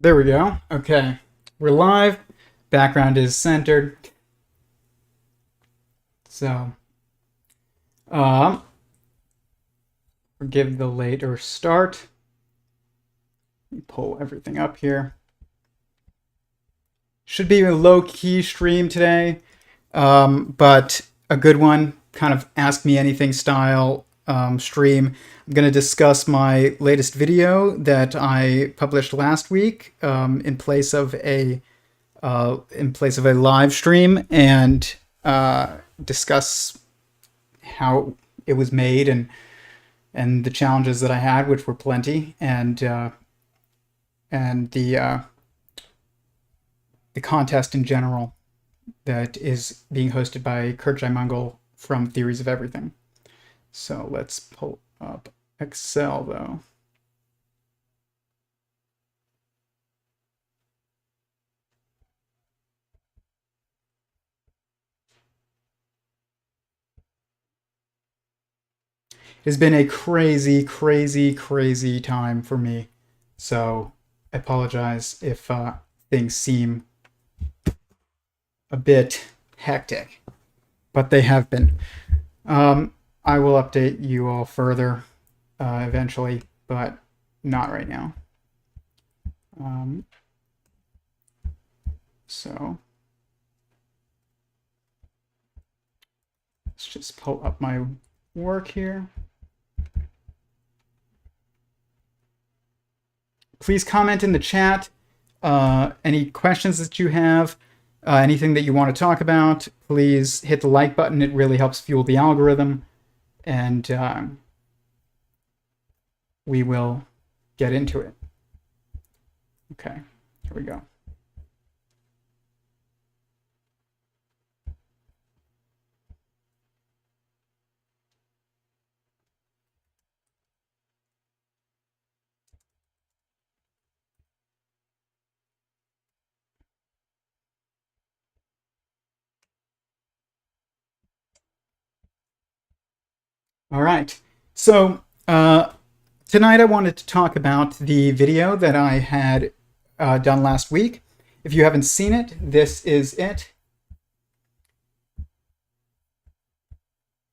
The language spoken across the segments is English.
There we go. Okay. We're live. Background is centered. So, forgive the later start. Let me pull everything up here. Should be a low-key stream today, but a good one, kind of ask me anything style stream. I'm going to discuss my latest video that I published last week in place of a live stream, and discuss how it was made and the challenges that I had, which were plenty, and the contest in general that is being hosted by Curt Jaimungal from Theories of Everything. So let's pull up Excel though. It's been a crazy, crazy, crazy time for me. So I apologize if things seem a bit hectic, but they have been. I will update you all further eventually, but not right now. So let's just pull up my work here. Please comment in the chat any questions that you have, anything that you want to talk about. Please hit the like button. It really helps fuel the algorithm. And we will get into it. Okay, here we go. All right, so tonight I wanted to talk about the video that I had done last week. If you haven't seen it, this is it.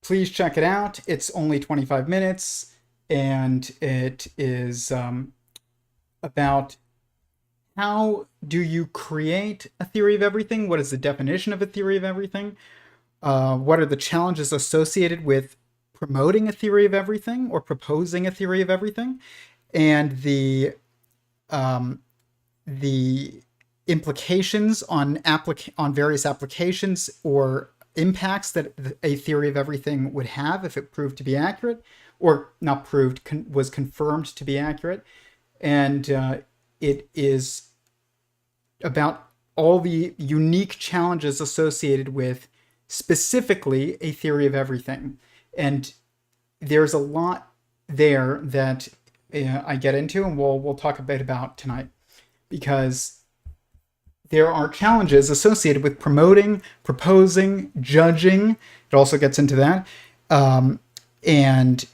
Please check it out. It's only 25 minutes, and it is about how do you create a theory of everything? What is the definition of a theory of everything? What are the challenges associated with promoting a theory of everything or proposing a theory of everything, and the implications on various applications or impacts that a theory of everything would have if it proved to be accurate, or not proved, was confirmed to be accurate. And it is about all the unique challenges associated with specifically a theory of everything. And there's a lot there that I get into, and we'll talk a bit about tonight, because there are challenges associated with promoting, proposing, judging. It also gets into that, and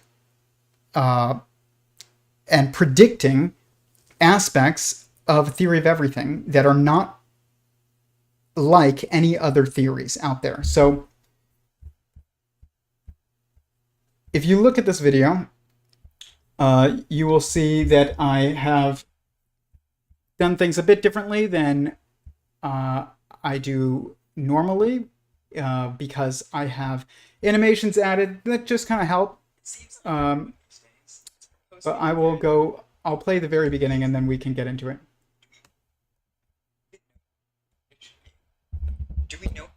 predicting aspects of a theory of everything that are not like any other theories out there. So if you look at this video, you will see that I have done things a bit differently than I do normally, because I have animations added that just kind of help. But I'll play the very beginning and then we can get into it. Do we know?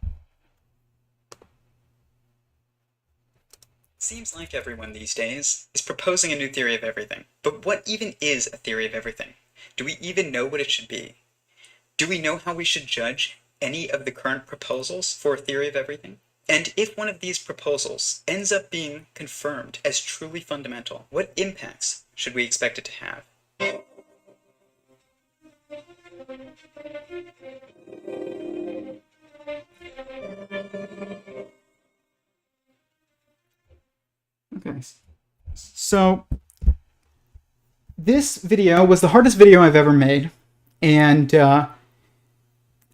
Seems like everyone these days is proposing a new theory of everything. But what even is a theory of everything? Do we even know what it should be? Do we know how we should judge any of the current proposals for a theory of everything? And if one of these proposals ends up being confirmed as truly fundamental, what impacts should we expect it to have? Okay, so this video was the hardest video I've ever made, and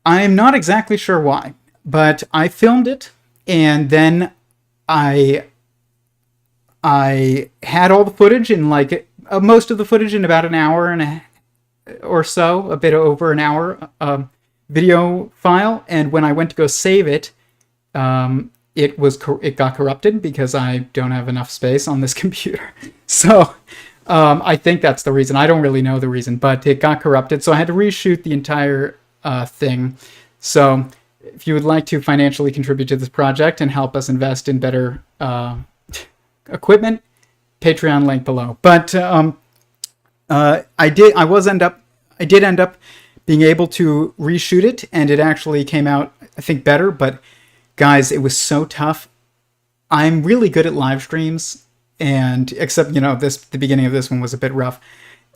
I'm not exactly sure why, but I filmed it, and then I had all the footage in like most of the footage in about an hour and or so, a bit over an hour video file, and when I went to go save it, it got corrupted because I don't have enough space on this computer. So I think that's the reason. I don't really know the reason, but it got corrupted, so I had to reshoot the entire thing. So if you would like to financially contribute to this project and help us invest in better equipment, Patreon link below. But I did end up being able to reshoot it, and it actually came out, I think, better. But guys, it was so tough. I'm really good at live streams, and except the beginning of this one was a bit rough.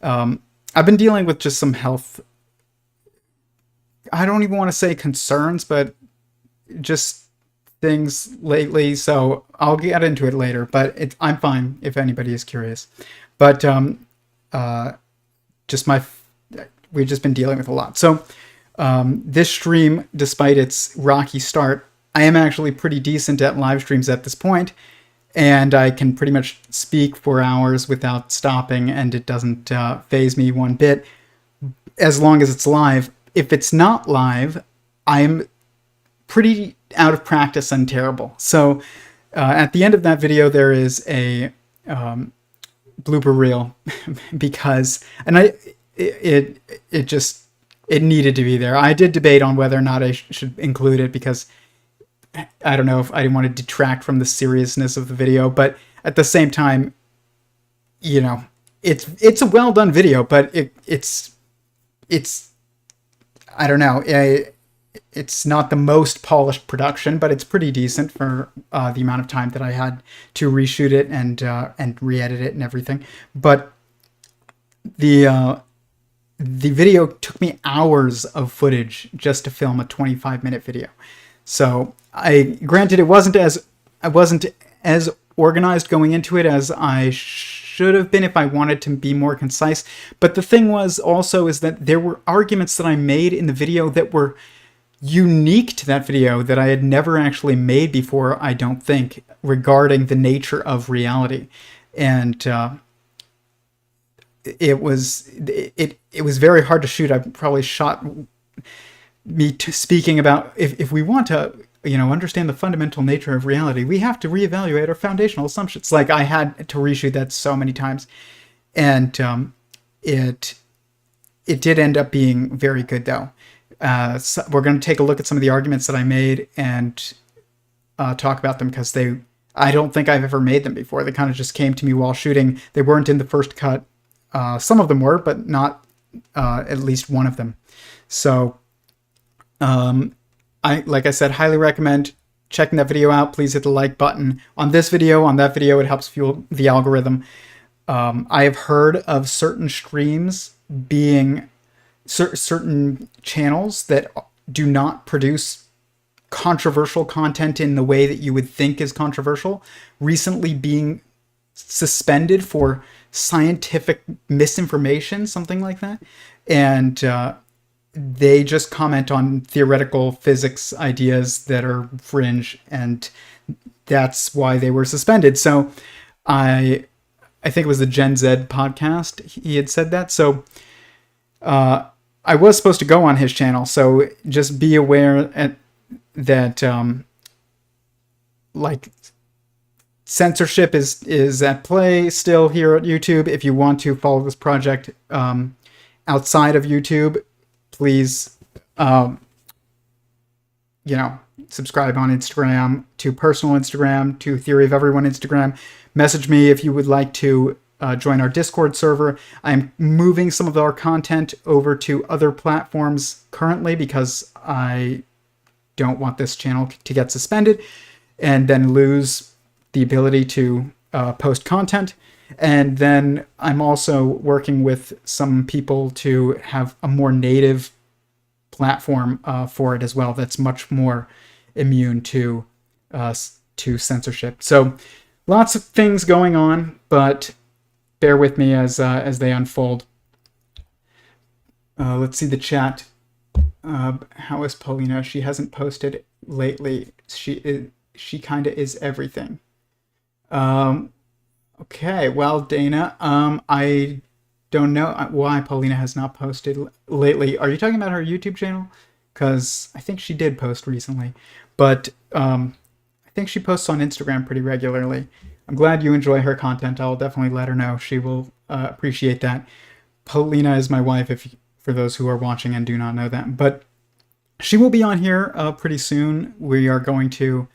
I've been dealing with just some health. I don't even want to say concerns, but just things lately. So I'll get into it later. But I'm fine if anybody is curious. But we've just been dealing with a lot. So this stream, despite its rocky start, I am actually pretty decent at live streams at this point, and I can pretty much speak for hours without stopping, and it doesn't faze me one bit as long as it's live. If it's not live, I'm pretty out of practice and terrible. So at the end of that video, there is a blooper reel because, and it needed to be there. I did debate on whether or not I should include it because I don't know if I didn't want to detract from the seriousness of the video, but at the same time, it's a well done video, but it's I don't know, it's not the most polished production, but it's pretty decent for the amount of time that I had to reshoot it and re-edit it and everything. But the video took me hours of footage just to film a 25-minute video. So granted, I wasn't as organized going into it as I should have been if I wanted to be more concise. But the thing was also is that there were arguments that I made in the video that were unique to that video that I had never actually made before, I don't think, regarding the nature of reality. And it was very hard to shoot. I probably shot me speaking about if we want to understand the fundamental nature of reality, we have to reevaluate our foundational assumptions. Like, I had to reshoot that so many times, and it did end up being very good though. So we're going to take a look at some of the arguments that I made and talk about them because I don't think I've ever made them before. They kind of just came to me while shooting. They weren't in the first cut. Some of them were, but not at least one of them. So like I said, highly recommend checking that video out. Please hit the like button on this video, on that video. It helps fuel the algorithm. I have heard of certain streams being certain channels that do not produce controversial content in the way that you would think is controversial recently being suspended for scientific misinformation, something like that. And they just comment on theoretical physics ideas that are fringe, and that's why they were suspended. So I think it was the Gen Z podcast, he had said that. So I was supposed to go on his channel, so just be aware that like censorship is at play still here at YouTube. If you want to follow this project outside of YouTube, please subscribe on Instagram, to personal Instagram, to Theory of Everyone Instagram. Message me if you would like to join our Discord server. I'm moving some of our content over to other platforms currently because I don't want this channel to get suspended and then lose the ability to post content. And then I'm also working with some people to have a more native platform for it as well that's much more immune to censorship. So lots of things going on, but bear with me as they unfold. Let's see the chat. How is Paulina? She hasn't posted lately. She kind of is everything. Um, okay, well, Dana, I don't know why Paulina has not posted lately. Are you talking about her YouTube channel? Because I think she did post recently, but I think she posts on Instagram pretty regularly. I'm glad you enjoy her content. I'll definitely let her know. She will appreciate that. Paulina is my wife, if for those who are watching and do not know that. But she will be on here pretty soon. We are going to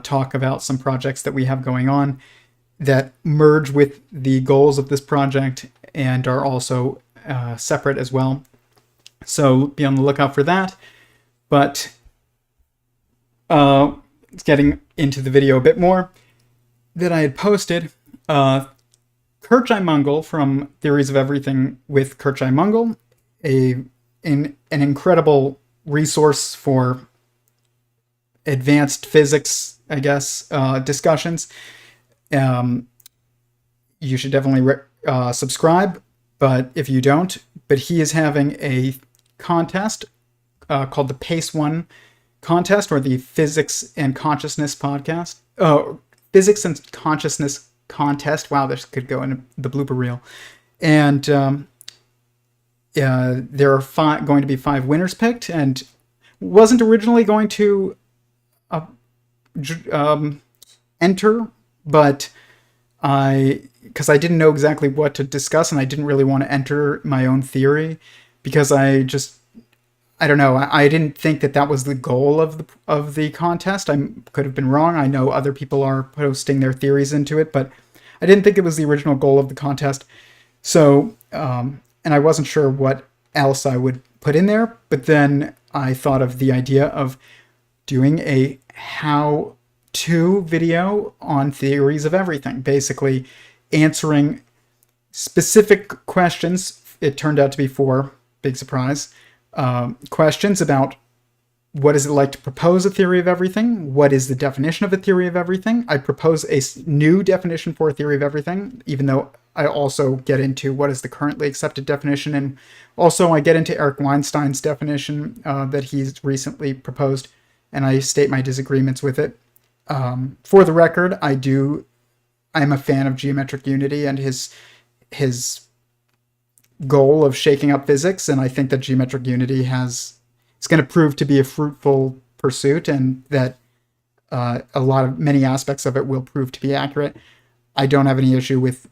talk about some projects that we have going on that merge with the goals of this project and are also separate as well. So be on the lookout for that. But getting into the video a bit more that I had posted, Curt Jaimungal from Theories of Everything with Curt Jaimungal, an incredible resource for advanced physics, I guess, discussions. You should definitely subscribe, but if you don't, but he is having a contest called the Pace 1 contest, or the Physics and Consciousness podcast. Physics and Consciousness contest. Wow, this could go in the blooper reel. And there are going to be 5 winners picked, and wasn't originally going to enter, but because I didn't know exactly what to discuss, and I didn't really want to enter my own theory, because I don't know. I didn't think that was the goal of the contest. I could have been wrong. I know other people are posting their theories into it, but I didn't think it was the original goal of the contest. So, and I wasn't sure what else I would put in there. But then I thought of the idea of doing a how-to video on theories of everything, basically answering specific questions. It turned out to be 4, big surprise. Questions about what is it like to propose a theory of everything? What is the definition of a theory of everything? I propose a new definition for a theory of everything, even though I also get into what is the currently accepted definition. And also I get into Eric Weinstein's definition that he's recently proposed, and I state my disagreements with it. For the record, I'm a fan of geometric unity and his goal of shaking up physics, and I think that geometric unity is going to prove to be a fruitful pursuit, and that many aspects of it will prove to be accurate. I don't have any issue with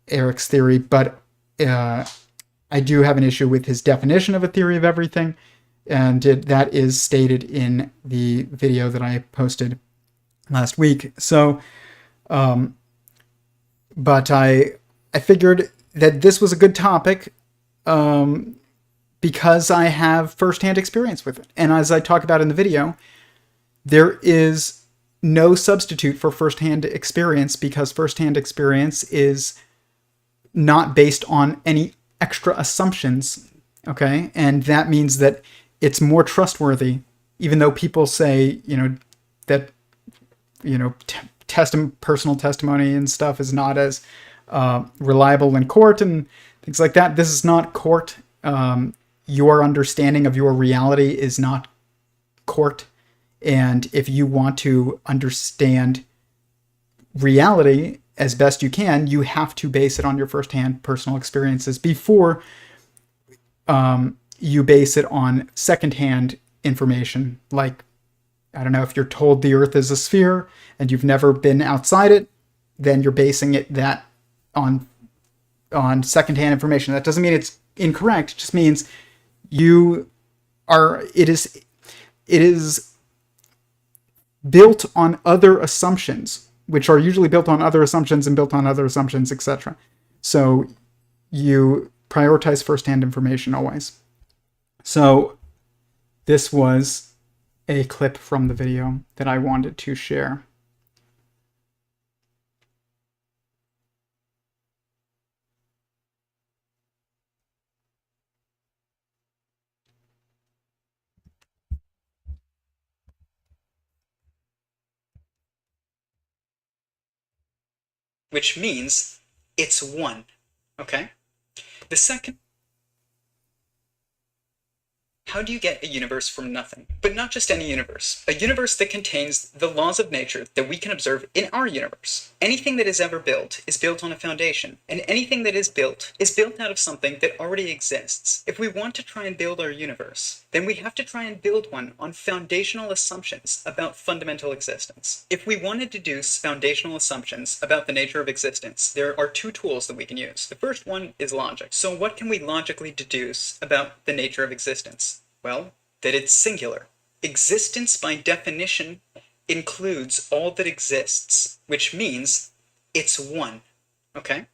Eric's theory, but I do have an issue with his definition of a theory of everything, and that is stated in the video that I posted last week. So, but I figured that this was a good topic because I have firsthand experience with it. And as I talk about in the video, there is no substitute for firsthand experience, because firsthand experience is not based on any extra assumptions, okay? And that means that it's more trustworthy, even though people say, that, personal testimony and stuff is not as reliable in court and things like that. This is not court. Your understanding of your reality is not court. And if you want to understand reality as best you can, you have to base it on your firsthand personal experiences before you base it on secondhand information. Like, I don't know, if you're told the Earth is a sphere and you've never been outside it, then you're basing that on secondhand information. That doesn't mean it's incorrect. It just means it is built on other assumptions, which are usually built on other assumptions and built on other assumptions, etc. So you prioritize firsthand information always. So this was a clip from the video that I wanted to share. Which means it's 1. Okay? The second How do you get a universe from nothing? But not just any universe. A universe that contains the laws of nature that we can observe in our universe. Anything that is ever built is built on a foundation, and anything that is built out of something that already exists. If we want to try and build our universe, then we have to try and build one on foundational assumptions about fundamental existence. If we want to deduce foundational assumptions about the nature of existence, there are two tools that we can use. The first one is logic. So what can we logically deduce about the nature of existence? Well, that it's singular. Existence, by definition, includes all that exists, which means it's one. Okay?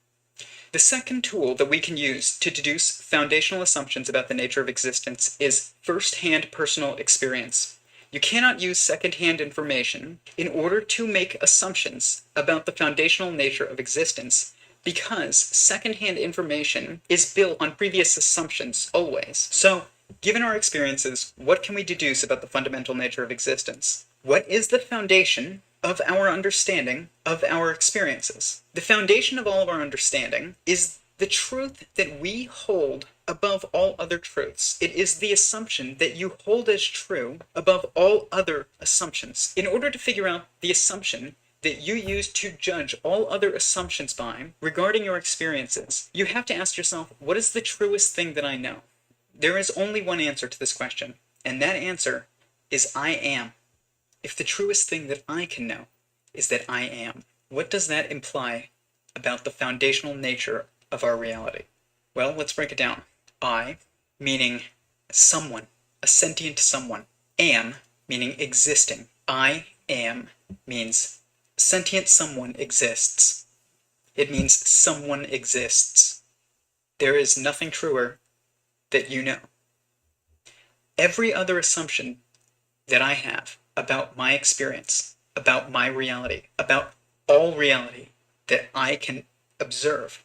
The second tool that we can use to deduce foundational assumptions about the nature of existence is first-hand personal experience. You cannot use second-hand information in order to make assumptions about the foundational nature of existence, because second-hand information is built on previous assumptions always. So, given our experiences, what can we deduce about the fundamental nature of existence? What is the foundation of our understanding of our experiences? The foundation of all of our understanding is the truth that we hold above all other truths. It is the assumption that you hold as true above all other assumptions. In order to figure out the assumption that you use to judge all other assumptions by regarding your experiences, you have to ask yourself, what is the truest thing that I know? There is only one answer to this question, and that answer is I am. If the truest thing that I can know is that I am, what does that imply about the foundational nature of our reality? Well, let's break it down. I, meaning someone, a sentient someone. Am, meaning existing. I am means sentient someone exists. It means someone exists. There is nothing truer that you know. Every other assumption that I have about my experience, about my reality, about all reality that I can observe,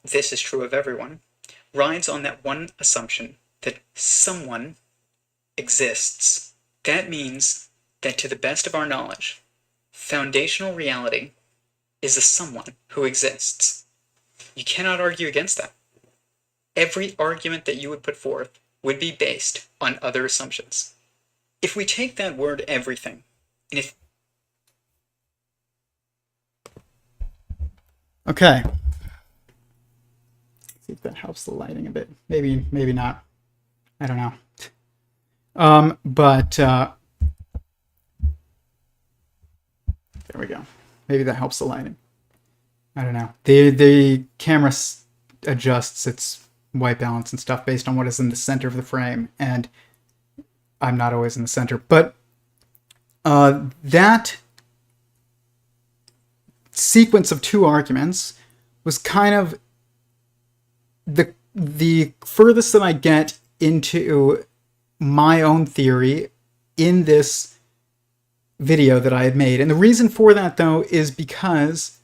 this is true of everyone, rides on that one assumption that someone exists. That means that to the best of our knowledge, foundational reality is a someone who exists. You cannot argue against that. Every argument that you would put forth would be based on other assumptions. If we take that word everything, and if... Okay. See if that helps the lighting a bit. Maybe not. I don't know. There we go. Maybe that helps the lighting. I don't know. The camera adjusts its white balance and stuff based on what is in the center of the frame, and I'm not always in the center. But that sequence of two arguments was kind of the furthest that I get into my own theory in this video that I had made. And the reason for that, though, is because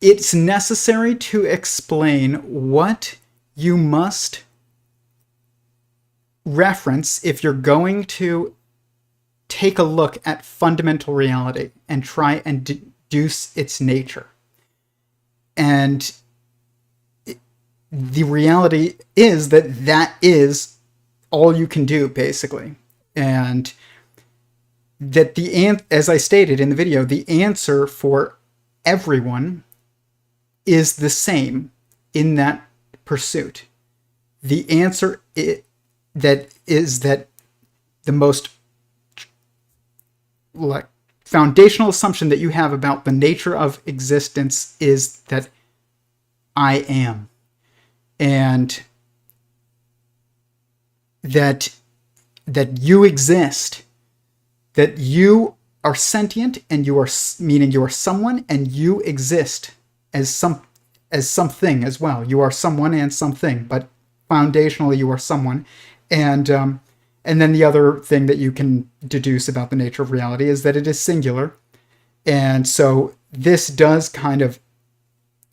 it's necessary to explain what you must reference if you're going to take a look at fundamental reality and try and deduce its nature. And the reality is that that is all you can do, basically. And that as I stated in the video, the answer for everyone is the same in that pursuit. The answer is that the most foundational assumption that you have about the nature of existence is that I am. And that you exist, that you are sentient, and you are, meaning you are someone, and you exist as something as well. You are someone and something, but foundationally you are someone. And then the other thing that you can deduce about the nature of reality is that it is singular. And so this does kind of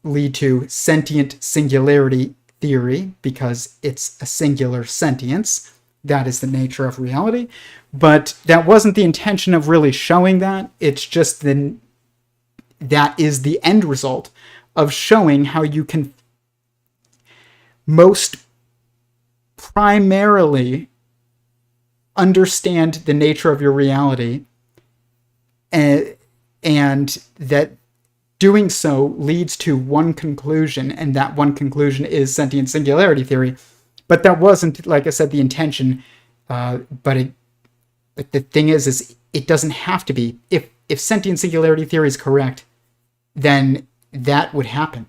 lead to sentient singularity theory, because it's a singular sentience. That is the nature of reality. But that wasn't the intention of really showing that. It's just that is the end result of showing how you can most primarily understand the nature of your reality, and that doing so leads to one conclusion, and that one conclusion is sentient singularity theory. But that wasn't, like I said, the intention. But the thing is it doesn't have to be. If sentient singularity theory is correct, then that would happen.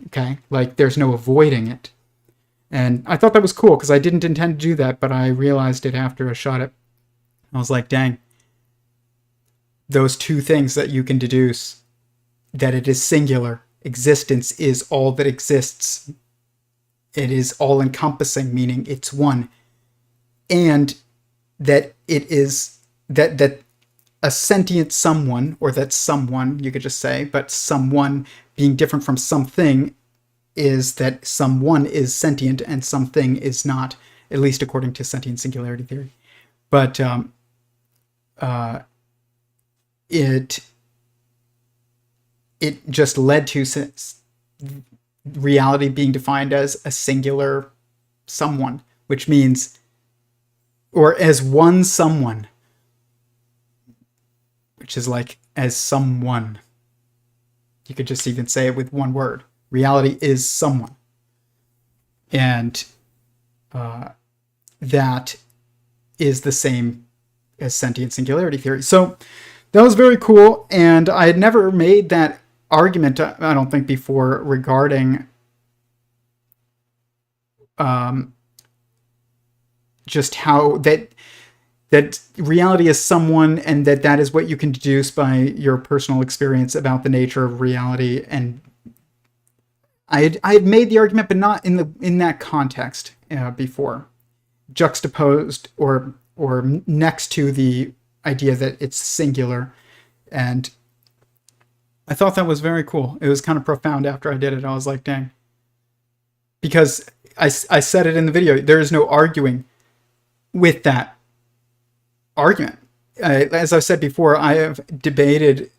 Okay? Like, there's no avoiding it. And I thought that was cool, because I didn't intend to do that, but I realized it after I shot it. I was like, dang. Those two things that you can deduce, that it is singular. Existence is all that exists. It is all-encompassing, meaning it's one. And that it is that a sentient someone, or that someone, you could just say, but someone being different from something, is that someone is sentient and something is not, at least according to sentient singularity theory. But it just led to reality being defined as a singular someone, which means, or as one someone, which is like as someone. You could just even say it with one word. Reality is someone. And that is the same as sentient singularity theory. So that was very cool, and I had never made that argument, I don't think, before, regarding just how that reality is someone, and that is what you can deduce by your personal experience about the nature of reality. And I had made the argument, but not in that context before, juxtaposed or next to the idea that it's singular. And I thought that was very cool. It was kind of profound after I did it. I was like, dang. Because I said it in the video, there is no arguing with that argument. As I've said before, I have debated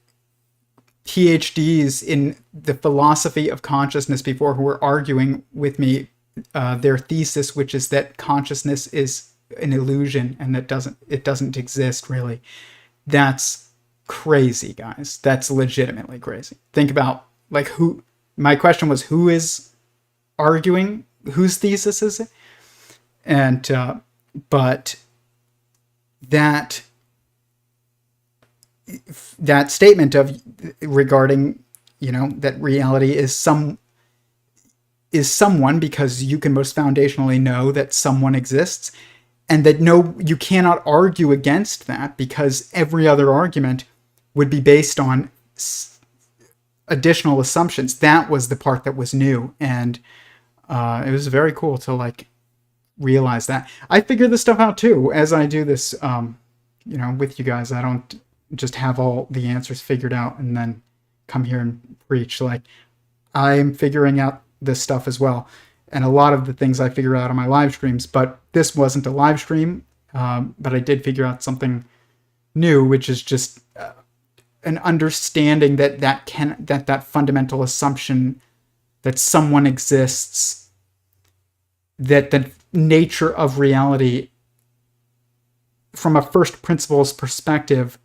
PhDs in the philosophy of consciousness before, who were arguing with me their thesis, which is that consciousness is an illusion and that it doesn't exist really. That's crazy, guys. That's legitimately crazy. Think about, like, my question was, who is arguing, whose thesis is it? And but that statement of regarding, that reality is someone, because you can most foundationally know that someone exists, and that you cannot argue against that, because every other argument would be based on additional assumptions. That was the part that was new, and it was very cool to realize that. I figure this stuff out too as I do this, with you guys. I don't just have all the answers figured out and then come here and preach. I'm figuring out this stuff as well. And a lot of the things I figure out on my live streams, but this wasn't a live stream. But I did figure out something new, which is just an understanding that fundamental assumption that someone exists, that the nature of reality from a first principles perspective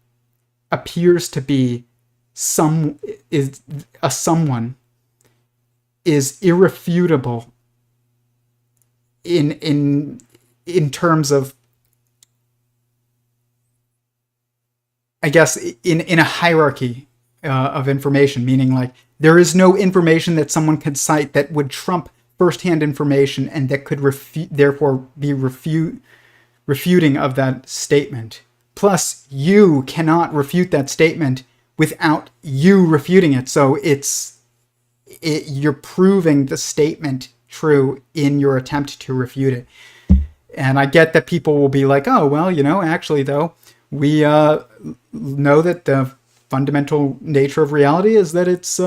appears to be someone is irrefutable in terms of, I guess, in a hierarchy of information, meaning there is no information that someone could cite that would trump firsthand information, and that could therefore be refuting of that statement. Plus, you cannot refute that statement without you refuting it. So you're proving the statement true in your attempt to refute it. And I get that people will be like, oh, well, actually, though, we know that the fundamental nature of reality is that it's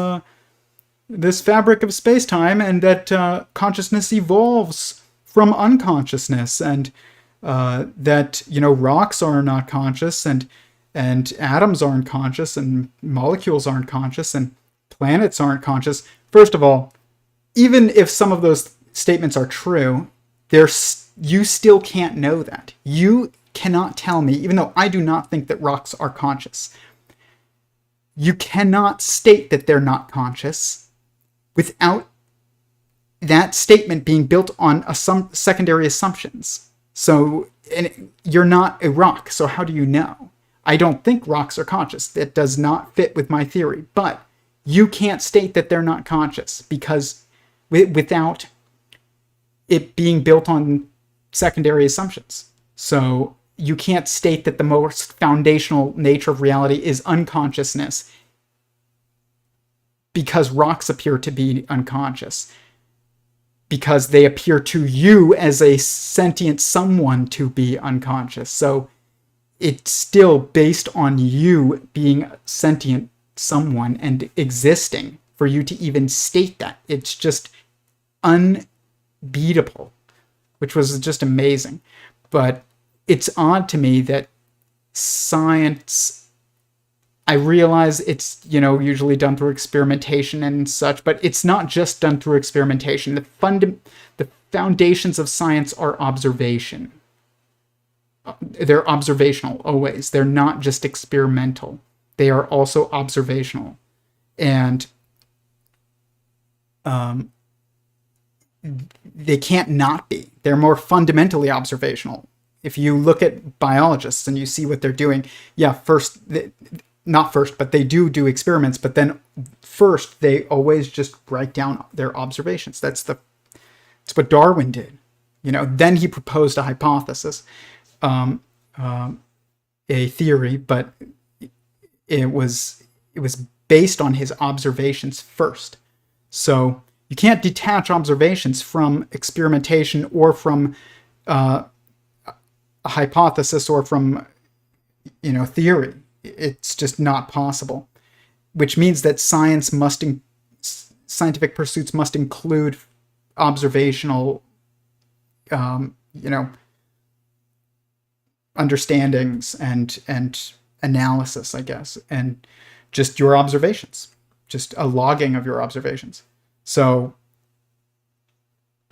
this fabric of space-time, and that consciousness evolves from unconsciousness, and that rocks are not conscious, and atoms aren't conscious, and molecules aren't conscious, and planets aren't conscious. First of all, even if some of those statements are true, you still can't know that. You cannot tell me, even though I do not think that rocks are conscious, you cannot state that they're not conscious without that statement being built on some secondary assumptions. So, and you're not a rock, so how do you know? I don't think rocks are conscious. That does not fit with my theory. But you can't state that they're not conscious because without it being built on secondary assumptions. So you can't state that the most foundational nature of reality is unconsciousness because rocks appear to be unconscious, because they appear to you as a sentient someone to be unconscious. So it's still based on you being sentient someone and existing for you to even state that. It's just unbeatable, which was just amazing. But it's odd to me that science, I realize it's, usually done through experimentation and such, but it's not just done through experimentation. The foundations of science are observation. They're observational always. They're not just experimental. They are also observational. And they can't not be. They're more fundamentally observational. If you look at biologists and you see what they're doing, not first, but they do experiments, but then first they always just write down their observations. That's what Darwin did. Then he proposed a hypothesis, a theory, but it was based on his observations first. So you can't detach observations from experimentation or from a hypothesis or from theory. It's just not possible, which means that scientific pursuits must include observational understandings and analysis, I guess, and just your observations, just a logging of your observations. So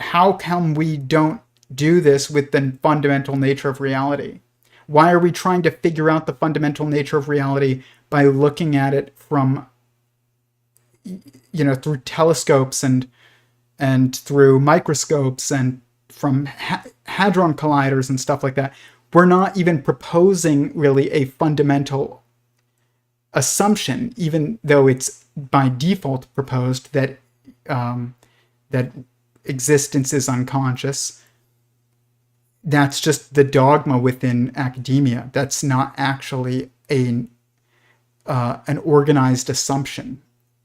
how come we don't do this with the fundamental nature of reality? Why are we trying to figure out the fundamental nature of reality by looking at it from, through telescopes and through microscopes and from hadron colliders and stuff like that? We're not even proposing really a fundamental assumption, even though it's by default proposed that that existence is unconscious. That's just the dogma within academia. That's not actually an organized assumption.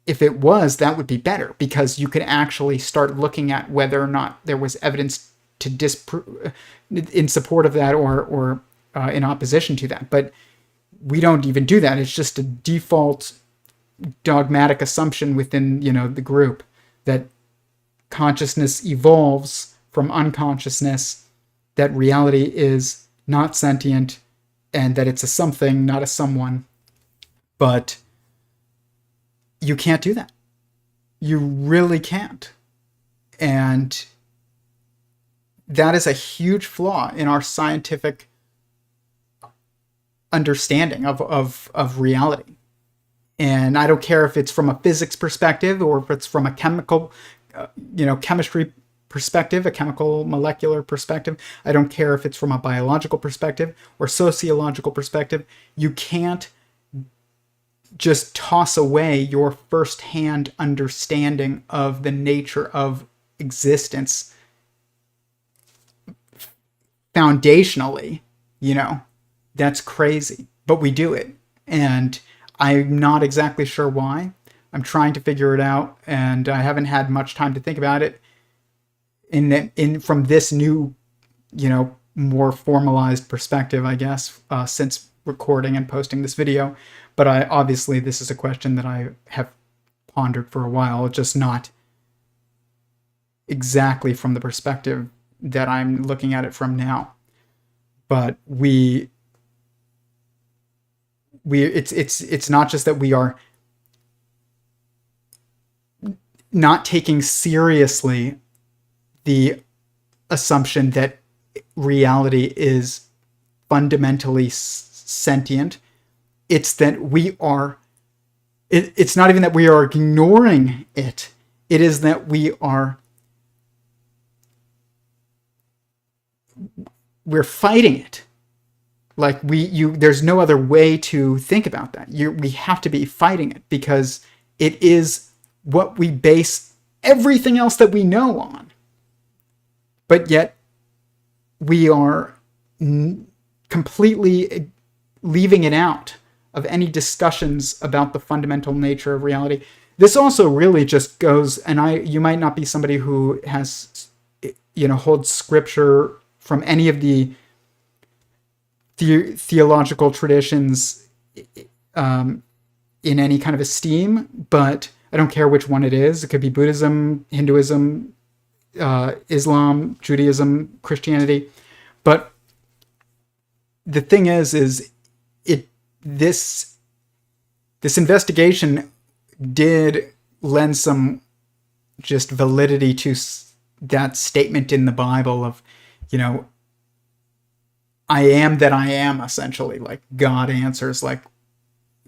If it was, that would be better, because you could actually start looking at whether or not there was evidence to disprove in support of that or in opposition to that. But we don't even do that. It's just a default dogmatic assumption within the group that consciousness evolves from unconsciousness, that reality is not sentient, and that it's a something, not a someone. But you can't do that. You really can't. And that is a huge flaw in our scientific understanding of reality. And I don't care if it's from a physics perspective or if it's from a chemical, chemistry perspective, a chemical molecular perspective. I don't care if it's from a biological perspective or sociological perspective. You can't just toss away your firsthand understanding of the nature of existence foundationally. That's crazy, but we do it. And I'm not exactly sure why. I'm trying to figure it out, and I haven't had much time to think about it from this new, more formalized perspective, I guess, since recording and posting this video. But obviously this is a question that I have pondered for a while, just not exactly from the perspective that I'm looking at it from now. But it's not just that we are not taking seriously the assumption that reality is fundamentally sentient. It's that we are, it's not even that we are ignoring it. It is that we're fighting it. Like there's no other way to think about that. We have to be fighting it because it is what we base everything else that we know on. But yet we are completely leaving it out of any discussions about the fundamental nature of reality. This also really just goes, and you might not be somebody who has, holds scripture from any of the theological traditions in any kind of esteem, but I don't care which one it is. It could be Buddhism, Hinduism, Islam, Judaism, Christianity. But the thing is this investigation did lend some just validity to that statement in the Bible of, I am that I am, essentially. Like, God answers, like,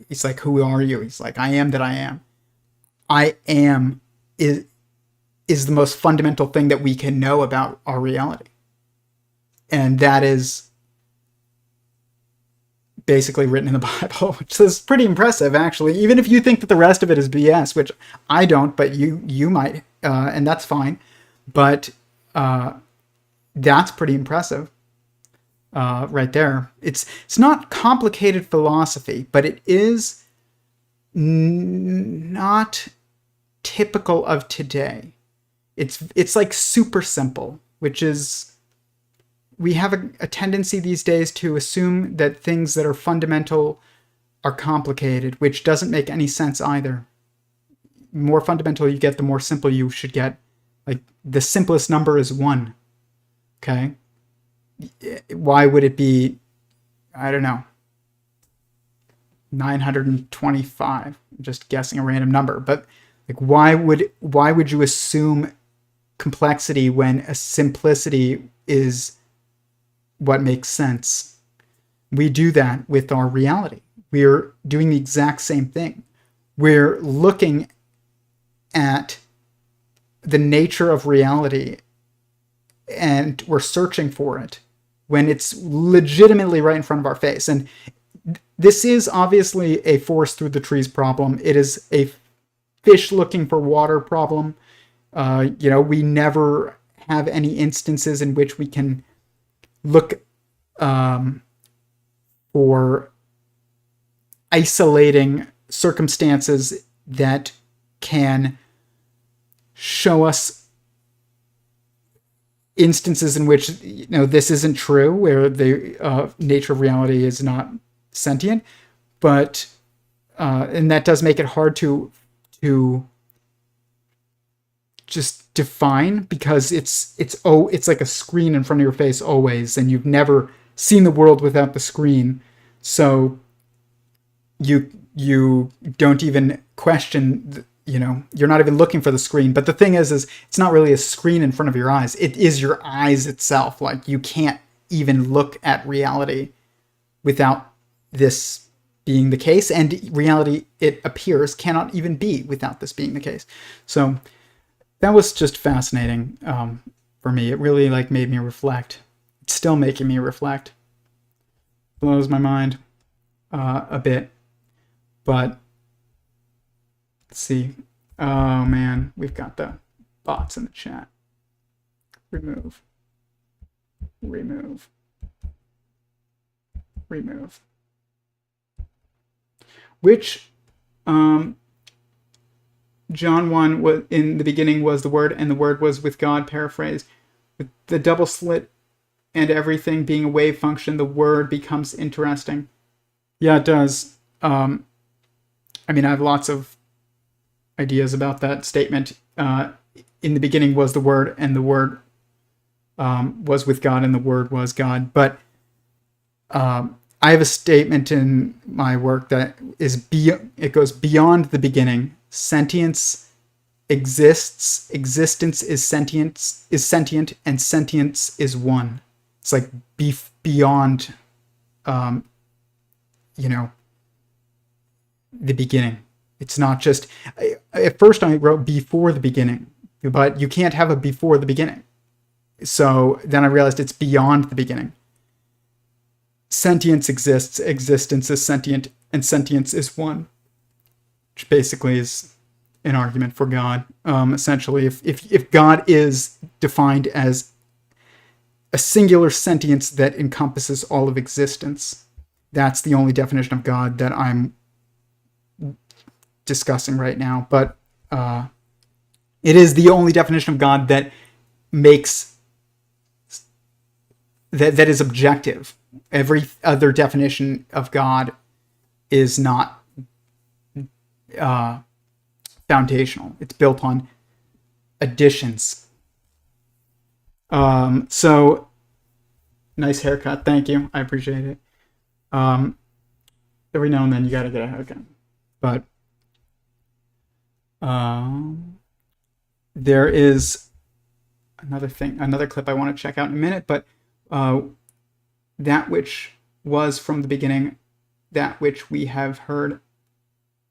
he's like, who are you? He's like, I am that I am. I am is the most fundamental thing that we can know about our reality. And that is basically written in the Bible, which is pretty impressive, actually. Even if you think that the rest of it is BS, which I don't, but you might, and that's fine. But that's pretty impressive. Right there. It's not complicated philosophy, but it is not typical of today. It's like super simple, which is, we have a tendency these days to assume that things that are fundamental are complicated, which doesn't make any sense either. The more fundamental you get, the more simple you should get. Like, the simplest number is 1. Okay? Why would it be, I don't know, 925? I'm just guessing a random number. But like, why would you assume complexity when a simplicity is what makes sense? We do that with our reality. We're doing the exact same thing. We're looking at the nature of reality and we're searching for it when it's legitimately right in front of our face. And this is obviously a forest through the trees problem. It is a fish looking for water problem. We never have any instances in which we can look for isolating circumstances that can show us instances in which this isn't true, where the nature of reality is not sentient, but and that does make it hard to just define, because it's like a screen in front of your face always, and you've never seen the world without the screen, so you don't even question. You're not even looking for the screen. But the thing is it's not really a screen in front of your eyes. It is your eyes itself. Like, you can't even look at reality without this being the case. And reality, it appears, cannot even be without this being the case. So that was just fascinating for me. It really made me reflect. It's still making me reflect. Blows my mind a bit. But let's see. Oh man, we've got the bots in the chat. Remove. Which John 1 was, in the beginning was the Word, and the Word was with God, paraphrased. With the double slit and everything being a wave function, the Word becomes interesting. Yeah, it does. I have lots of ideas about that statement. In the beginning was the Word, and the Word was with God, and the Word was God. But I have a statement in my work that is it goes beyond the beginning. Sentience exists, existence is sentient, and sentience is one. It's like beyond, you know, the beginning. It's not just, at first I wrote before the beginning, but you can't have a before the beginning. So then I realized it's beyond the beginning. Sentience exists, existence is sentient, and sentience is one, which basically is an argument for God. Essentially, if God is defined as a singular sentience that encompasses all of existence, that's the only definition of God that I'm discussing right now. But it is the only definition of God that makes that is objective. Every other definition of God is not foundational. It's built on additions. So nice haircut. Thank you. I appreciate it. Every now and then you gotta get a haircut. But there is another clip I want to check out in a minute, but that which was from the beginning, that which we have heard,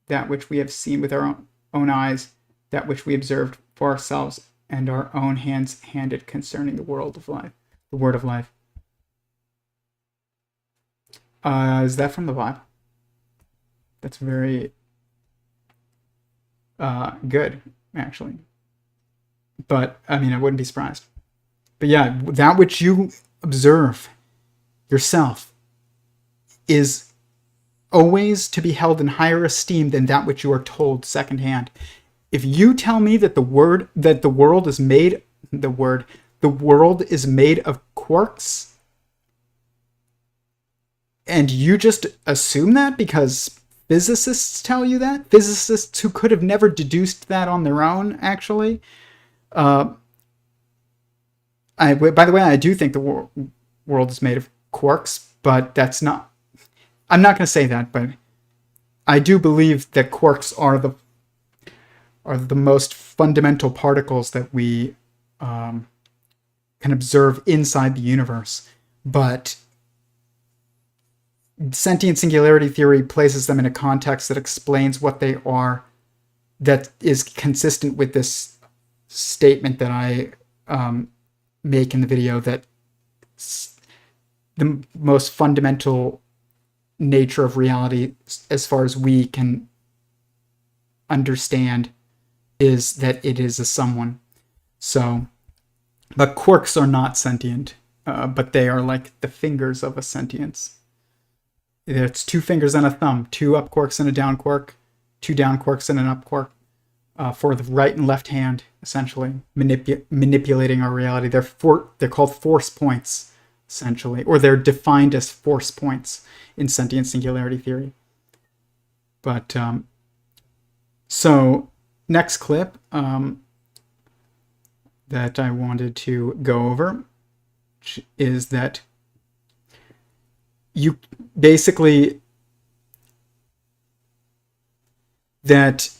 that which we have seen with our own eyes, that which we observed for ourselves, and our own hands handed concerning the world of life, the word of life. Is that from the Bible? That's very good, actually. But, I mean, I wouldn't be surprised. But yeah, that which you observe yourself is always to be held in higher esteem than that which you are told secondhand. If you tell me that the world is made of quarks, and you just assume that because physicists tell you that, physicists who could have never deduced that on their own, actually. By the way, I do think the world is made of quarks, but that's not. I'm not going to say that, but I do believe that quarks are the most fundamental particles that we can observe inside the universe. But sentient singularity theory places them in a context that explains what they are, that is consistent with this statement that I make in the video, that the most fundamental nature of reality, as far as we can understand, is that it is a someone. So, but quarks are not sentient, but they are like the fingers of a sentience. It's two fingers and a thumb, two up quarks and a down quark, two down quarks and an up quark, for the right and left hand, essentially manipulating our reality. They're called force points, essentially, or they're defined as force points in sentient singularity theory. But so next clip that I wanted to go over is that you basically, that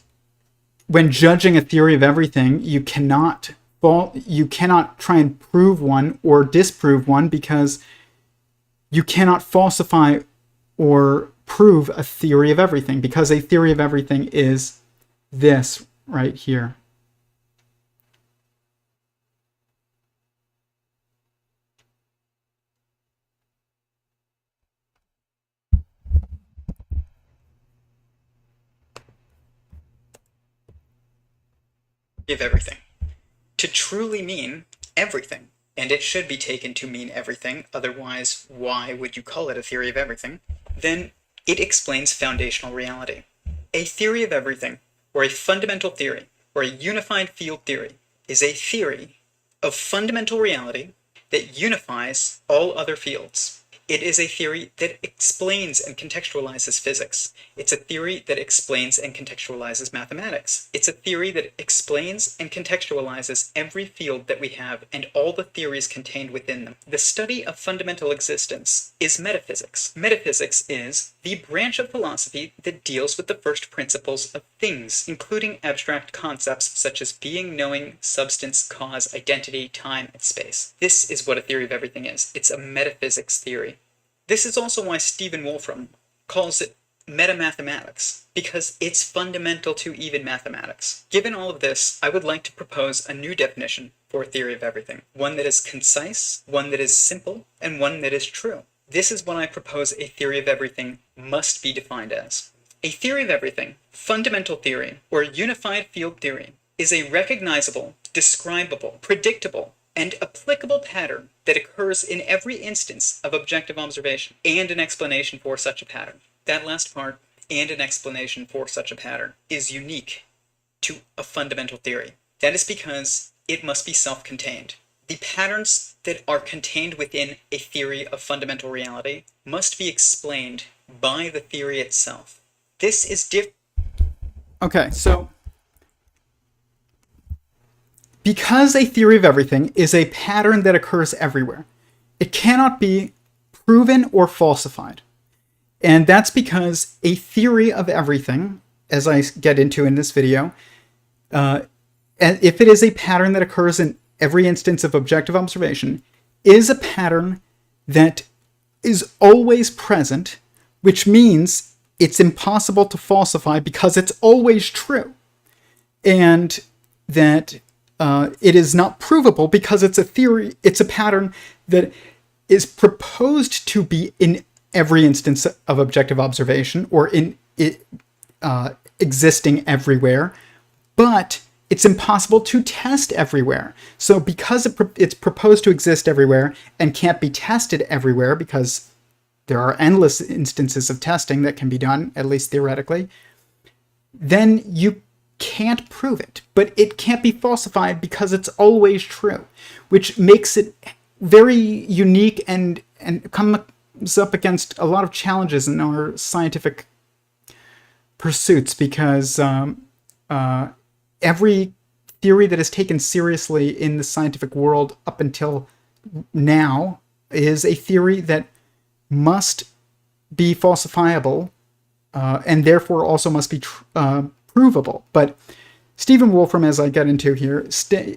when judging a theory of everything, you cannot try and prove one or disprove one, because you cannot falsify or prove a theory of everything, because a theory of everything is this right here. Of everything. To truly mean everything, and it should be taken to mean everything, otherwise why would you call it a theory of everything? Then it explains foundational reality. A theory of everything, or a fundamental theory, or a unified field theory, is a theory of fundamental reality that unifies all other fields. It is a theory that explains and contextualizes physics. It's a theory that explains and contextualizes mathematics. It's a theory that explains and contextualizes every field that we have and all the theories contained within them. The study of fundamental existence is metaphysics. Metaphysics is the branch of philosophy that deals with the first principles of things, including abstract concepts such as being, knowing, substance, cause, identity, time, and space. This is what a theory of everything is. It's a metaphysics theory. This is also why Stephen Wolfram calls it metamathematics, because it's fundamental to even mathematics. Given all of this, I would like to propose a new definition for a theory of everything. One that is concise, one that is simple, and one that is true. This is what I propose a theory of everything must be defined as. A theory of everything, fundamental theory, or unified field theory, is a recognizable, describable, predictable, and applicable pattern that occurs in every instance of objective observation, and an explanation for such a pattern. That last part, and an explanation for such a pattern, is unique to a fundamental theory. That is because it must be self-contained. The patterns that are contained within a theory of fundamental reality must be explained by the theory itself. This is Okay, so because a theory of everything is a pattern that occurs everywhere, it cannot be proven or falsified. And that's because a theory of everything, as I get into in this video, if it is a pattern that occurs in every instance of objective observation, is a pattern that is always present, which means it's impossible to falsify because it's always true. And that it is not provable because it's a theory, it's a pattern that is proposed to be in every instance of objective observation or in it existing everywhere, but it's impossible to test everywhere. So because it's proposed to exist everywhere and can't be tested everywhere because there are endless instances of testing that can be done, at least theoretically, then you can't prove it, but it can't be falsified because it's always true, which makes it very unique and comes up against a lot of challenges in our scientific pursuits, because every theory that is taken seriously in the scientific world up until now is a theory that must be falsifiable and therefore also must be provable. But Stephen Wolfram, as I get into here,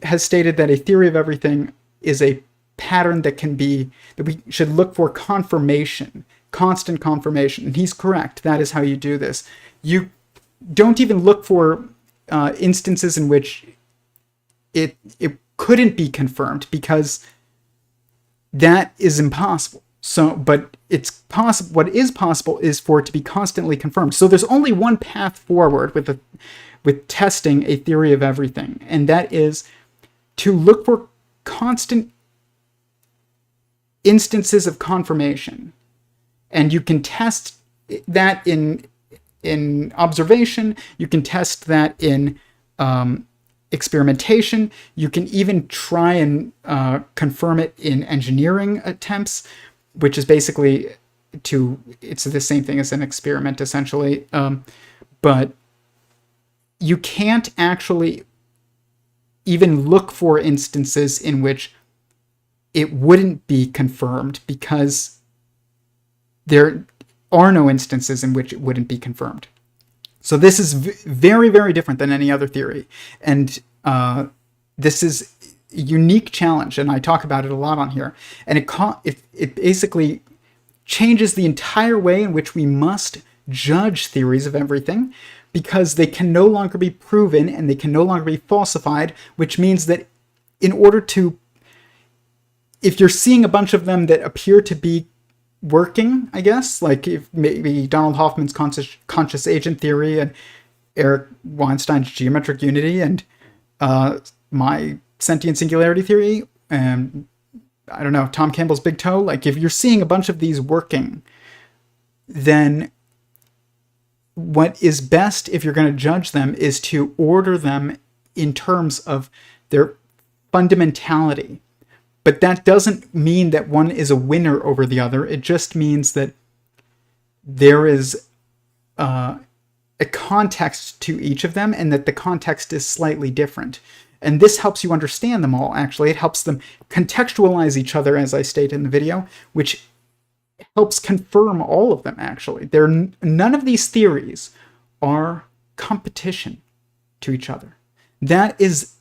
has stated that a theory of everything is a pattern that we should look for confirmation, constant confirmation. And he's correct. That is how you do this. You don't even look for instances in which it couldn't be confirmed, because that is impossible. So, but it's possible. What is possible is for it to be constantly confirmed. So there's only one path forward with testing a theory of everything, and that is to look for constant instances of confirmation. And you can test that in observation. You can test that in experimentation. You can even try and confirm it in engineering attempts, which is basically it's the same thing as an experiment, essentially. But you can't actually even look for instances in which it wouldn't be confirmed, because there are no instances in which it wouldn't be confirmed. So this is very, very different than any other theory. And this is a unique challenge, and I talk about it a lot on here. And it basically changes the entire way in which we must judge theories of everything, because they can no longer be proven and they can no longer be falsified, which means that in order to, if you're seeing a bunch of them that appear to be working, I guess, like if maybe Donald Hoffman's conscious agent theory and Eric Weinstein's geometric unity and my sentient singularity theory, and I don't know, Tom Campbell's big toe, like if you're seeing a bunch of these working, then what is best, if you're going to judge them, is to order them in terms of their fundamentality, But that doesn't mean that one is a winner over the other. It just means that there is a context to each of them, and that the context is slightly different. And this helps you understand them all, actually. It helps them contextualize each other, as I state in the video, which helps confirm all of them, actually. None of these theories are competition to each other. That is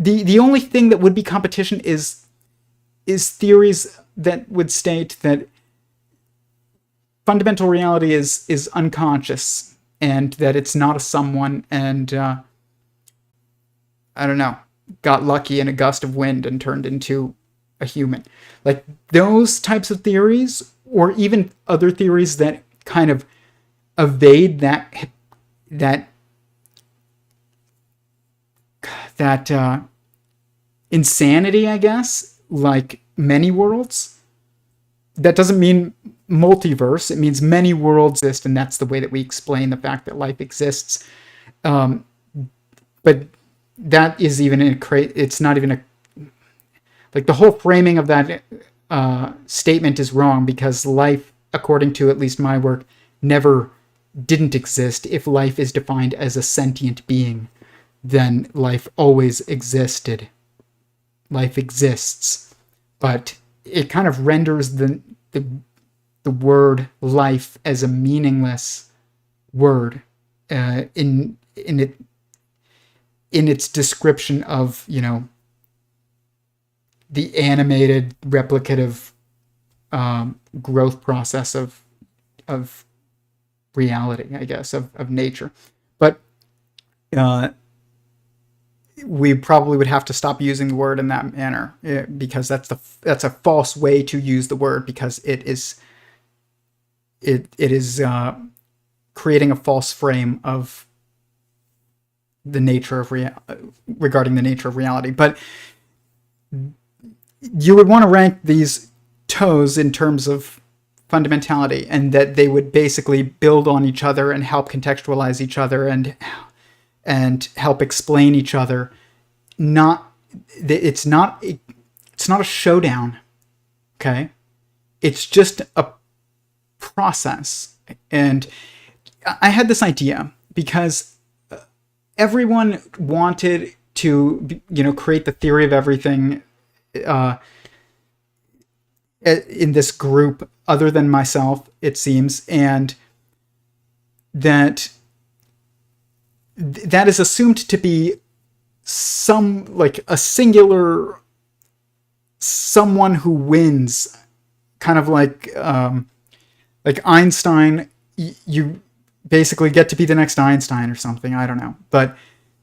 the only thing that would be competition is theories that would state that fundamental reality is unconscious, and that it's not a someone, and I don't know, got lucky in a gust of wind and turned into a human. Like those types of theories, or even other theories that kind of evade that insanity, I guess, like many worlds. That doesn't mean multiverse. It means many worlds exist, and that's the way that we explain the fact that life exists. But that is even it's not even like the whole framing of that statement is wrong, because life, according to at least my work, didn't exist. If life is defined as a sentient being, then life always existed. Life exists, but it kind of renders the word life as a meaningless word in its description of, the animated replicative growth process of reality, I guess, of nature. But we probably would have to stop using the word in that manner, because that's a false way to use the word, because it is creating a false frame of the nature of regarding the nature of reality. But you would want to rank these toes in terms of fundamentality, and that they would basically build on each other and help contextualize each other and help explain each other. It's not a showdown, okay? It's just a process. And I had this idea because everyone wanted to, create the theory of everything in this group, other than myself, it seems, and that is assumed to be a singular someone who wins, kind of like Einstein. You basically get to be the next Einstein or something. I don't know, but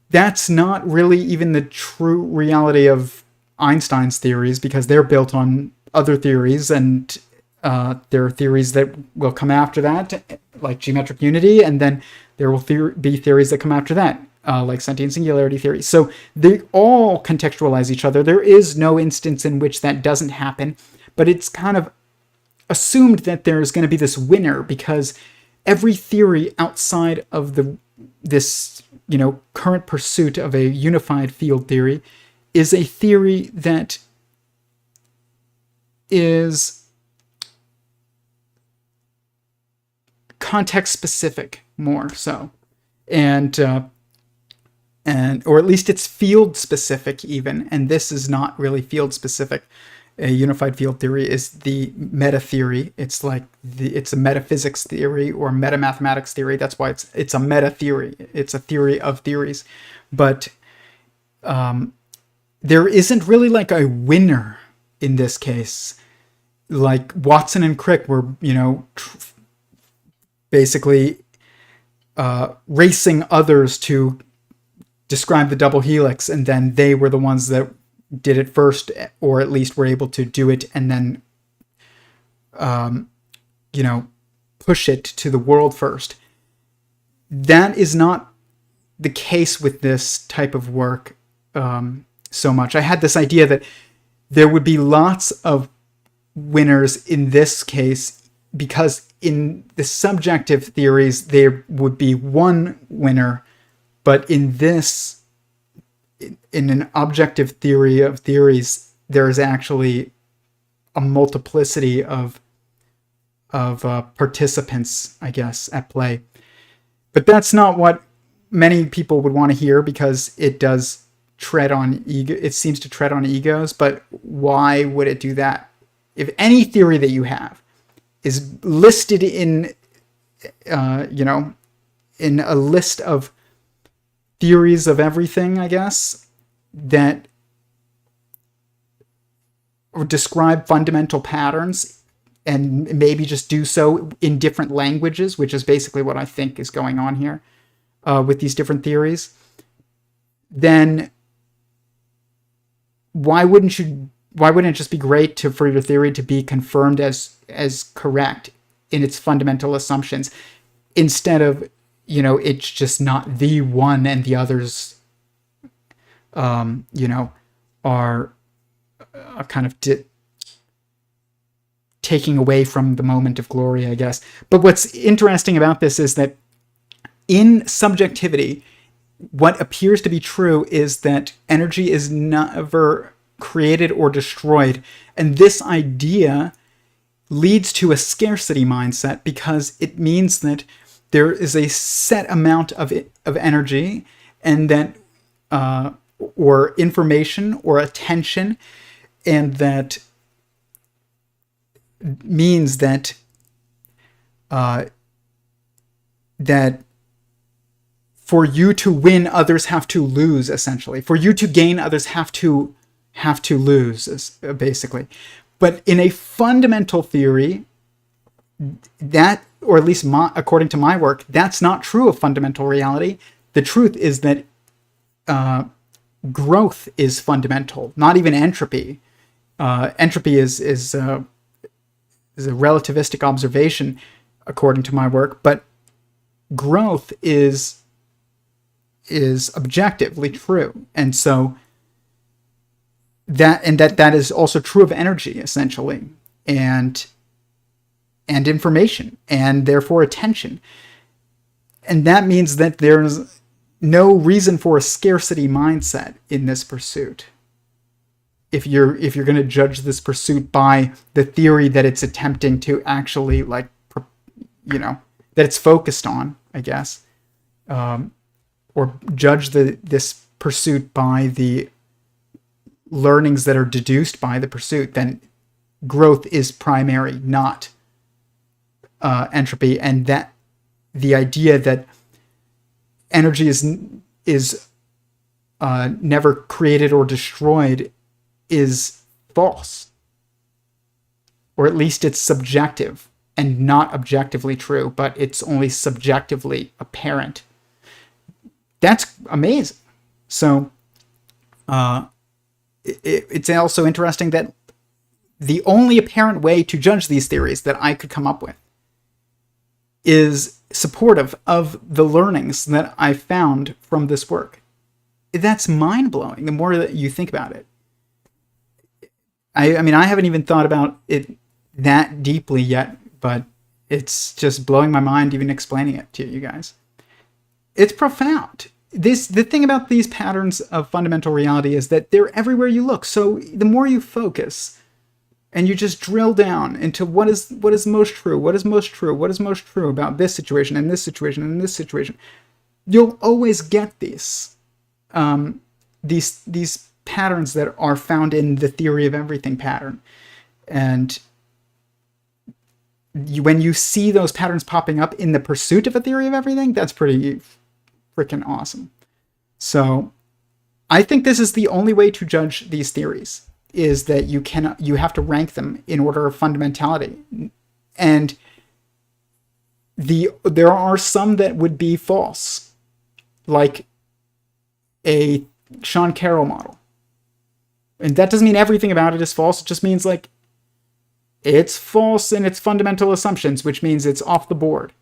that's not really even the true reality of Einstein's theories, because they're built on other theories, and there are theories that will come after that, like geometric unity, and then there will be theories that come after that, like sentient singularity theory. So they all contextualize each other. There is no instance in which that doesn't happen, but it's kind of assumed that there's going to be this winner, because every theory outside of this current pursuit of a unified field theory is a theory that is context specific, more so, and or at least it's field specific even, and this is not really field specific. A unified field theory is the meta theory. It's like it's a metaphysics theory or meta mathematics theory. That's why it's a meta theory. It's a theory of theories, but there isn't really like a winner in this case. Like Watson and Crick were, basically racing others to describe the double helix, and then they were the ones that did it first, or at least were able to do it, and then push it to the world first. That is not the case with this type of work so much. I had this idea that there would be lots of winners in this case, because in the subjective theories there would be one winner, but in an objective theory of theories, there's actually a multiplicity of participants, I guess, at play. But that's not what many people would want to hear, because it does tread on ego. It seems to tread on egos. But why would it do that? If any theory that you have is listed in, in a list of theories of everything, I guess, that describe fundamental patterns, and maybe just do so in different languages, which is basically what I think is going on here with these different theories, then why wouldn't it just be great for your theory to be confirmed as correct in its fundamental assumptions, instead of, it's just not the one and the others, are kind of taking away from the moment of glory, I guess. But what's interesting about this is that in subjectivity, what appears to be true is that energy is never created or destroyed. And this idea leads to a scarcity mindset, because it means that there is a set amount of energy, and that or information or attention, and that means that that for you to win, others have to lose, essentially. For you to gain, others have to lose, basically. But in a fundamental theory, that, or at least according to my work, that's not true of fundamental reality. The truth is that growth is fundamental, not even entropy. Entropy is a relativistic observation, according to my work, but growth is objectively true. And so that is also true of energy, essentially, and information, and therefore attention. And that means that there's no reason for a scarcity mindset in this pursuit, if you're going to judge this pursuit by the theory that it's attempting to actually, that it's focused on, I guess, or judge this pursuit by the learnings that are deduced by the pursuit, then growth is primary, not entropy. And that the idea that energy is never created or destroyed is false, or at least it's subjective and not objectively true, but it's only subjectively apparent. That's amazing. So it's also interesting that the only apparent way to judge these theories that I could come up with is supportive of the learnings that I found from this work. That's mind-blowing the more that you think about it. I mean, I haven't even thought about it that deeply yet, but it's just blowing my mind even explaining it to you guys. It's profound. The thing about these patterns of fundamental reality is that they're everywhere you look. So the more you focus and you just drill down into what is most true, what is most true about this situation and this situation and this situation, you'll always get these patterns that are found in the theory of everything pattern. And when you see those patterns popping up in the pursuit of a theory of everything, that's pretty freaking awesome. So I think this is the only way to judge these theories, is that you have to rank them in order of fundamentality. And there are some that would be false, like a Sean Carroll model. And that doesn't mean everything about it is false. It just means it's false in its fundamental assumptions, which means it's off the board.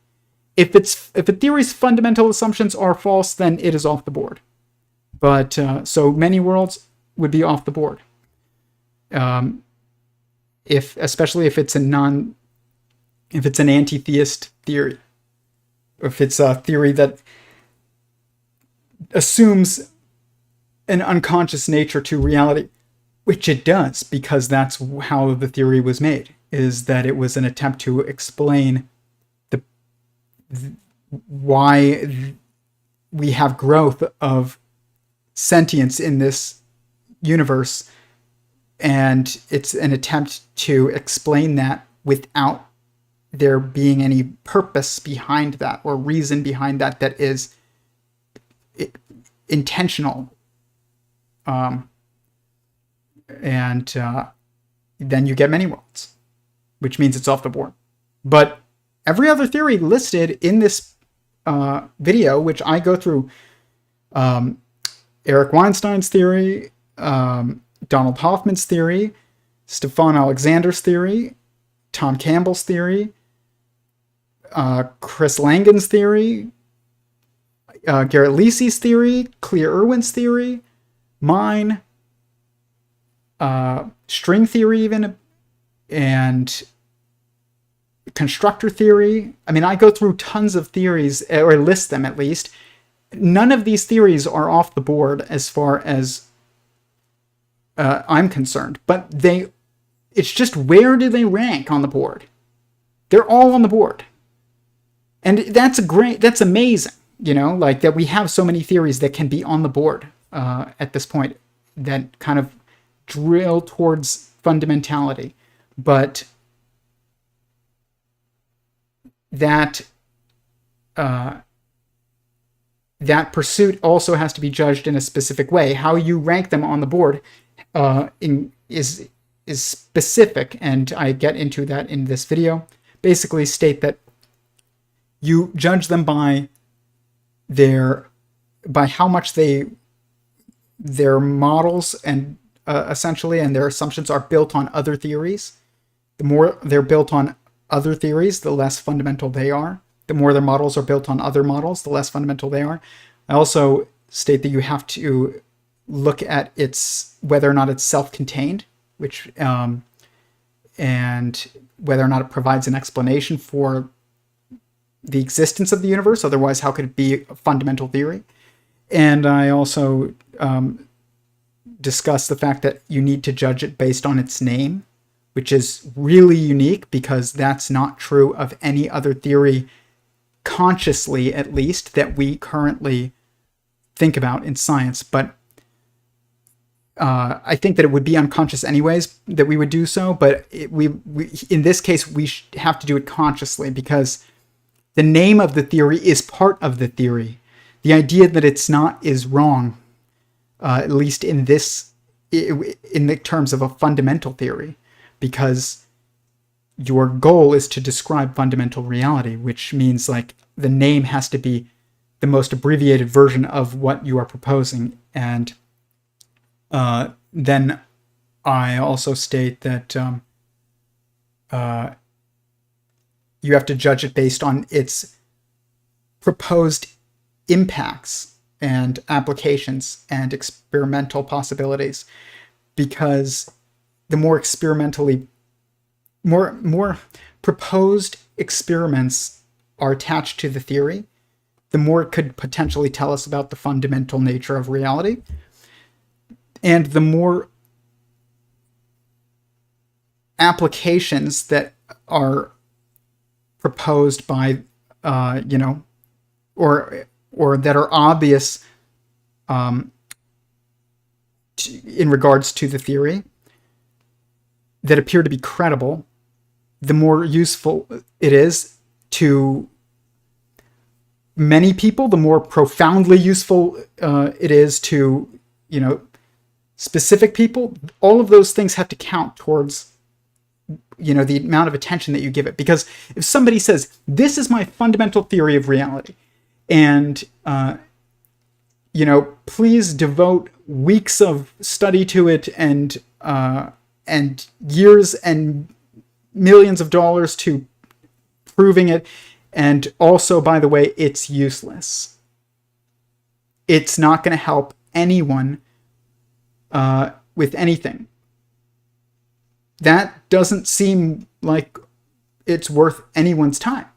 If a theory's fundamental assumptions are false, then it is off the board. But so many worlds would be off the board. Especially if it's an anti-theist theory, if it's a theory that assumes an unconscious nature to reality. which it does, because that's how the theory was made, is that it was an attempt to explain the why we have growth of sentience in this universe, and it's an attempt to explain that without there being any purpose behind that or reason behind that that is intentional. And then you get many worlds, which means it's off the board. But every other theory listed in this video, which I go through, Eric Weinstein's theory, Donald Hoffman's theory, Stefan Alexander's theory, Tom Campbell's theory, Chris Langan's theory, Garrett Lisi's theory, Clea Irwin's theory, mine, string theory even, and constructor theory. I mean, I go through tons of theories, or list them at least. None of these theories are off the board as far as I'm concerned, but it's just, where do they rank on the board? They're all on the board. And that's amazing, like that we have so many theories that can be on the board at this point that kind of drill towards fundamentality. But that pursuit also has to be judged in a specific way. How you rank them on the board is specific, and I get into that in this video. Basically state that you judge them by how much their models and essentially and their assumptions are built on other theories. The more they're built on other theories, the less fundamental they are. The more their models are built on other models, the less fundamental they are. I also state that you have to look at whether or not it's self-contained, which and whether or not it provides an explanation for the existence of the universe. Otherwise, how could it be a fundamental theory? And I also discuss the fact that you need to judge it based on its name, which is really unique because that's not true of any other theory, consciously at least, that we currently think about in science. But I think that it would be unconscious anyways that we would do so, but we in this case we have to do it consciously because the name of the theory is part of the theory. The idea that it's not is wrong, at least in the terms of a fundamental theory, because your goal is to describe fundamental reality, which means like the name has to be the most abbreviated version of what you are proposing. And then I also state that you have to judge it based on its proposed impacts and applications and experimental possibilities, because the more proposed experiments are attached to the theory, the more it could potentially tell us about the fundamental nature of reality. And the more applications that are proposed by, or that are obvious in regards to the theory, that appear to be credible, the more useful it is to many people, the more profoundly useful it is to, specific people. All of those things have to count towards, the amount of attention that you give it. Because if somebody says, this is my fundamental theory of reality, and, please devote weeks of study to it and years and millions of dollars to proving it. And also, by the way, it's useless. It's not going to help anyone with anything. That doesn't seem like it's worth anyone's time.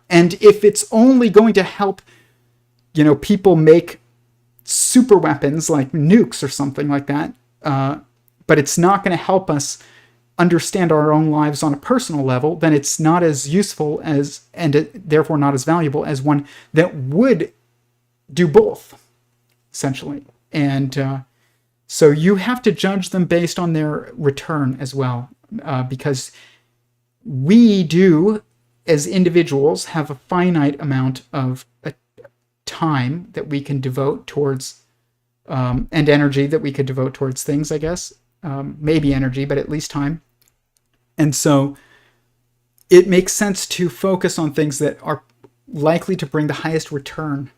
And if it's only going to help, people make super weapons like nukes or something like that, but it's not going to help us understand our own lives on a personal level, then it's not as useful as, and therefore not as valuable as one that would do both, essentially. And so you have to judge them based on their return as well, because we do, as individuals, have a finite amount of time that we can devote towards, and energy that we could devote towards things, I guess. Maybe energy, but at least time. And so it makes sense to focus on things that are likely to bring the highest return.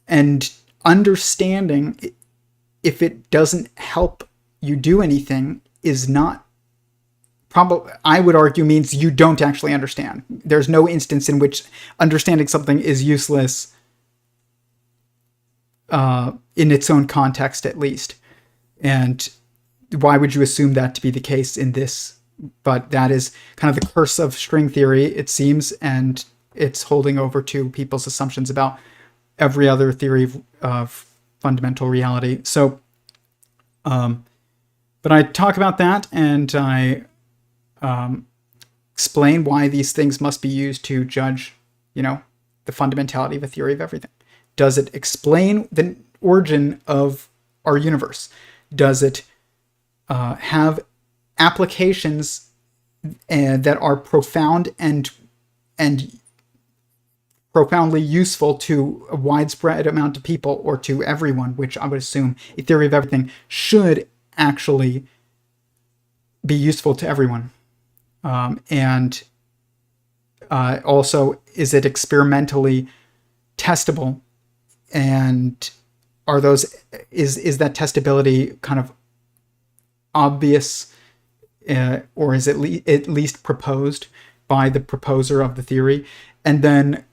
And understanding if it doesn't help you do anything is not, probably, I would argue, means you don't actually understand. There's no instance in which understanding something is useless in its own context, at least. And why would you assume that to be the case in this? But that is kind of the curse of string theory, it seems, and it's holding over to people's assumptions about every other theory of fundamental reality. So, but I talk about that, and I explain why these things must be used to judge, the fundamentality of a theory of everything. Does it explain the origin of our universe? Does it have applications that are profound and profoundly useful to a widespread amount of people, or to everyone, which I would assume a theory of everything should actually be useful to everyone. And also, is it experimentally testable? And is that testability kind of obvious, or is it at least proposed by the proposer of the theory? And then,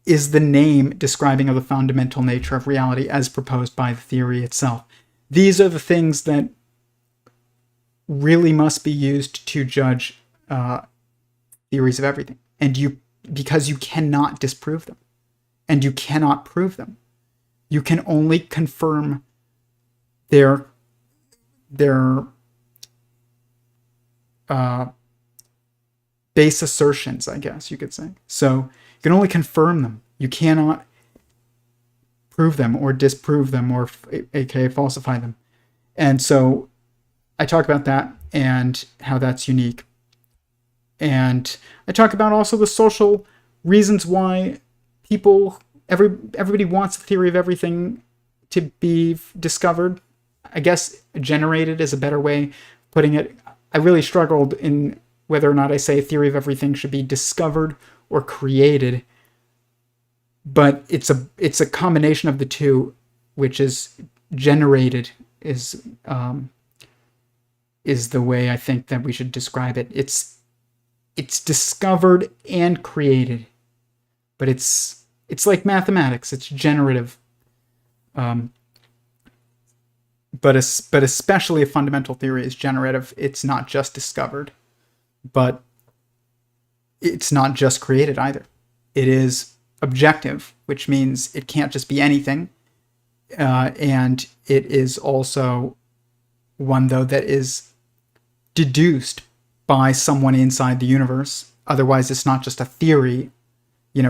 is the name describing of the fundamental nature of reality as proposed by the theory itself? These are the things that really must be used to judge theories of everything. And because you cannot disprove them, and you cannot prove them. You can only confirm their base assertions, I guess you could say. So you can only confirm them. You cannot prove them or disprove them, or aka falsify them. And so I talk about that and how that's unique. And I talk about also the social reasons why everybody wants a theory of everything to be discovered. I guess generated is a better way of putting it. I really struggled in whether or not I say a theory of everything should be discovered or created. But it's a combination of the two, which is generated is the way I think that we should describe it. It's discovered and created, but it's like mathematics. It's generative, but especially a fundamental theory is generative. It's not just discovered, but it's not just created either. It is objective, which means it can't just be anything, and it is also one, though, that is deduced by someone inside the universe. Otherwise, it's not just a theory.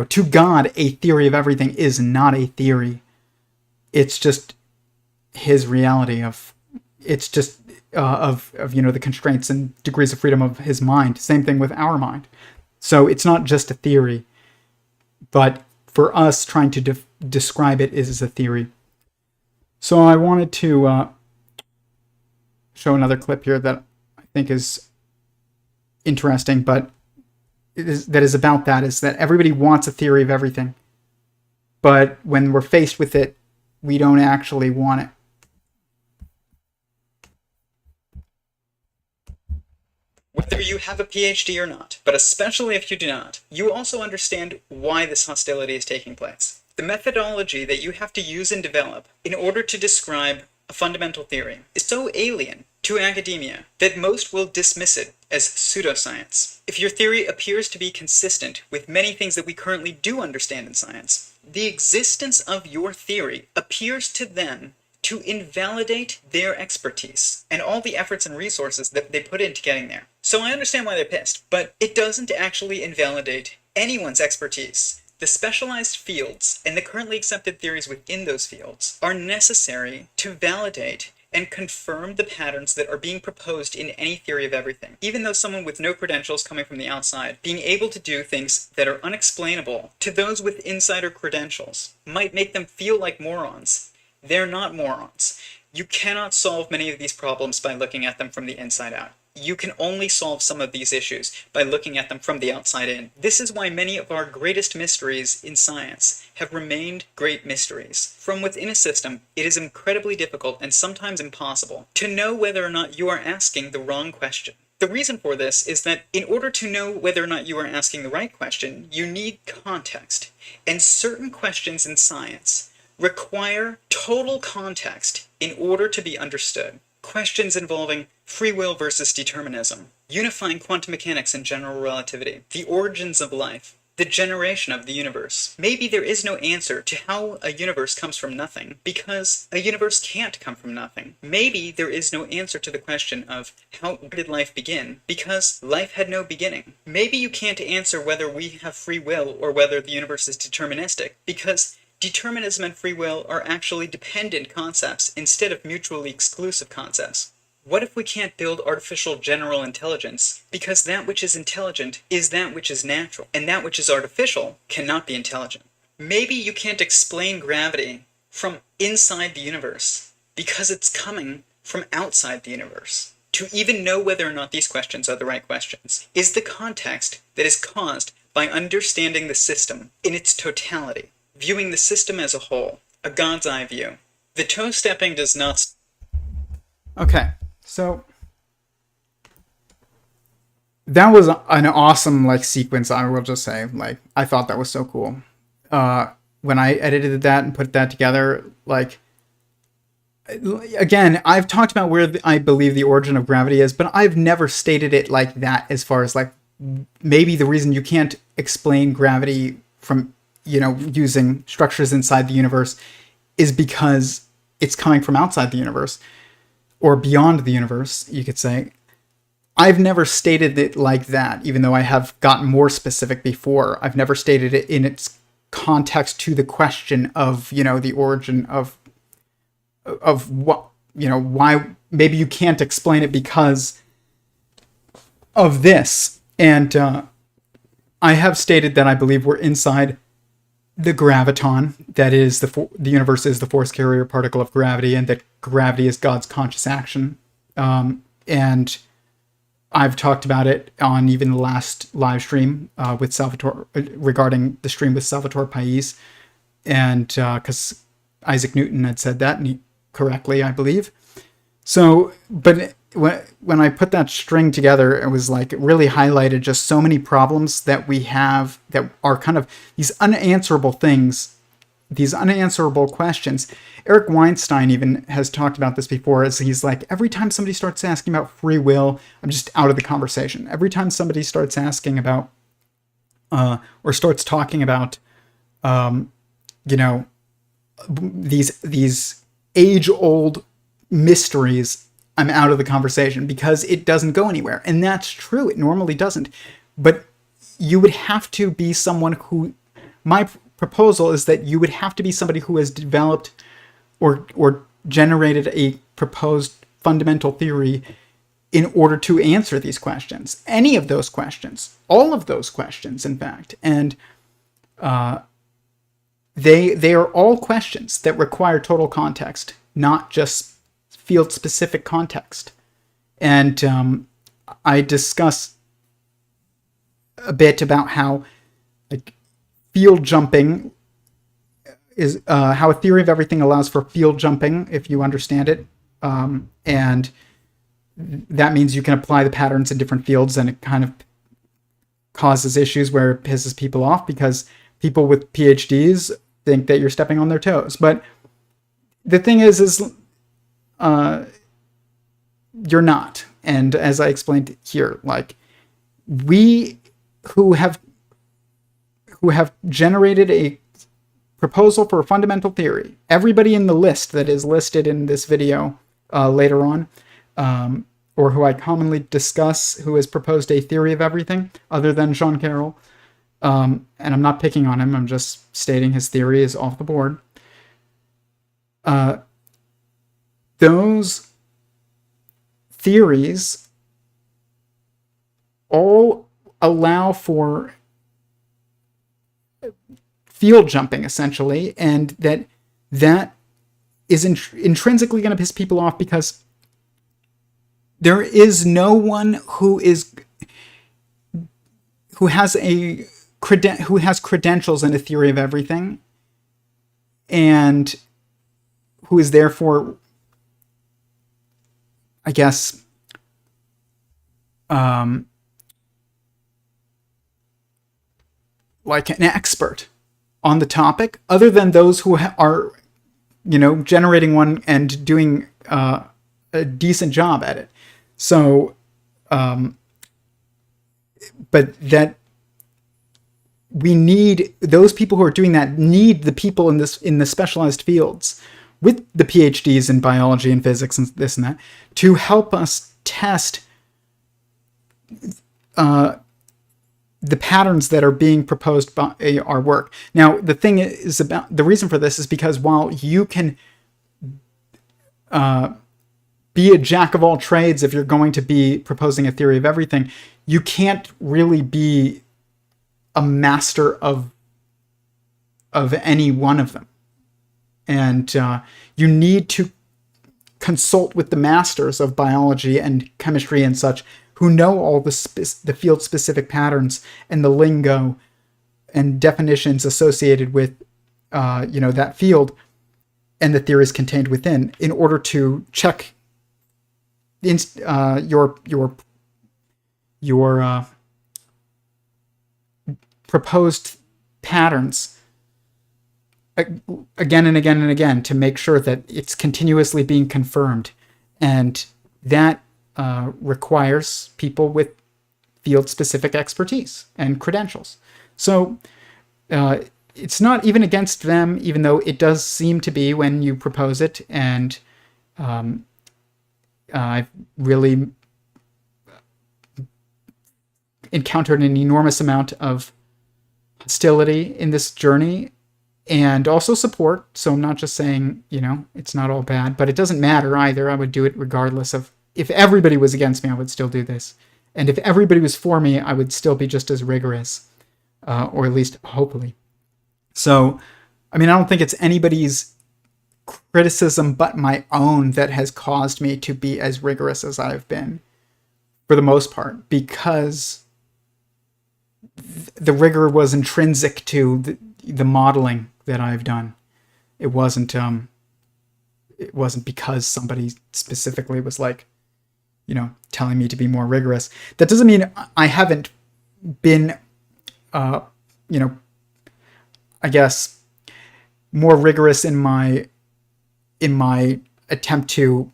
To God, a theory of everything is not a theory. It's just his reality of the constraints and degrees of freedom of his mind. Same thing with our mind. So it's not just a theory, but for us, trying to describe it is a theory. So I wanted to show another clip here that I think is interesting, but is about that, is that everybody wants a theory of everything, but when we're faced with it, we don't actually want it. Whether you have a PhD or not, but especially if you do not, you also understand why this hostility is taking place. The methodology that you have to use and develop in order to describe a fundamental theory is so alien to academia that most will dismiss it as pseudoscience. If your theory appears to be consistent with many things that we currently do understand in science, the existence of your theory appears to them to invalidate their expertise and all the efforts and resources that they put into getting there. So I understand why they're pissed, but it doesn't actually invalidate anyone's expertise. The specialized fields and the currently accepted theories within those fields are necessary to validate and confirm the patterns that are being proposed in any theory of everything. Even though someone with no credentials coming from the outside, being able to do things that are unexplainable to those with insider credentials might make them feel like morons. They're not morons. You cannot solve many of these problems by looking at them from the inside out. You can only solve some of these issues by looking at them from the outside in. This is why many of our greatest mysteries in science have remained great mysteries. From within a system, it is incredibly difficult and sometimes impossible to know whether or not you are asking the wrong question. The reason for this is that in order to know whether or not you are asking the right question, you need context. And certain questions in science require total context in order to be understood. Questions involving free will versus determinism, unifying quantum mechanics and general relativity, the origins of life, the generation of the universe. Maybe there is no answer to how a universe comes from nothing, because a universe can't come from nothing. Maybe there is no answer to the question of how did life begin, because life had no beginning. Maybe you can't answer whether we have free will or whether the universe is deterministic, because determinism and free will are actually dependent concepts instead of mutually exclusive concepts. What if we can't build artificial general intelligence? Because that which is intelligent is that which is natural, and that which is artificial cannot be intelligent. Maybe you can't explain gravity from inside the universe, because it's coming from outside the universe. To even know whether or not these questions are the right questions is the context that is caused by understanding the system in its totality. Viewing the system as a whole, a God's eye view. The toe stepping does not... Okay, so that was an awesome sequence, I will just say. I thought that was so cool. When I edited that and put that together, again, I've talked about where I believe the origin of gravity is, but I've never stated it like that, as far as maybe the reason you can't explain gravity from using structures inside the universe is because it's coming from outside the universe, or beyond the universe, you could say. I've never stated it like that, even though I have gotten more specific before. I've never stated it in its context to the question of, the origin of what, why maybe you can't explain it because of this. And I have stated that I believe we're inside the graviton, that is the universe is the force carrier particle of gravity, and that gravity is God's conscious action. And I've talked about it on even the last live stream with Salvatore, regarding the stream with Salvatore Pais, and because Isaac Newton had said that, and he correctly, I believe. So, but when I put that string together, it was it really highlighted just so many problems that we have that are kind of these unanswerable things, these unanswerable questions. Eric Weinstein even has talked about this before, as he's every time somebody starts asking about free will, I'm just out of the conversation. Every time somebody starts asking about, or starts talking about, these age-old mysteries, I'm out of the conversation, because it doesn't go anywhere. And that's true. It normally doesn't. But you would have to be someone who, my proposal is that you would have to be somebody who has developed or generated a proposed fundamental theory in order to answer these questions. Any of those questions. All of those questions, in fact. And they are all questions that require total context, not just field-specific context. And I discuss a bit about how field jumping is how a theory of everything allows for field jumping, if you understand it. And that means you can apply the patterns in different fields, and it kind of causes issues where it pisses people off, because people with PhDs think that you're stepping on their toes. But the thing is you're not. And as I explained here, we who have generated proposal for a fundamental theory. Everybody in the list that is listed in this video later on, or who I commonly discuss, who has proposed a theory of everything, other than Sean Carroll, and I'm not picking on him, I'm just stating his theory is off the board. Those theories all allow for field jumping, essentially, and that is intrinsically going to piss people off, because there is no one who has credentials in a theory of everything, and who is therefore, I guess, like an expert on the topic, other than those who are, generating one and doing a decent job at it. So, but that we need those people who are doing that, need the people in the specialized fields with the PhDs in biology and physics and this and that to help us test the patterns that are being proposed by our work. Now, the thing is about the reason for this is because while you can be a jack of all trades if you're going to be proposing a theory of everything, you can't really be a master of any one of them. And you need to consult with the masters of biology and chemistry and such, who know all the field-specific patterns and the lingo and definitions associated with, that field and the theories contained within, in order to check your proposed patterns again and again and again, to make sure that it's continuously being confirmed. And that requires people with field-specific expertise and credentials. So it's not even against them, even though it does seem to be when you propose it. And I've really encountered an enormous amount of hostility in this journey, and also support. So I'm not just saying, it's not all bad, but it doesn't matter either. I would do it regardless of, if everybody was against me, I would still do this. And if everybody was for me, I would still be just as rigorous, or at least hopefully. So, I don't think it's anybody's criticism but my own that has caused me to be as rigorous as I've been, for the most part, because the rigor was intrinsic to the modeling that I've done. It wasn't because somebody specifically was like, telling me to be more rigorous. That doesn't mean I haven't been, I guess, more rigorous in my attempt to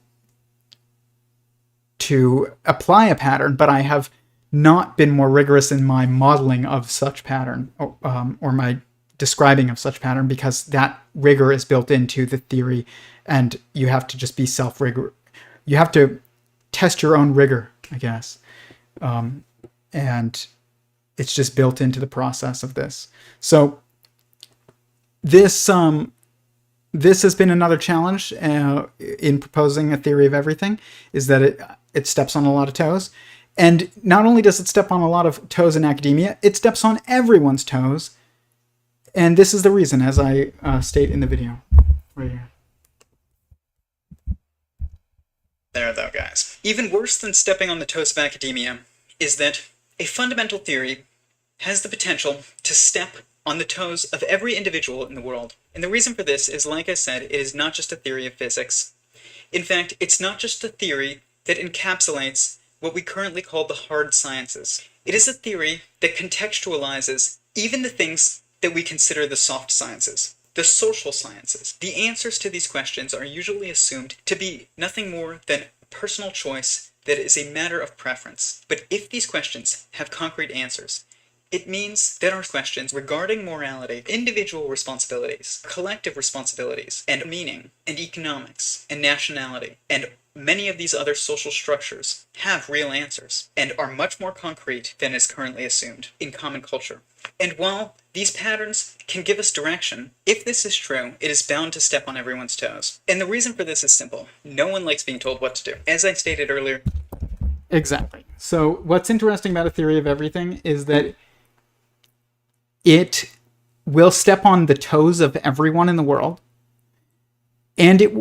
apply a pattern, but I have not been more rigorous in my modeling of such pattern, or my describing of such pattern, because that rigor is built into the theory, and you have to just be self-rigor. You have to test your own rigor, I guess. And it's just built into the process of this. So this has been another challenge in proposing a theory of everything, is that it steps on a lot of toes. And not only does it step on a lot of toes in academia, it steps on everyone's toes. And this is the reason, as I state in the video right here. There though, guys. Even worse than stepping on the toes of academia is that a fundamental theory has the potential to step on the toes of every individual in the world. And the reason for this is, like I said, it is not just a theory of physics. In fact, it's not just a theory that encapsulates what we currently call the hard sciences. It is a theory that contextualizes even the things that we consider the soft sciences, the social sciences. The answers to these questions are usually assumed to be nothing more than personal choice that is a matter of preference. But if these questions have concrete answers, It means that our questions regarding morality, individual responsibilities, collective responsibilities, and meaning, and economics, and nationality, and many of these other social structures have real answers, and are much more concrete than is currently assumed in common culture. And while these patterns can give us direction, if this is true, it is bound to step on everyone's toes. And the reason for this is simple. No one likes being told what to do. As I stated earlier. Exactly. So what's interesting about a theory of everything is that it will step on the toes of everyone in the world, and it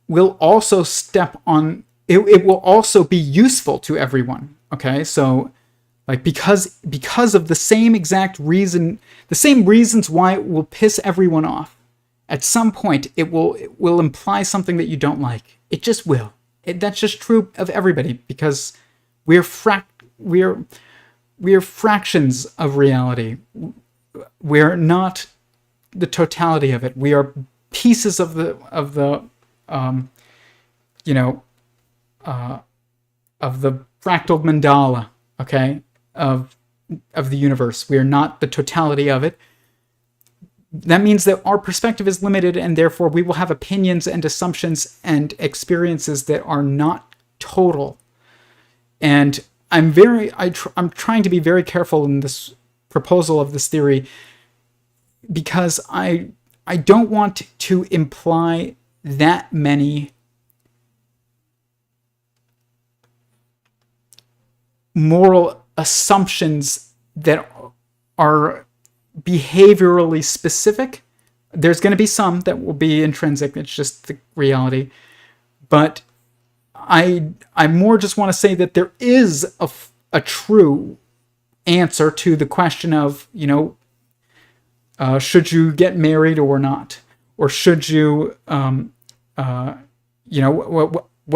will also step on, it will also be useful to everyone. Okay, so like because of the same exact reason, the same reasons why it will piss everyone off, at some point it will imply something that you don't like. It just will. That's just true of everybody, because we're fractions of reality. We're not the totality of it. We are pieces of the fractal mandala, okay, of the universe. We are not the totality of it. That means that our perspective is limited, and therefore we will have opinions and assumptions and experiences that are not total. And I'm trying to be very careful in this proposal of this theory, because I don't want to imply that many moral assumptions that are behaviorally specific. There's going to be some that will be intrinsic. It's just the reality. But I more just want to say that there is a true answer to the question of, should you get married or not? Or should you, what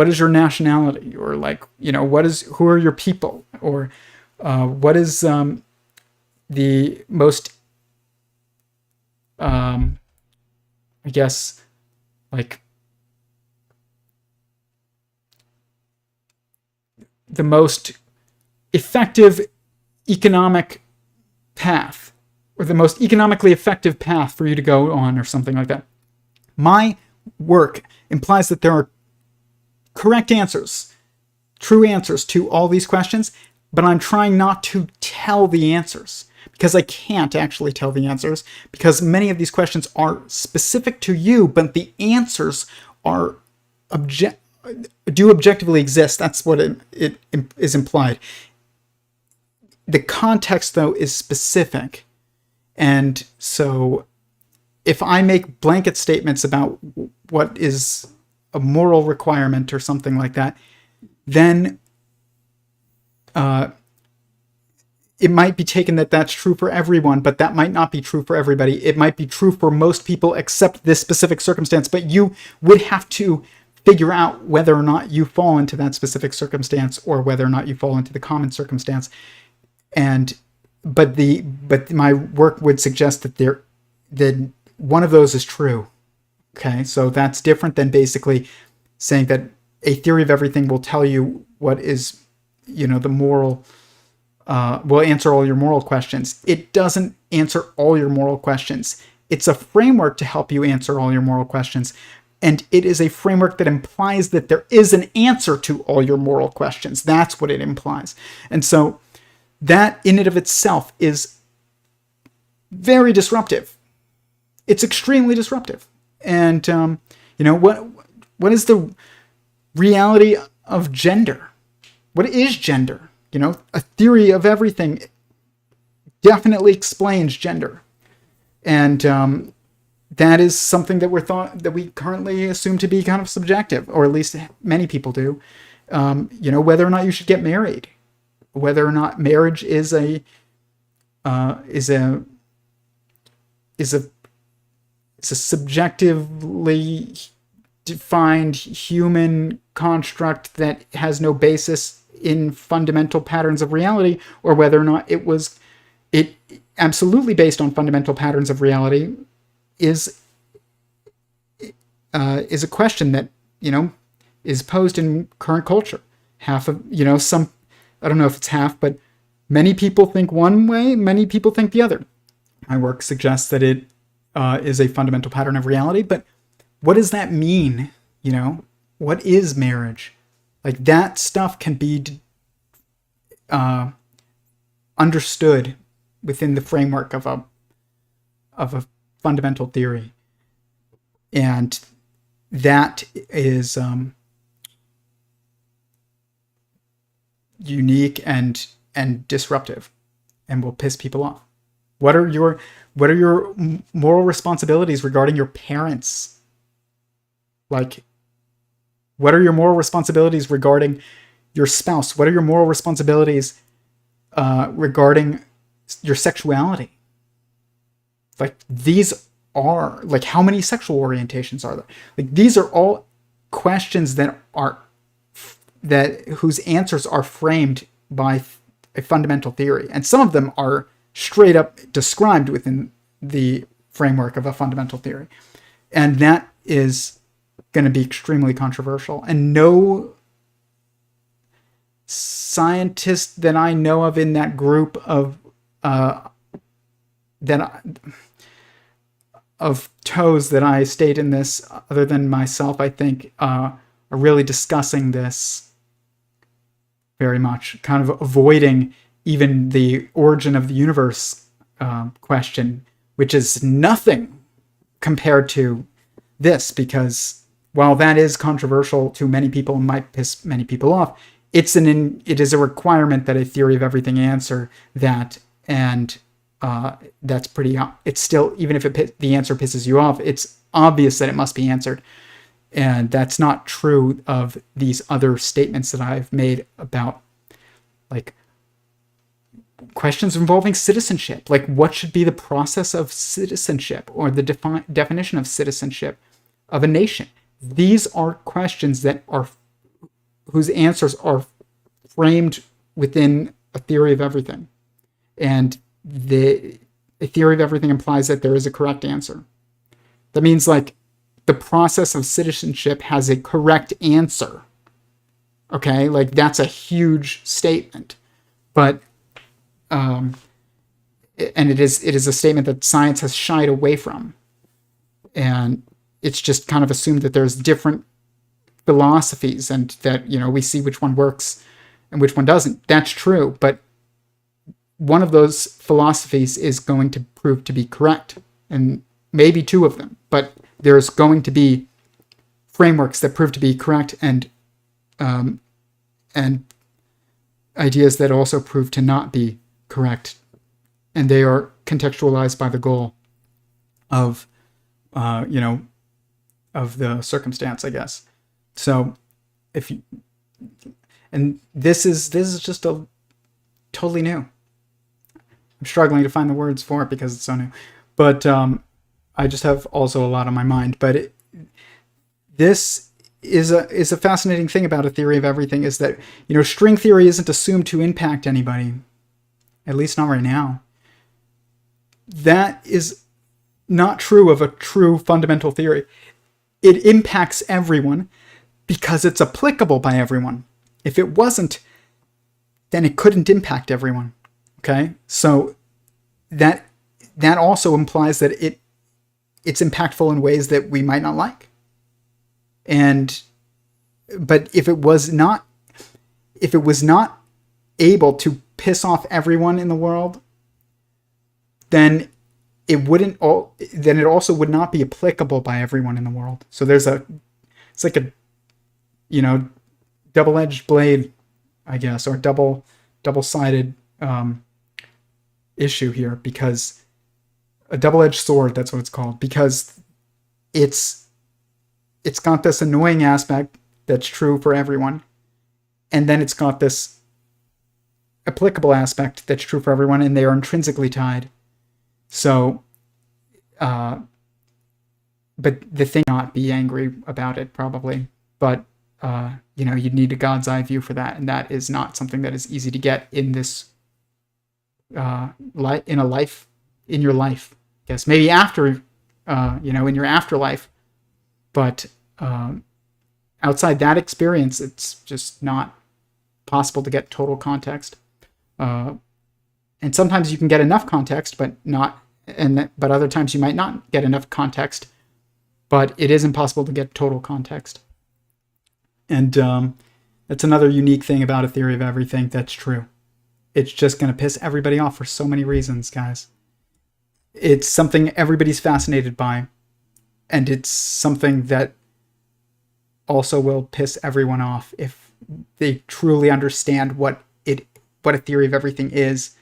is your nationality? Or who are your people? Or what is the most, I guess, like, the most effective economic path, or the most economically effective path for you to go on, or something like that. My work implies that there are correct answers, true answers to all these questions, but I'm trying not to tell the answers, because I can't actually tell the answers, because many of these questions are specific to you, but the answers are do objectively exist. That's what it is implied. The context, though, is specific. And so if I make blanket statements about what is a moral requirement or something like that, then it might be taken that that's true for everyone, but that might not be true for everybody. It might be true for most people except this specific circumstance, but you would have to figure out whether or not you fall into that specific circumstance, or whether or not you fall into the common circumstance. But my work would suggest that that one of those is true. Okay, so that's different than basically saying that a theory of everything will tell you what is, the moral, will answer all your moral questions. It doesn't answer all your moral questions. It's a framework to help you answer all your moral questions. And it is a framework that implies that there is an answer to all your moral questions. That's what it implies. And so that in and of itself is very disruptive. It's extremely disruptive. And, what is the reality of gender? What is gender? A theory of everything definitely explains gender. And that is something that we currently assume to be kind of subjective, or at least many people do. Whether or not you should get married, whether or not marriage is a subjectively defined human construct that has no basis in fundamental patterns of reality, or whether or not it absolutely based on fundamental patterns of reality, is a question that is posed in current culture. Half of some, I don't know if it's half, but Many people think one way, many people think the other. My work suggests that it is a fundamental pattern of reality, but what does that mean? You know, what is marriage? Like, that stuff can be understood within the framework of a fundamental theory, and that is unique and disruptive, and will piss people off. What are your moral responsibilities regarding your parents? Like, what are your moral responsibilities regarding your spouse? What are your moral responsibilities regarding your sexuality? Like, these are, like, how many sexual orientations are there? Like, these are all questions that whose answers are framed by a fundamental theory, and some of them are straight up described within the framework of a fundamental theory, and that is going to be extremely controversial. And no scientist that I know of in that group of toes that I state in this, other than myself, I think, are really discussing this very much, kind of avoiding even the origin of the universe question, which is nothing compared to this, because while that is controversial to many people and might piss many people off, it is a requirement that a theory of everything answer that, and that's pretty. It's still, even if the answer pisses you off, it's obvious that it must be answered, and that's not true of these other statements that I've made about, like, questions involving citizenship. Like, what should be the process of citizenship, or the definition of citizenship of a nation? These are questions that are, whose answers are framed within a theory of everything. And a theory of everything implies that there is a correct answer. That means, like, the process of citizenship has a correct answer. Okay? Like, that's a huge statement. But, and it is a statement that science has shied away from. And it's just kind of assumed that there's different philosophies, and that, you know, we see which one works and which one doesn't. That's true, but one of those philosophies is going to prove to be correct, and maybe two of them, but there's going to be frameworks that prove to be correct, and ideas that also prove to not be correct, and they are contextualized by the goal of of the circumstance, I guess. So and this is just a totally new. I'm struggling to find the words for it because it's so new, but I just have also a lot on my mind. But this is a fascinating thing about a theory of everything, is that, you know, string theory isn't assumed to impact anybody, at least not right now. That is not true of a true fundamental theory. It impacts everyone because it's applicable by everyone. If it wasn't, then it couldn't impact everyone. Okay? So that also implies that it's impactful in ways that we might not like. But if it was not able to piss off everyone in the world, then it also would not be applicable by everyone in the world. So it's like a, you know, double-edged blade, I guess, or double-sided issue here, because a double-edged sword, that's what it's called, because it's got this annoying aspect that's true for everyone, and then it's got this applicable aspect that's true for everyone, and they are intrinsically tied. So, but the thing, not be angry about it, probably, but you know, you'd need a God's eye view for that, and that is not something that is easy to get in this in your life. I guess maybe after, you know, in your afterlife, but outside that experience, it's just not possible to get total context. And sometimes you can get enough context, but other times you might not get enough context, but it is impossible to get total context. And that's another unique thing about a theory of everything that's true. It's just going to piss everybody off for so many reasons, guys. It's something everybody's fascinated by, and it's something that also will piss everyone off if they truly understand what a theory of everything is.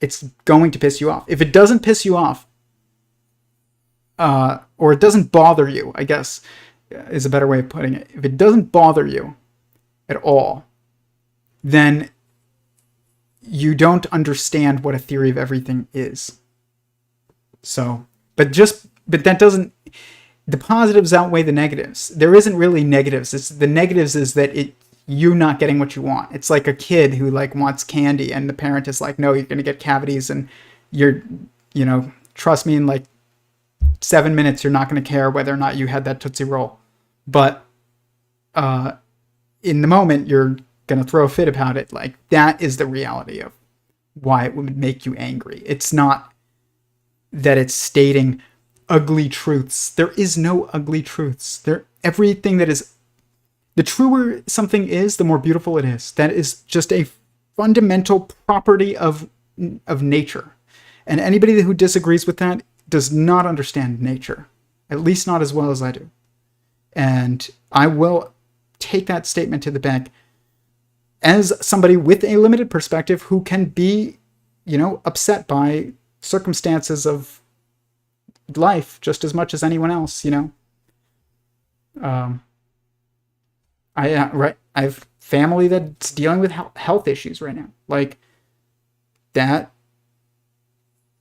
It's going to piss you off. If it doesn't piss you off, or it doesn't bother you, I guess is a better way of putting it. If it doesn't bother you at all, then you don't understand what a theory of everything is. So, but that doesn't, the positives outweigh the negatives. There isn't really negatives. The negatives is that you not getting what you want. It's like a kid who like wants candy and the parent is like, no, you're going to get cavities and trust me, in like 7 minutes, you're not going to care whether or not you had that Tootsie Roll. But in the moment, you're going to throw a fit about it. Like, that is the reality of why it would make you angry. It's not that it's stating ugly truths. There is no ugly truths. Everything that is, the truer something is, the more beautiful it is. That is just a fundamental property of nature. And anybody who disagrees with that does not understand nature, at least not as well as I do. And I will take that statement to the bank as somebody with a limited perspective who can be, upset by circumstances of life just as much as anyone else, I have family that's dealing with health issues right now. Like, that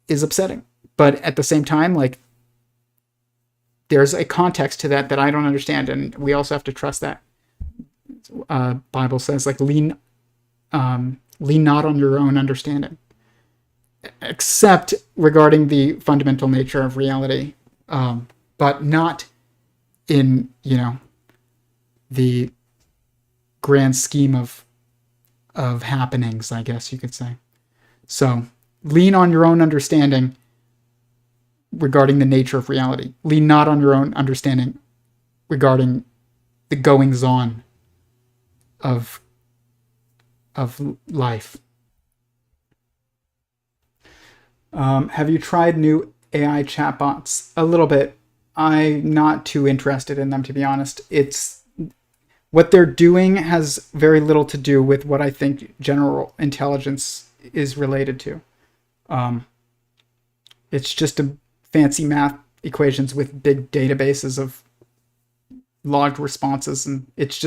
is upsetting. But at the same time, like, there's a context to that I don't understand, and we also have to trust that. Bible says, like, lean not on your own understanding, except regarding the fundamental nature of reality, but not in the grand scheme of happenings, I guess you could say. So lean on your own understanding regarding the nature of reality. Lean not on your own understanding regarding the goings-on of life. Have you tried new AI chatbots? A little bit. I'm not too interested in them, to be honest. What they're doing has very little to do with what I think general intelligence is related to. It's just a fancy math equations with big databases of logged responses, and it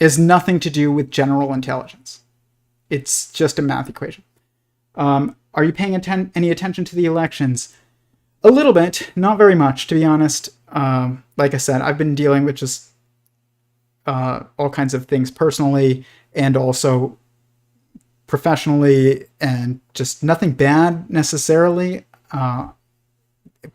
has nothing to do with general intelligence. It's just a math equation. Are you paying any attention to the elections? A little bit, not very much, to be honest. Like I said, I've been dealing with just all kinds of things personally and also professionally, and just nothing bad necessarily. At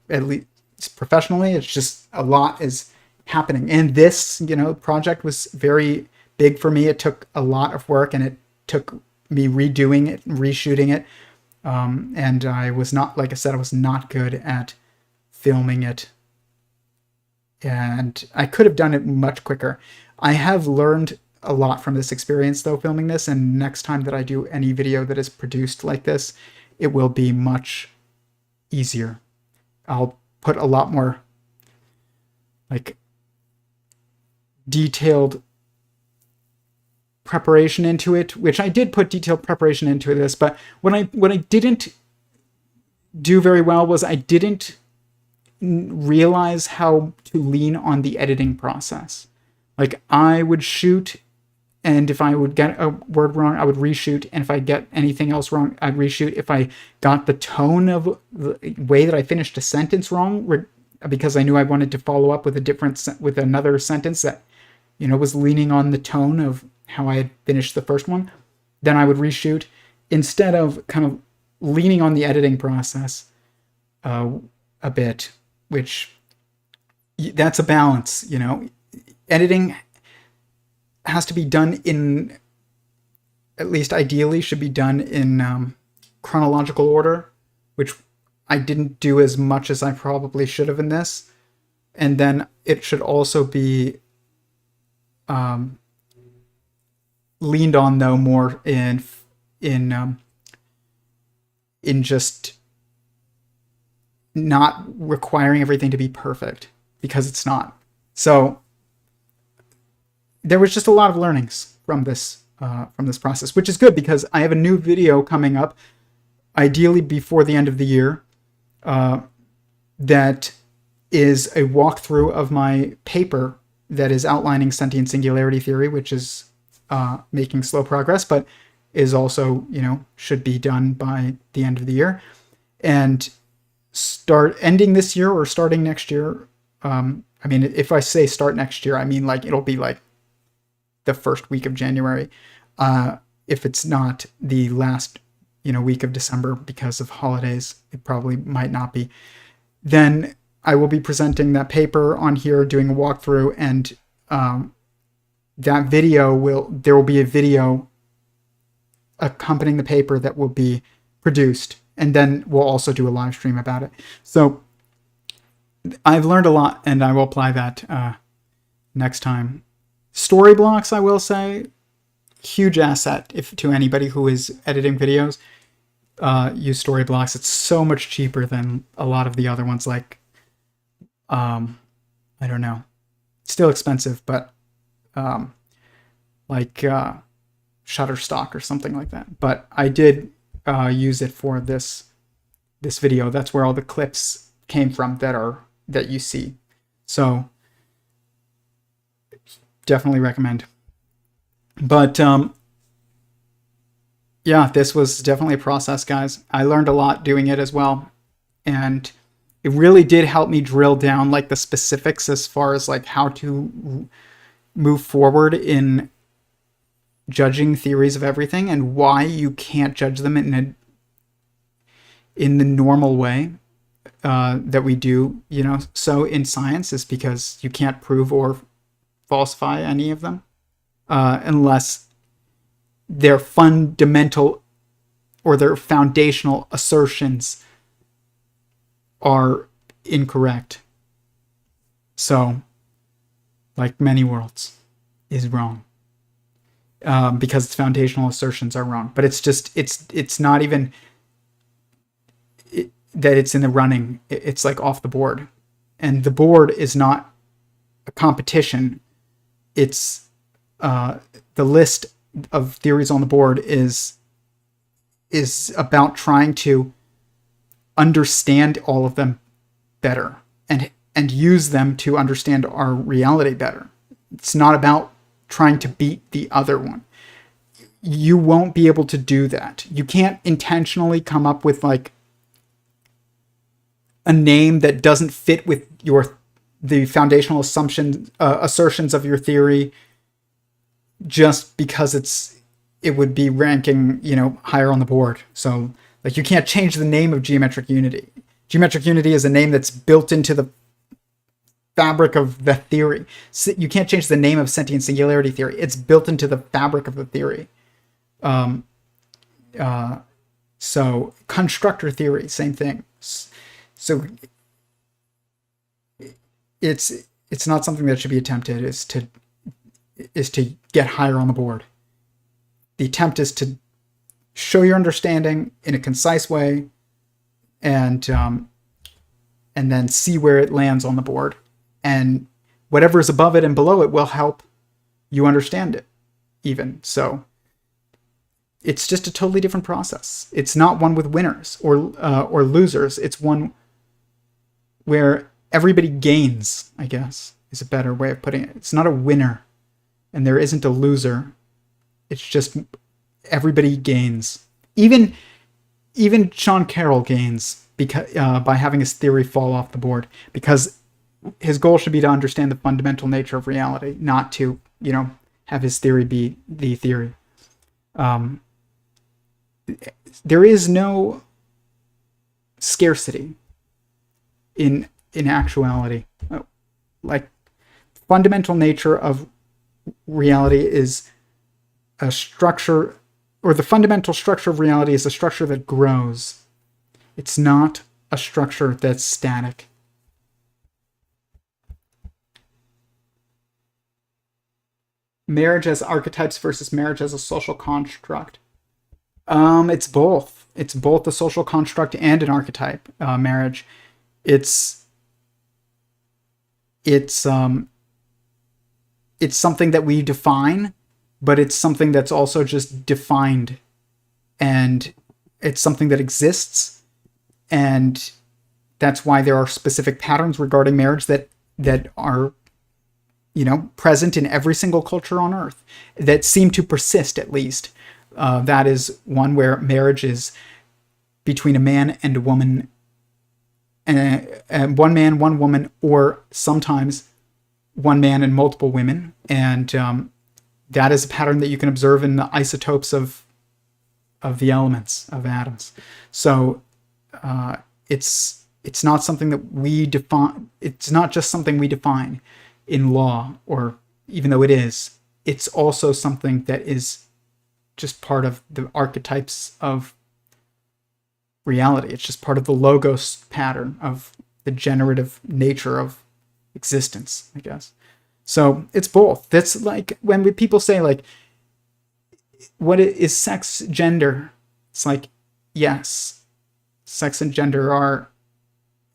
least professionally, it's just a lot is happening. And this, project was very big for me. It took a lot of work, and it took me redoing it, reshooting it. And I was not, like I said, I was not good at filming it. And I could have done it much quicker. I have learned a lot from this experience, though, filming this. And next time that I do any video that is produced like this, it will be much easier. I'll put a lot more, like, detailed preparation into it, which I did put detailed preparation into this, but what I didn't do very well was I didn't realize how to lean on the editing process. Like, I would shoot, and if I would get a word wrong, I would reshoot, and if I get anything else wrong, I'd reshoot. If I got the tone of the way that I finished a sentence wrong, because I knew I wanted to follow up with another sentence that was leaning on the tone of how I had finished the first one, then I would reshoot instead of kind of leaning on the editing process a bit, which that's a balance, Editing has to be done in at least ideally, should be done in chronological order, which I didn't do as much as I probably should have in this. And then it should also be leaned on, though, more in just not requiring everything to be perfect, because it's not. So there was just a lot of learnings from this process, which is good because I have a new video coming up, ideally before the end of the year, that is a walkthrough of my paper that is outlining sentient singularity theory, which is making slow progress, but is also, should be done by the end of the year. And ending this year or starting next year. I mean, if I say start next year, I mean like it'll be like the first week of January. If it's not the last, week of December because of holidays, it probably might not be. Then I will be presenting that paper on here, doing a walkthrough, and that video there will be a video accompanying the paper that will be produced, and then we'll also do a live stream about it. So I've learned a lot, and I will apply that next time. Story blocks, I will say, huge asset to anybody who is editing videos. Use story blocks. It's so much cheaper than a lot of the other ones, like I don't know, still expensive, but like Shutterstock or something like that. But I did use it for this video. That's where all the clips came from that you see. So definitely recommend. But yeah, this was definitely a process, guys. I learned a lot doing it as well, and it really did help me drill down like the specifics as far as like how to move forward in judging theories of everything, and why you can't judge them in the normal way that we do, so in science, is because you can't prove or falsify any of them unless their fundamental or their foundational assertions are incorrect. So, like many worlds is wrong because its foundational assertions are wrong. But it's not even that it's in the running. It's like off the board, and the board is not a competition. It's the list of theories on the board is about trying to understand all of them better and use them to understand our reality better. It's not about trying to beat the other one. You won't be able to do that. You can't intentionally come up with like a name that doesn't fit with the foundational assertions of your theory, just because it would be ranking, higher on the board. So like you can't change the name of geometric unity. Geometric unity is a name that's built into the fabric of the theory. So you can't change the name of sentient singularity theory. It's built into the fabric of the theory. So constructor theory, same thing. So it's not something that should be attempted, is to get higher on the board. The attempt is to show your understanding in a concise way, and then see where it lands on the board. And whatever is above it and below it will help you understand it even. So it's just a totally different process. It's not one with winners or losers. It's one where everybody gains, I guess, is a better way of putting it. It's not a winner and there isn't a loser. It's just everybody gains. Even Sean Carroll gains because by having his theory fall off the board, because his goal should be to understand the fundamental nature of reality, not to, have his theory be the theory. There is no scarcity in actuality. Like, fundamental nature of reality is a structure or the fundamental structure of reality is a structure that grows. It's not a structure that's static. Marriage as archetypes versus marriage as a social construct. It's both. It's both a social construct and an archetype. Marriage. It's something that we define, but it's something that's also just defined, and it's something that exists, and that's why there are specific patterns regarding marriage that are, present in every single culture on earth, that seem to persist, at least. That is one where marriage is between a man and a woman, and one man, one woman, or sometimes one man and multiple women. And that is a pattern that you can observe in the isotopes of the elements, of atoms. So it's not something that we define. It's not just something we define in law, or even though it is, it's also something that is just part of the archetypes of reality. It's just part of the logos pattern of the generative nature of existence, I guess. So it's both. That's like when people say, like, what is sex, gender? It's like, yes, sex and gender are,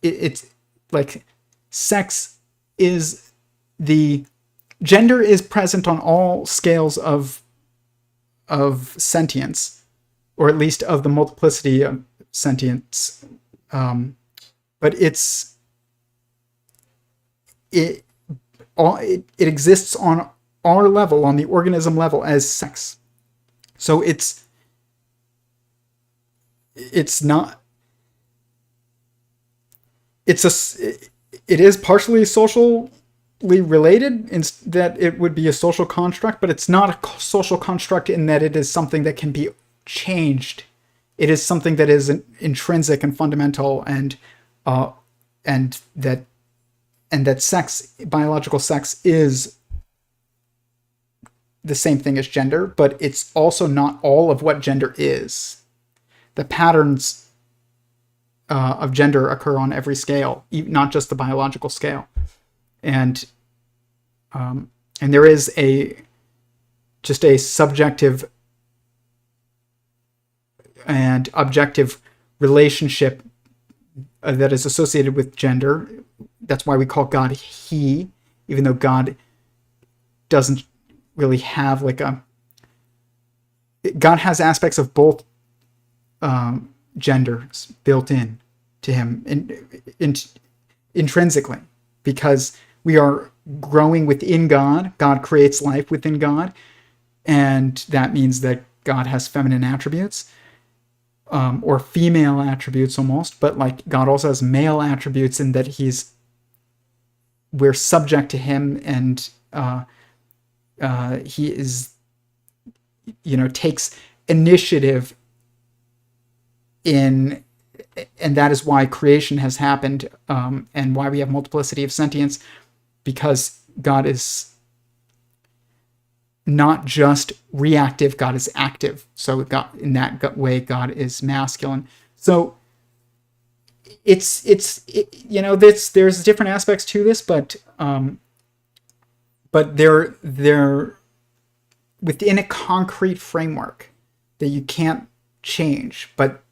it's like sex is gender is present on all scales of sentience, or at least of the multiplicity of sentience. But it exists on our level, on the organism level, as sex. So it is partially socially related in that it would be a social construct, but it's not a social construct in that it is something that can be changed. It is something that is intrinsic and fundamental, and that sex, biological sex, is the same thing as gender, but it's also not all of what gender is. The patterns of gender occur on every scale, not just the biological scale. And there is just a subjective and objective relationship that is associated with gender. That's why we call God He, even though God doesn't really have God has aspects of both genders built in to him intrinsically, because we are growing within God. God creates life within God, and that means that God has feminine attributes, or female attributes almost, but like God also has male attributes in that we're subject to him, and he is, takes initiative in, and that is why creation has happened, and why we have multiplicity of sentience, because God is not just reactive, God is active. So God, in that way, God is masculine. So there's different aspects to this, but they're within a concrete framework that you can't change. But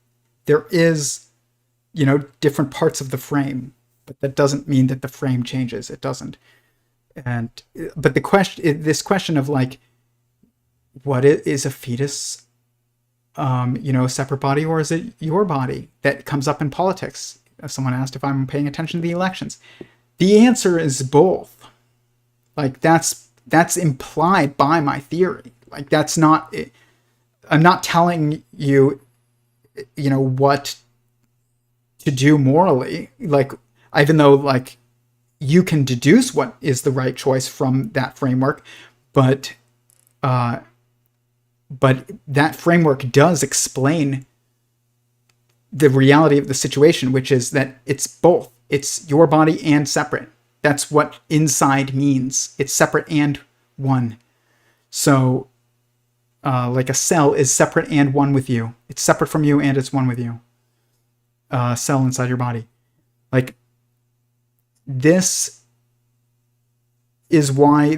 there is, different parts of the frame, but that doesn't mean that the frame changes. It doesn't. But this question of like, what is a fetus? A separate body, or is it your body? That comes up in politics. Someone asked if I'm paying attention to the elections. The answer is both. Like that's implied by my theory. Like that's not. I'm not telling you, what to do morally. Like, even though like you can deduce what is the right choice from that framework, but that framework does explain the reality of the situation, which is that it's both. It's your body and separate. That's what inside means. It's separate and one. So like a cell is separate and one with you. It's separate from you and it's one with you. Cell inside your body. Like, this is why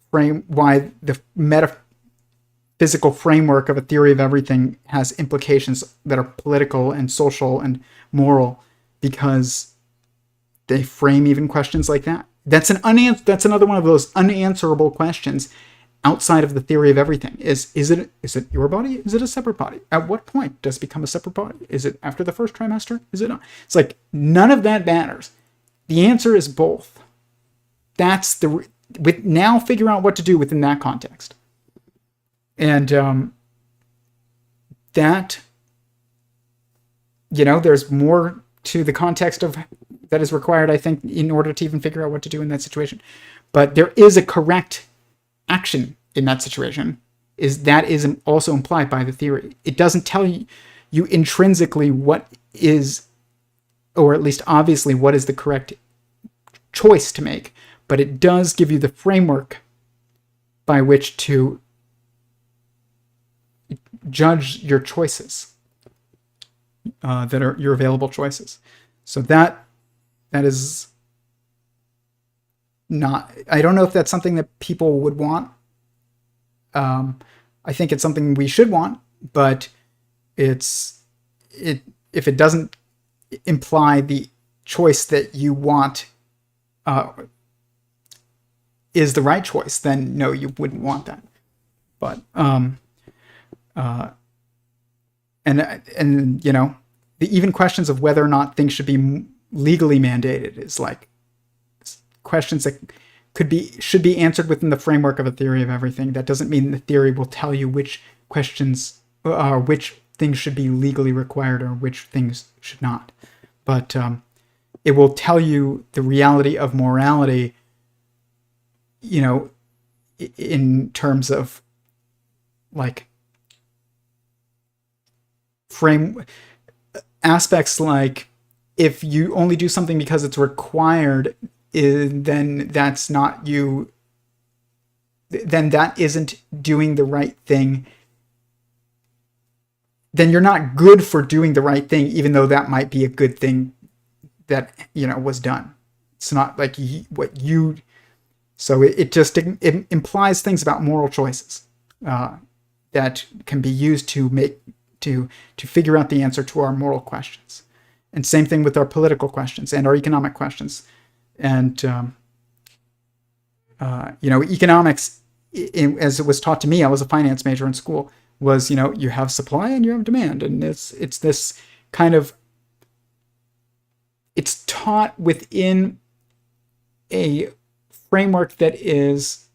why the metaphysical framework of a theory of everything has implications that are political and social and moral, because they frame even questions like that. That's another one of those unanswerable questions outside of the theory of everything. Is it your body? Is it a separate body? At what point does it become a separate body? Is it after the first trimester? Is it not? It's like, none of that matters. The answer is both. That's now figure out what to do within that context. And that, there's more to the context of that is required, I think, in order to even figure out what to do in that situation. But there is a correct action in that situation. That is also implied by the theory. It doesn't tell you intrinsically what is, or at least obviously, what is the correct choice to make, but it does give you the framework by which to judge your choices that are your available choices. So that is not, I don't know if that's something that people would want. I think it's something we should want, but if it doesn't imply the choice that you want is the right choice, then no, you wouldn't want that. But and the even questions of whether or not things should be legally mandated is like questions that should be answered within the framework of a theory of everything. That doesn't mean the theory will tell you which questions which things should be legally required or which things should not. But it will tell you the reality of morality, in terms of like frame aspects, like if you only do something because it's required, then that's not you. Then that isn't doing the right thing. Then you're not good for doing the right thing, even though that might be a good thing that was done. It's not like what you. So it implies things about moral choices that can be used to figure out the answer to our moral questions. And same thing with our political questions and our economic questions. And economics, as it was taught to me, I was a finance major in school, was you have supply and you have demand, and it's this kind of, it's taught within a framework that is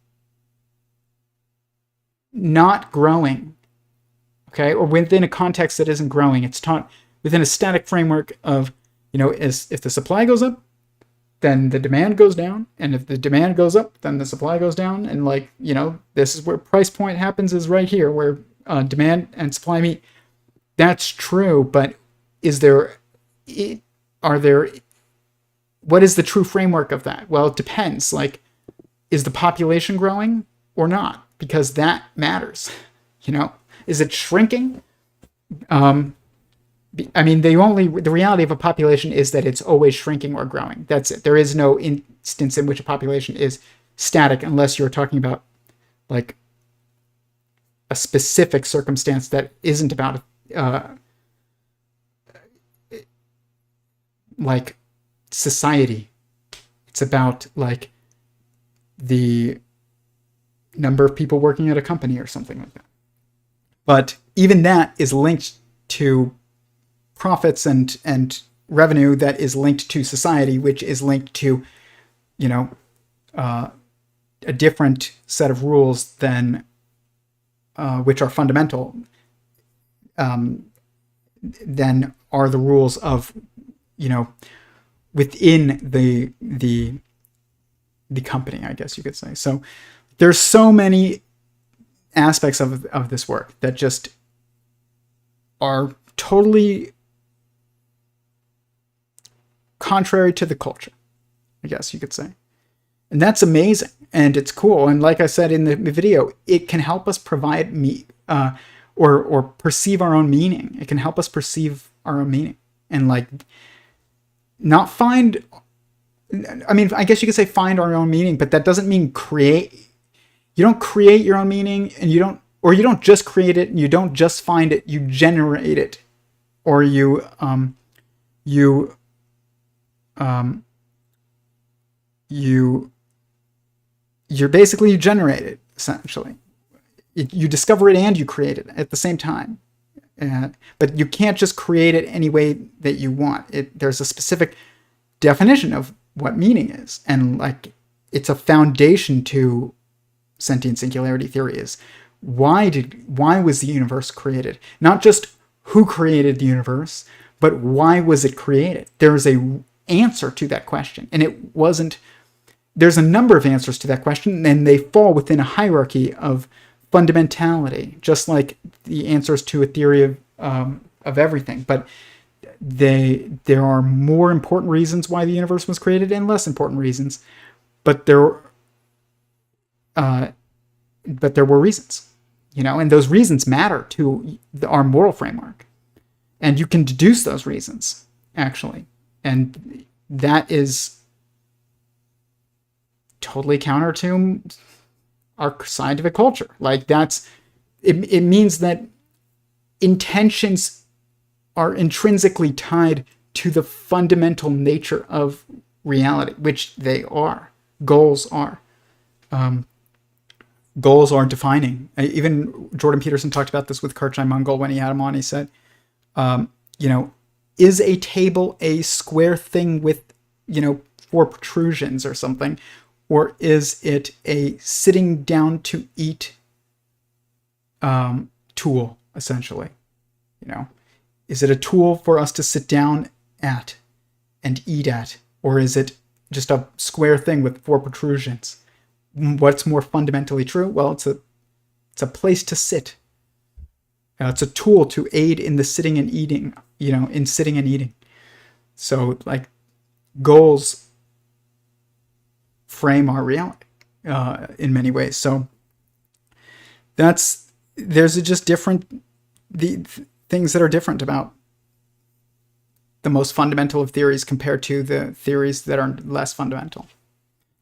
not growing, okay, or within a context that isn't growing. It's taught within a static framework of, if the supply goes up, then the demand goes down, and if the demand goes up, then the supply goes down, and this is where price point happens, is right here, where demand and supply meet. That's true, but what is the true framework of that? Well, it depends. Like, is the population growing or not? Because that matters. Is it shrinking? The reality of a population is that it's always shrinking or growing. That's it. There is no instance in which a population is static, unless you're talking about like a specific circumstance that isn't about like society. It's about like the number of people working at a company or something like that. But even that is linked to profits and revenue, that is linked to society, which is linked to, a different set of rules than which are fundamental, than are the rules of, within the company, I guess you could say. So there's so many aspects of this work that just are totally contrary to the culture, I guess you could say. And that's amazing, and it's cool. And like I said in the video, it can help us provide or perceive our own meaning. It can help us perceive our own meaning, and like not find. I mean, I guess you could say find our own meaning, but that doesn't mean create. You don't create your own meaning, and you don't just create it, and you don't just find it. You generate it, or you basically you generate it, essentially. You discover it and you create it at the same time. But you can't just create it any way that you want. There's a specific definition of what meaning is, and like it's a foundation to sentient singularity theory. Is why was the universe created? Not just who created the universe, but why was it created? There's a answer to that question, and it wasn't. There's a number of answers to that question, and they fall within a hierarchy of fundamentality, just like the answers to a theory of everything. But there are more important reasons why the universe was created and less important reasons. But there were reasons, and those reasons matter to our moral framework, and you can deduce those reasons actually, and that is totally counter to our scientific culture. Like it means that intentions are intrinsically tied to the fundamental nature of reality, which they are. Goals are. Goals are defining. Even Jordan Peterson talked about this with Curt Jaimungal when he had him on. He said, is a table a square thing with, 4 protrusions or something? Or is it a sitting down to eat tool, essentially? Is it a tool for us to sit down at and eat at? Or is it just a square thing with 4 protrusions? What's more fundamentally true? Well, it's a place to sit. It's a tool to aid in the sitting and eating, in sitting and eating. So, like, goals frame our reality in many ways. So there's just different things that are different about the most fundamental of theories compared to the theories that are less fundamental.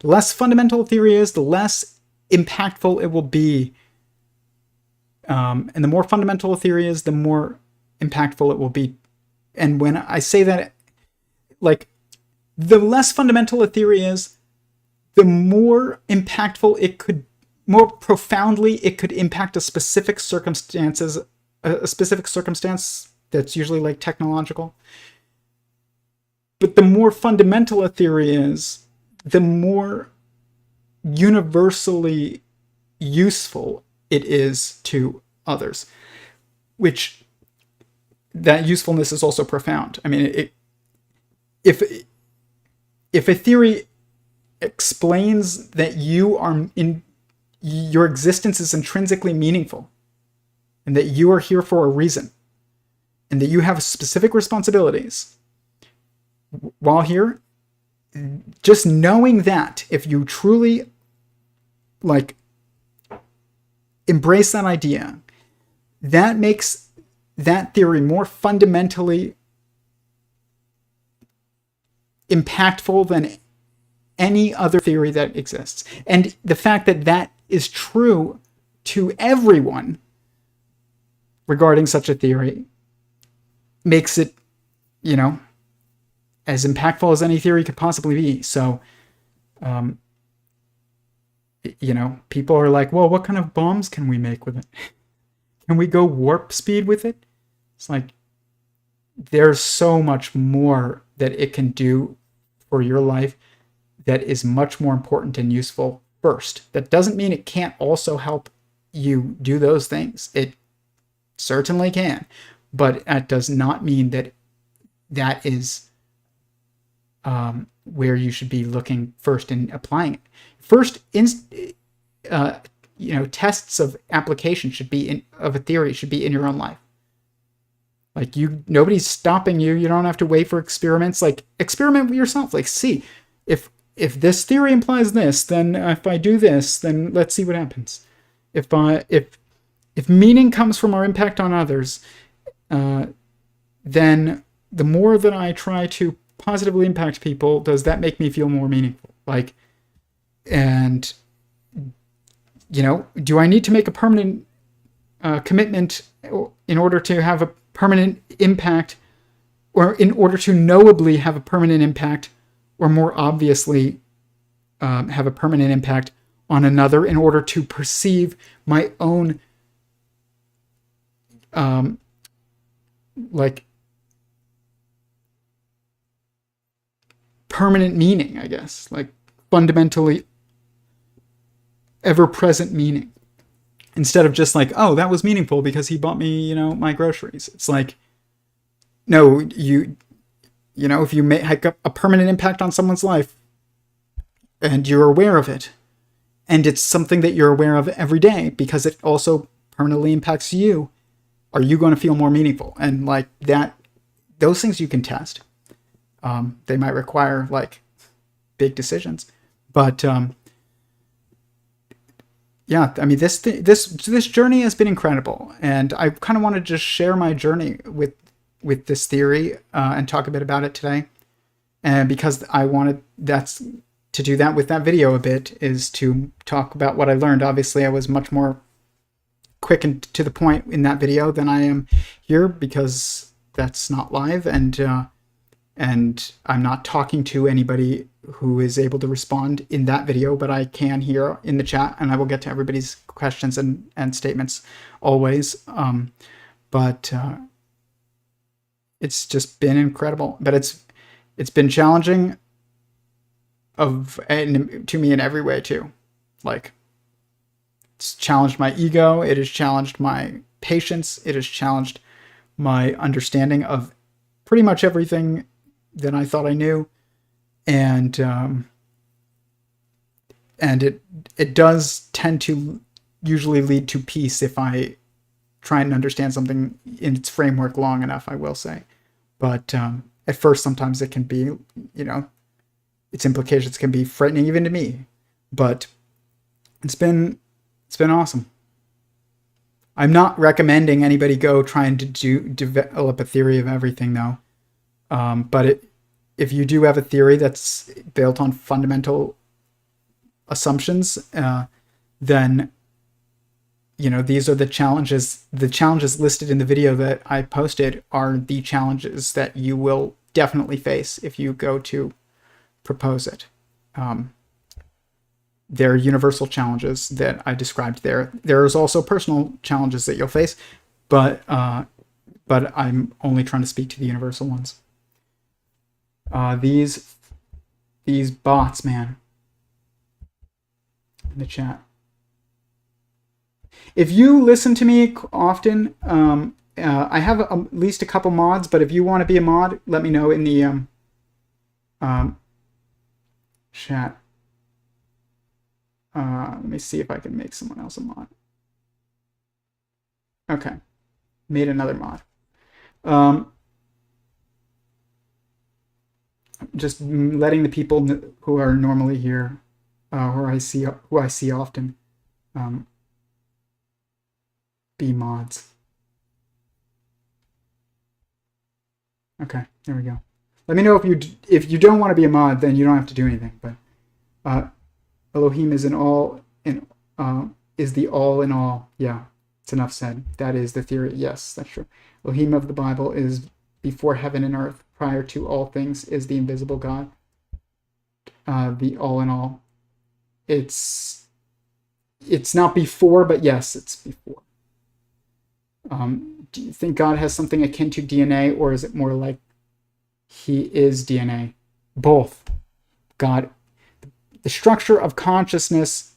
The less fundamental a theory is, the less impactful it will be. And the more fundamental a theory is, the more impactful it will be. And when I say that, like, the less fundamental a theory is, the more impactful it could, more profoundly it could impact a specific circumstance that's usually like technological. But the more fundamental a theory is, the more universally useful it is to others, which that usefulness is also profound. I mean, if a theory explains that your existence is intrinsically meaningful, and that you are here for a reason, and that you have specific responsibilities while here, just knowing that, if you truly like embrace that idea, that makes that theory more fundamentally impactful than any other theory that exists. And the fact that that is true to everyone regarding such a theory makes it, as impactful as any theory could possibly be. So, people are like, well, what kind of bombs can we make with it? Can we go warp speed with it? It's like, there's so much more that it can do for your life that is much more important and useful first. That doesn't mean it can't also help you do those things. It certainly can, but that does not mean that that is where you should be looking first and applying it. First, tests of application of a theory should be in your own life. Like, nobody's stopping you. You don't have to wait for experiments. Like, experiment with yourself. Like, see if if this theory implies this, then if I do this, then let's see what happens. If meaning comes from our impact on others, then the more that I try to positively impact people, does that make me feel more meaningful? Like, and do I need to make a permanent commitment in order to have a permanent impact, or in order to knowably have a permanent impact, or more obviously have a permanent impact on another in order to perceive my own permanent meaning, I guess, like fundamentally ever-present meaning, instead of just like, oh, that was meaningful because he bought me, my groceries. It's like, no, if you make a permanent impact on someone's life and you're aware of it, and it's something that you're aware of every day because it also permanently impacts you, are you going to feel more meaningful? And like that, those things you can test. They might require like big decisions, but yeah, I mean, this journey has been incredible, and I kind of want to just share my journey with this theory and talk a bit about it today. And because I wanted to do that with that video a bit, is to talk about what I learned. Obviously, I was much more quick and to the point in that video than I am here, because that's not live, and I'm not talking to anybody who is able to respond in that video, but I can here in the chat, and I will get to everybody's questions and statements always. But it's just been incredible. But it's been challenging to me in every way too. Like, it's challenged my ego. It has challenged my patience. It has challenged my understanding of pretty much everything that I thought I knew. And it does tend to usually lead to peace if I try and understand something in its framework long enough, I will say. But at first, sometimes it can be, its implications can be frightening even to me. But it's been awesome. I'm not recommending anybody go trying to develop a theory of everything, though. But if you do have a theory that's built on fundamental assumptions, then these are the challenges. The challenges listed in the video that I posted are the challenges that you will definitely face if you go to propose it. There are universal challenges that I described there. There's also personal challenges that you'll face, but I'm only trying to speak to the universal ones. These bots, man, in the chat. If you listen to me often, I have at least a couple mods, but if you want to be a mod, let me know in the chat. Let me see if I can make someone else a mod. Okay, made another mod. Just letting the people who are normally here, who I see often, be mods. Okay, there we go. Let me know if you don't want to be a mod, then you don't have to do anything. But Elohim is is the all in all. Yeah, it's enough said. That is the theory. Yes, that's true. Elohim of the Bible is before heaven and earth, prior to all things, is the invisible God. The all in all. It's not before, but yes, it's before. Do you think God has something akin to DNA, or is it more like he is DNA? Both. God, the structure of consciousness,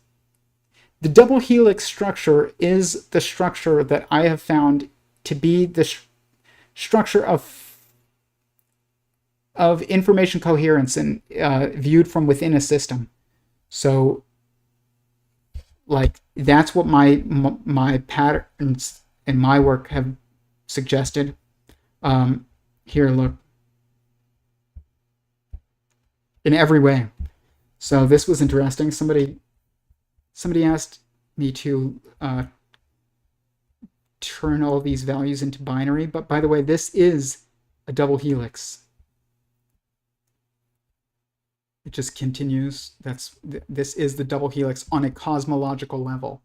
the double helix structure is the structure that I have found to be the structure of information coherence and viewed from within a system. So, like, that's what my patterns in my work have suggested. Here, look. In every way. So this was interesting. Somebody asked me to turn all these values into binary, but by the way, this is a double helix. It just continues. This is the double helix on a cosmological level,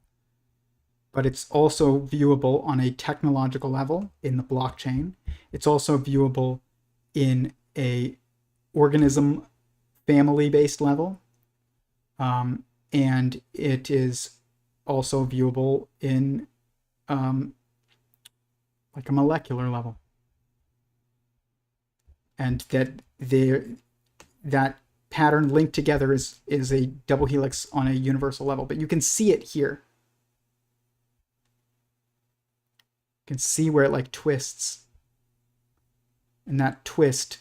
but it's also viewable on a technological level in the blockchain. It's also viewable in a organism family-based level, and it is also viewable in like a molecular level, and that pattern linked together is a double helix on a universal level. But you can see it here. You can see where it like twists, and that twist,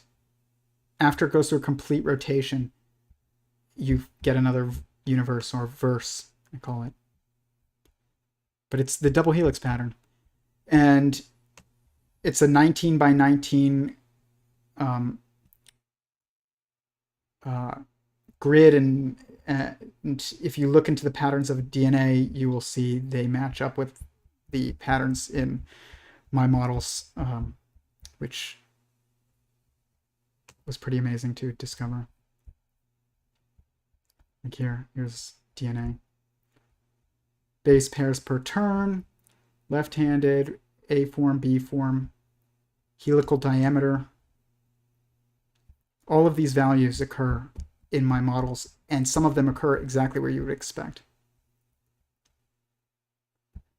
after it goes through a complete rotation, you get another universe, or verse, I call it. But it's the double helix pattern, and it's a 19 by 19 grid, and if you look into the patterns of DNA, you will see they match up with the patterns in my models, which was pretty amazing to discover. Like here's DNA. Base pairs per turn, left-handed, A form, B form, helical diameter. All of these values occur in my models, and some of them occur exactly where you would expect.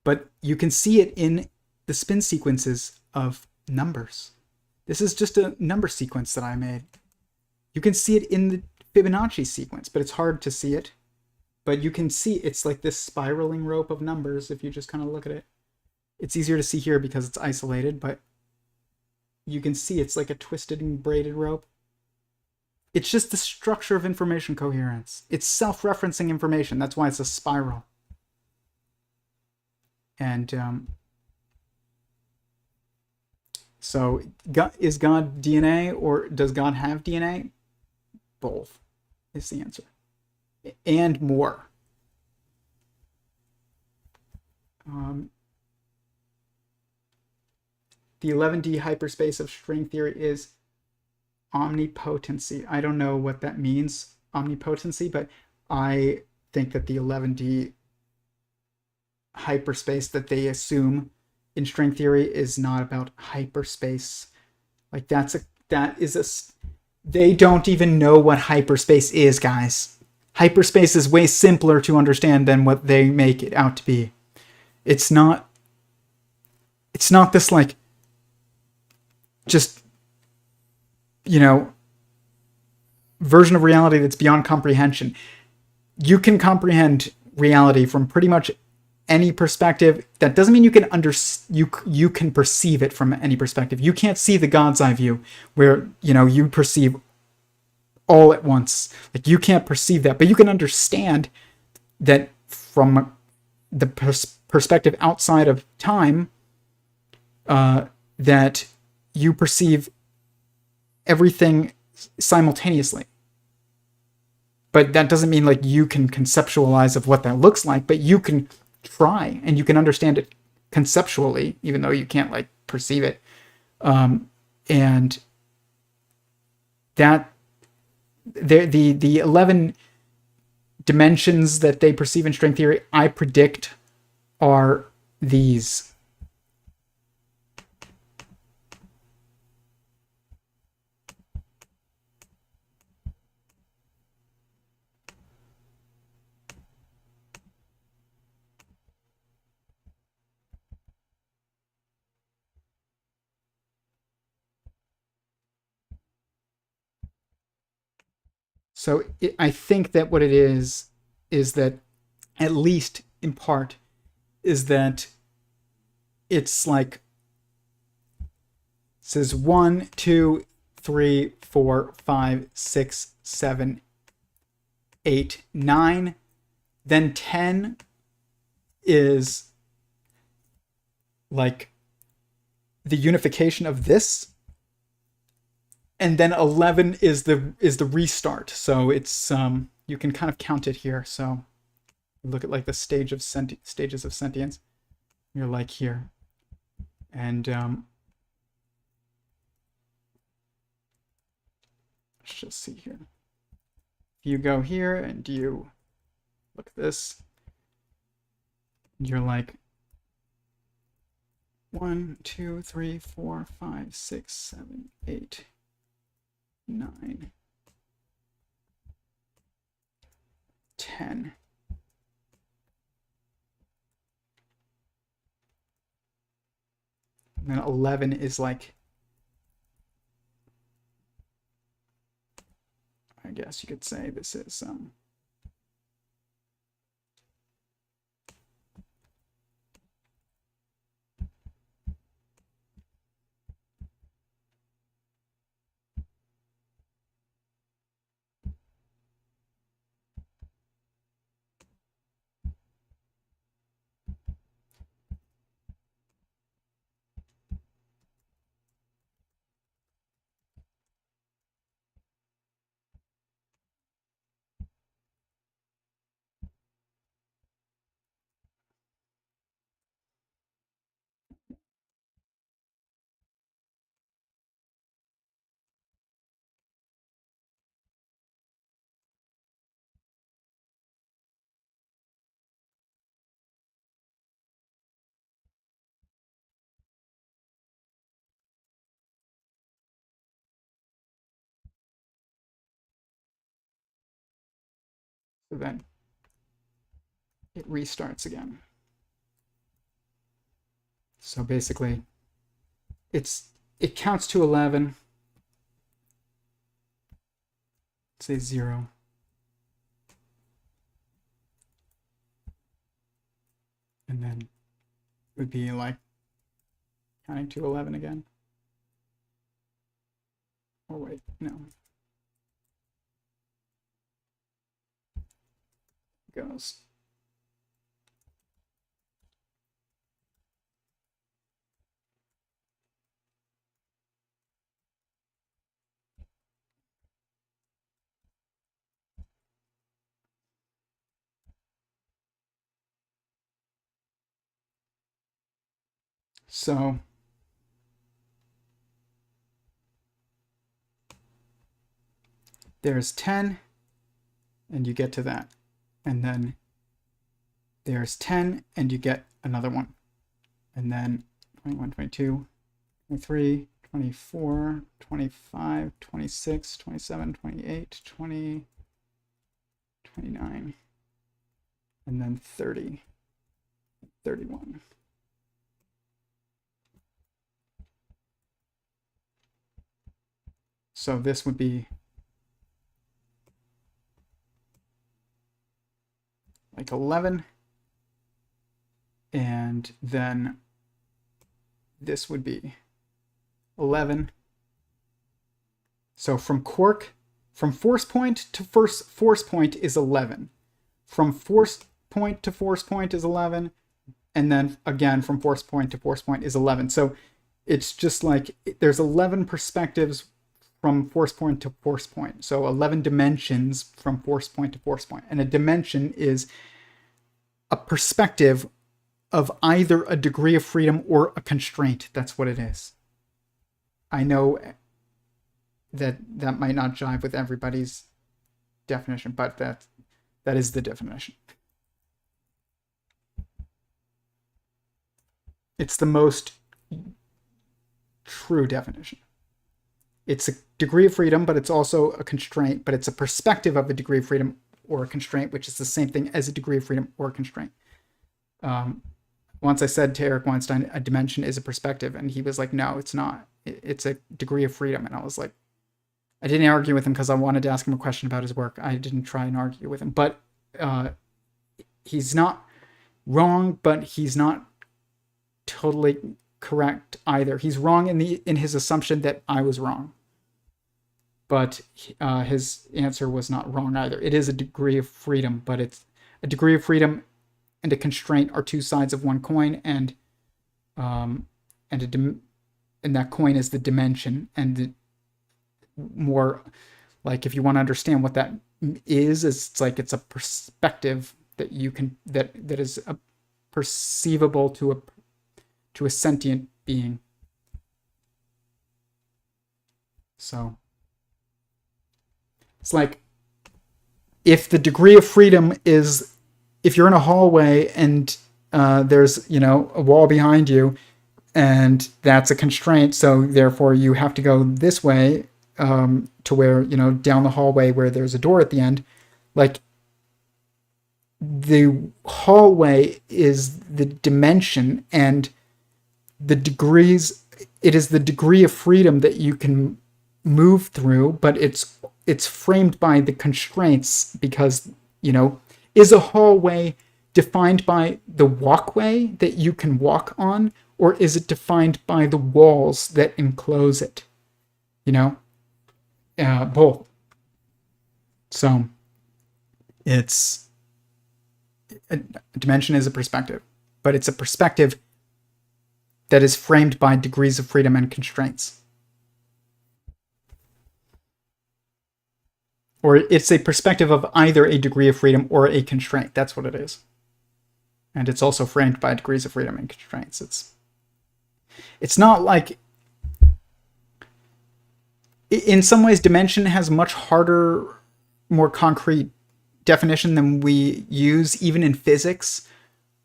But you can see it in the spin sequences of numbers. This is just a number sequence that I made. You can see it in the Fibonacci sequence, but it's hard to see it. But you can see it's like this spiraling rope of numbers if you just kind of look at it. It's easier to see here because it's isolated, but you can see it's like a twisted and braided rope. It's just the structure of information coherence. It's self-referencing information. That's why it's a spiral. And so is God DNA, or does God have DNA? Both is the answer. And more. The 11D hyperspace of string theory is omnipotency. I don't know what that means, omnipotency, but I think that the 11D hyperspace that they assume in string theory is not about hyperspace. Like they don't even know what hyperspace is, guys. Hyperspace is way simpler to understand than what they make it out to be. It's not this like just, version of reality that's beyond comprehension. You can comprehend reality from pretty much any perspective. That doesn't mean you can you can perceive it from any perspective. You can't see the God's eye view where, you perceive all at once. Like, you can't perceive that, but you can understand that from the perspective outside of time, that you perceive everything simultaneously. But that doesn't mean like you can conceptualize of what that looks like, but you can try and you can understand it conceptually, even though you can't like perceive it. And that the 11 dimensions that they perceive in string theory, I predict, are these. So I think that what it is that, at least in part, is that it's like, it says 1, 2, 3, 4, 5, 6, 7, 8, 9. Then 10 is like the unification of this. And then 11 is the restart. So it's you can kind of count it here. So look at like the stages of sentience. You're like here, and let's just see here. If you go here and you look at this, you're like 1, 2, 3, 4, 5, 6, 7, 8, 9, 10. And then 11 is like, I guess you could say this is so then it restarts again. So basically, it counts to 11. Say 0. And then it would be like counting to 11 again. Oh wait, no. Goes. So there's 10, and you get to that. And then there's 10, and you get another one. And then 21, 22, 23, 24, 25, 26, 27, 28, 20, 29, and then 30, 31. So this would be like 11, and then this would be 11. So from force point to force point is 11. From force point to force point is 11, and then again from force point to force point is 11. So it's just like there's 11 perspectives from force point to force point. So 11 dimensions from force point to force point. And a dimension is a perspective of either a degree of freedom or a constraint. That's what it is. I know that might not jive with everybody's definition, but that is the definition. It's the most true definition. It's a degree of freedom, but it's also a constraint, but it's a perspective of a degree of freedom or a constraint, which is the same thing as a degree of freedom or a constraint. Once I said to Eric Weinstein, a dimension is a perspective, and he was like, no, it's not. It's a degree of freedom. And I was like, I didn't argue with him because I wanted to ask him a question about his work. I didn't try and argue with him, but he's not wrong, but he's not totally correct either. He's wrong in his assumption that I was wrong, but his answer was not wrong either. It is a degree of freedom, but it's a degree of freedom and a constraint are two sides of one coin, and that coin is the dimension. And more like, if you want to understand what that is it's like it's a perspective that you can that is perceivable to a sentient being. So it's like if the degree of freedom is, if you're in a hallway and there's, you know, a wall behind you, and that's a constraint, so therefore you have to go this way, to where, you know, down the hallway where there's a door at the end. Like, the hallway is the dimension, and the degrees, it is the degree of freedom that you can move through, but it's framed by the constraints, because, you know, is a hallway defined by the walkway that you can walk on, or is it defined by the walls that enclose it? You know, both. So it's a dimension is a perspective, but it's a perspective that is framed by degrees of freedom and constraints. Or it's a perspective of either a degree of freedom or a constraint. That's what it is. And it's also framed by degrees of freedom and constraints. It's not like, in some ways, dimension has much harder, more concrete definition than we use even in physics,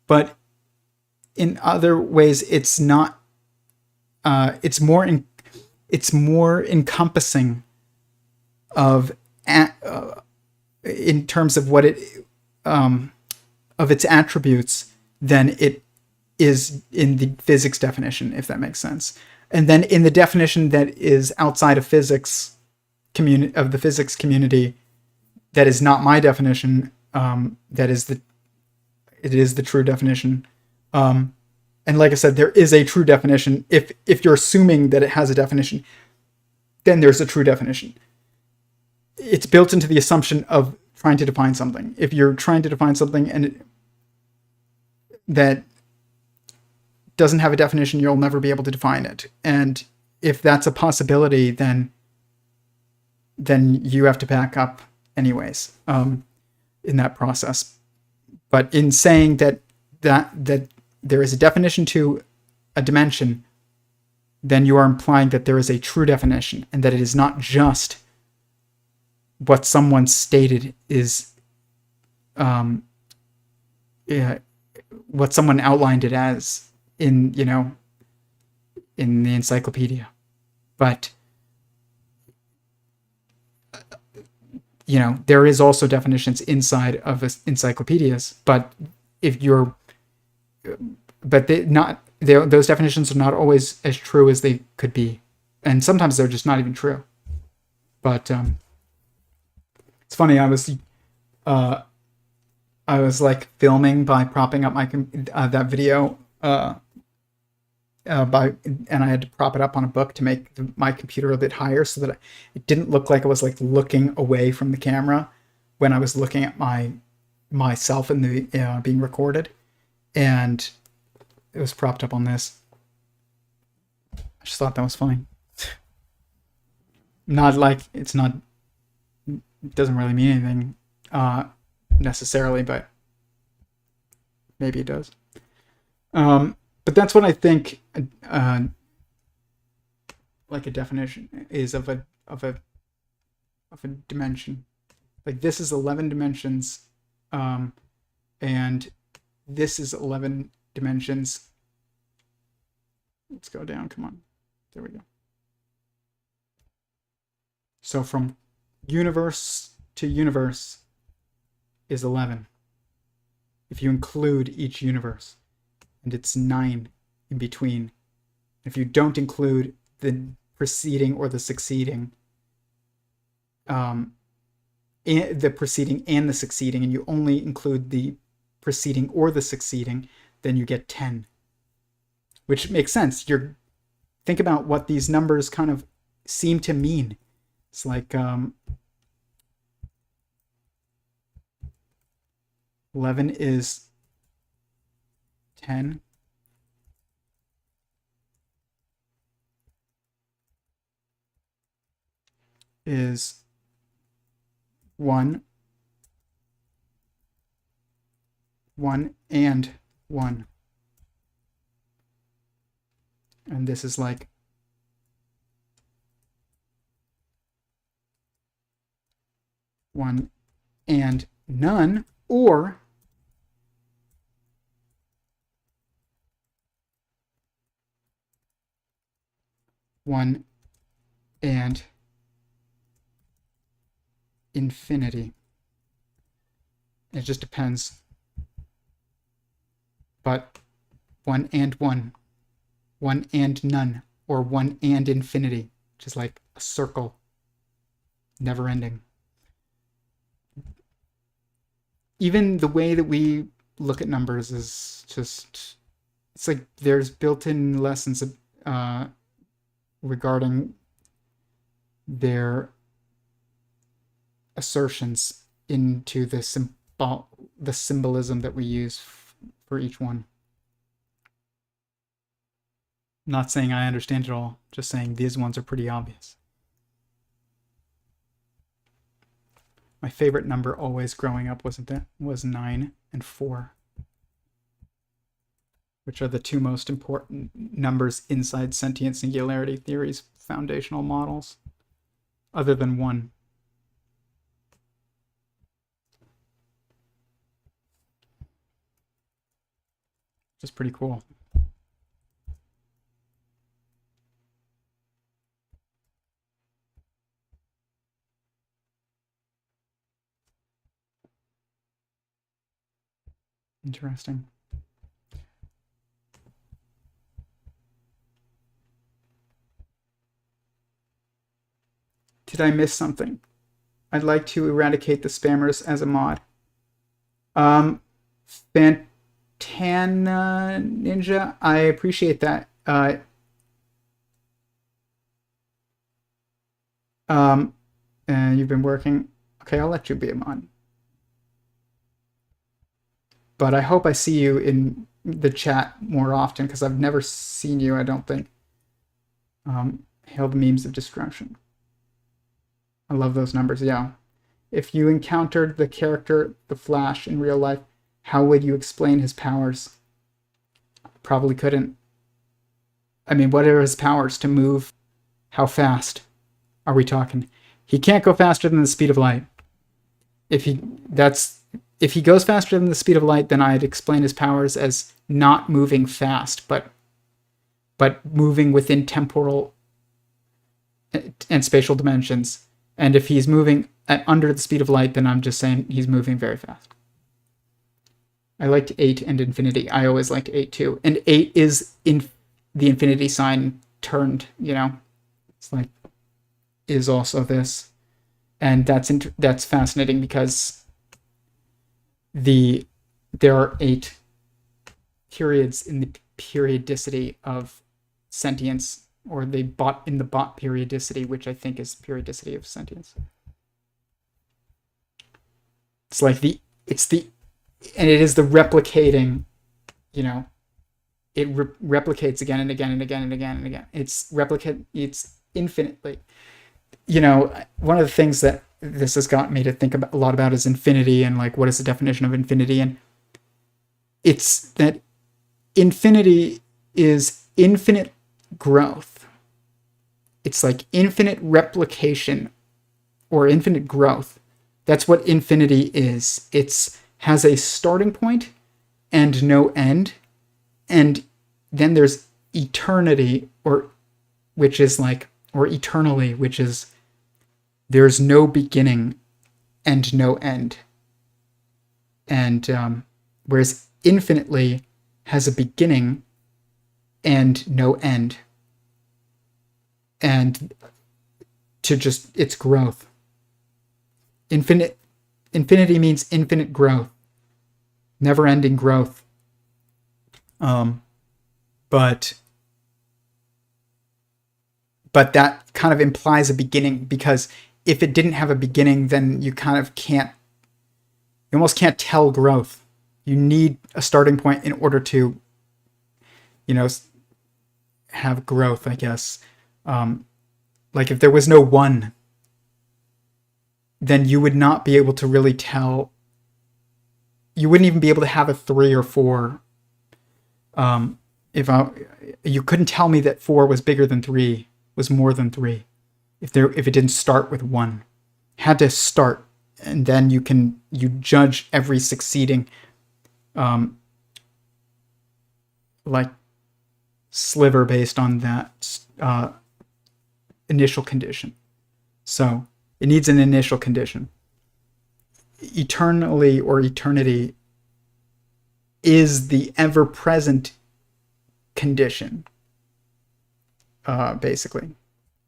but in other ways it's not. It's more encompassing of, in terms of what it, of its attributes, than it is in the physics definition, if that makes sense. And then in the definition that is outside of physics of the physics community, that is not my definition. It is the true definition. And like I said, there is a true definition. If you're assuming that it has a definition, then there's a true definition. It's built into the assumption of trying to define something. If you're trying to define something and that doesn't have a definition, you'll never be able to define it. And if that's a possibility, then you have to back up anyways, in that process. But in saying that there is a definition to a dimension, then you are implying that there is a true definition, and that it is not just what someone stated is, what someone outlined it as in, you know, in the encyclopedia. But, you know, there is also definitions inside of encyclopedias, but those definitions are not always as true as they could be. And sometimes they're just not even true. But, it's funny, I was like filming by propping up my that video, and I had to prop it up on a book to make my computer a bit higher, so that it didn't look like I was like looking away from the camera when I was looking at myself in the being recorded, and it was propped up on this. I just thought that was funny. Not like it doesn't really mean anything necessarily, but maybe it does. But that's what I think, like a definition is of a dimension. Like, this is 11 dimensions, and this is 11 dimensions. Let's go down. Come on. There we go. So from universe to universe is 11. If you include each universe. And it's 9 in between. If you don't include the preceding or the succeeding, the preceding and the succeeding, and you only include the preceding or the succeeding, then you get 10. Which makes sense. Think about what these numbers kind of seem to mean. It's like 11 is 10. Is 1. 1 and 1. And this is like one and none, or one and infinity. It just depends. But one and one, one and none, or one and infinity, which is like a circle, never ending. Even the way that we look at numbers is just, it's like there's built-in lessons regarding their assertions into the symbolism that we use for each one. I'm not saying I understand it all, just saying these ones are pretty obvious. My favorite number always growing up was 9 and 4, which are the two most important numbers inside sentient singularity theory's foundational models, other than 1. Which is pretty cool. Interesting. Did I miss something? I'd like to eradicate the spammers as a mod. Fantana Ninja, I appreciate that. And you've been working. Okay, I'll let you be a mod. But I hope I see you in the chat more often, because I've never seen you, I don't think. Hail the memes of destruction. I love those numbers, yeah. If you encountered the character, the Flash, in real life, how would you explain his powers? Probably couldn't. I mean, what are his powers? To move? How fast are we talking? He can't go faster than the speed of light. If he goes faster than the speed of light, then I'd explain his powers as not moving fast, but moving within temporal and spatial dimensions. And if he's moving at under the speed of light, then I'm just saying he's moving very fast. I liked 8 and infinity. I always liked 8 too. And 8 is in the infinity sign turned, you know? It's like, is also this. And that's fascinating because there are 8 periods in the periodicity of sentience, or in the bot periodicity, which I think is periodicity of sentience. It's like and it is the replicating, you know, it replicates again and again and again and again and again. It's infinitely, you know, one of the things that this has got me to think a lot about is infinity, and like, what is the definition of infinity? And it's that infinity is infinite growth. It's like infinite replication or infinite growth. That's what infinity is. It's has a starting point and no end. And then there's eternity, eternally, which is there's no beginning and no end. And whereas infinitely has a beginning and no end. And to just its growth. Infinity means infinite growth, never-ending growth. But that kind of implies a beginning, because if it didn't have a beginning, then you almost can't tell growth. You need a starting point in order to, you know, have growth, I guess. Like if there was no 1, then you would not be able to really tell, you wouldn't even be able to have a 3 or 4. You couldn't tell me that 4 was bigger than 3, was more than 3, if it didn't start with 1. It had to start, and then you judge every succeeding like sliver based on that initial condition. So it needs an initial condition. Eternally or eternity is the ever-present condition. Basically,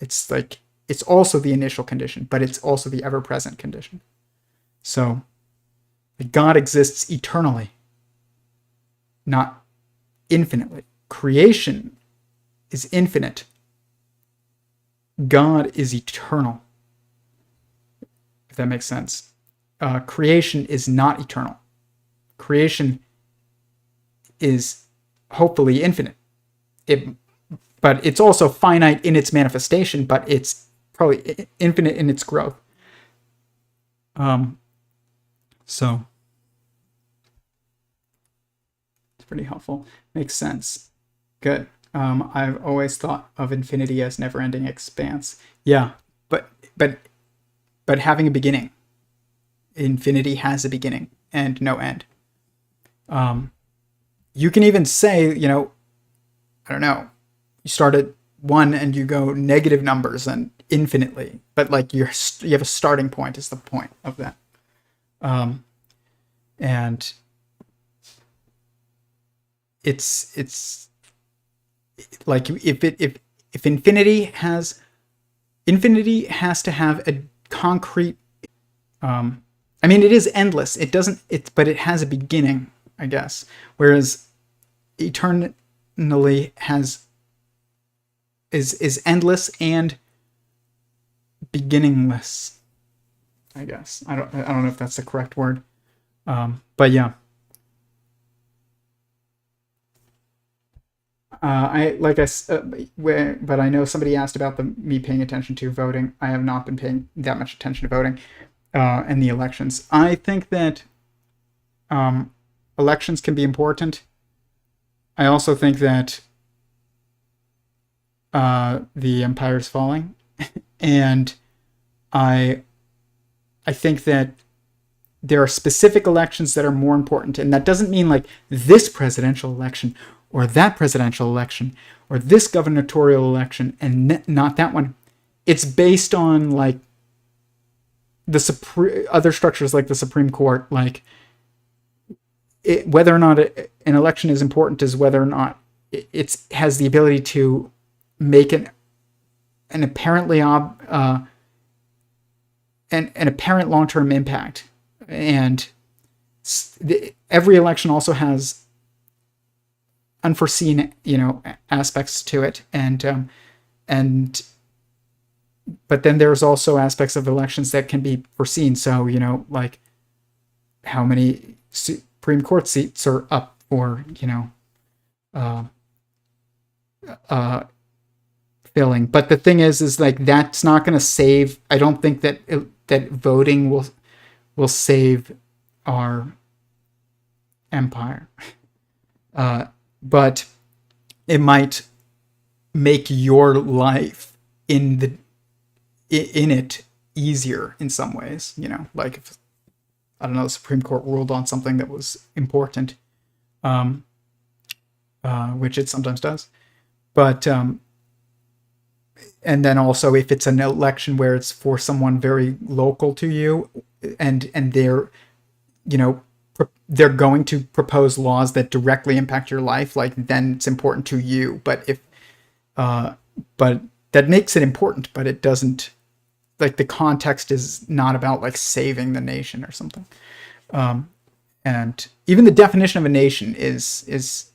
it's like it's also the initial condition, but it's also the ever-present condition. So God exists eternally, not infinitely. Creation is infinite. God is eternal, if that makes sense. Creation is not eternal. Creation is hopefully infinite. But it's also finite in its manifestation, but it's probably infinite in its growth. So it's pretty helpful. Makes sense. Good. I've always thought of infinity as never-ending expanse. Yeah, but having a beginning. Infinity has a beginning and no end. You can even say, I don't know, you start at 1 and you go negative numbers and infinitely, but like you have a starting point is the point of that. And it's like if infinity has to have a concrete, it is endless. But it has a beginning, I guess. Whereas eternally is endless and beginningless, I guess. I don't know if that's the correct word. But yeah. But I know somebody asked about me paying attention to voting. I have not been paying that much attention to voting in the elections. I think that elections can be important. I also think that the empire is falling, and I think that there are specific elections that are more important, and that doesn't mean like this presidential election or that presidential election or this gubernatorial election and not that one. It's based on like the other structures like the Supreme Court, like whether or not an election is important is whether or not it has the ability to make an apparently an apparent long-term impact. And every election also has unforeseen, aspects to it, and but then there's also aspects of elections that can be foreseen. So like how many Supreme Court seats are up for filling. But the thing is like that's not going to save. I don't think that voting will save our empire. But it might make your life in it easier in some ways. Like if, I don't know, the Supreme Court ruled on something that was important, which it sometimes does. But and then also if it's an election where it's for someone very local to you, and they're they're going to propose laws that directly impact your life, like then it's important to you. But but that makes it important, but it doesn't, like the context is not about like saving the nation or something. And even the definition of a nation is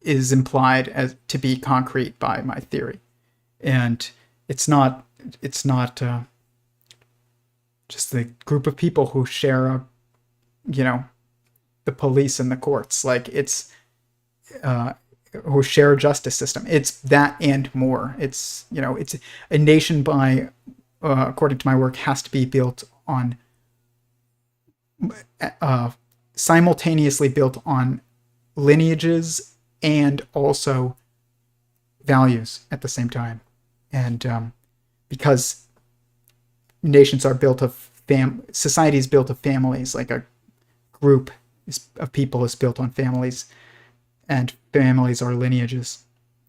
implied as to be concrete by my theory, and it's not just the group of people who share the police and the courts, like it's who share a justice system. It's that and more. It's it's a nation by according to my work has to be built on simultaneously built on lineages and also values at the same time. And because nations are built of society is built of families, like a group of people is built on families, and families are lineages.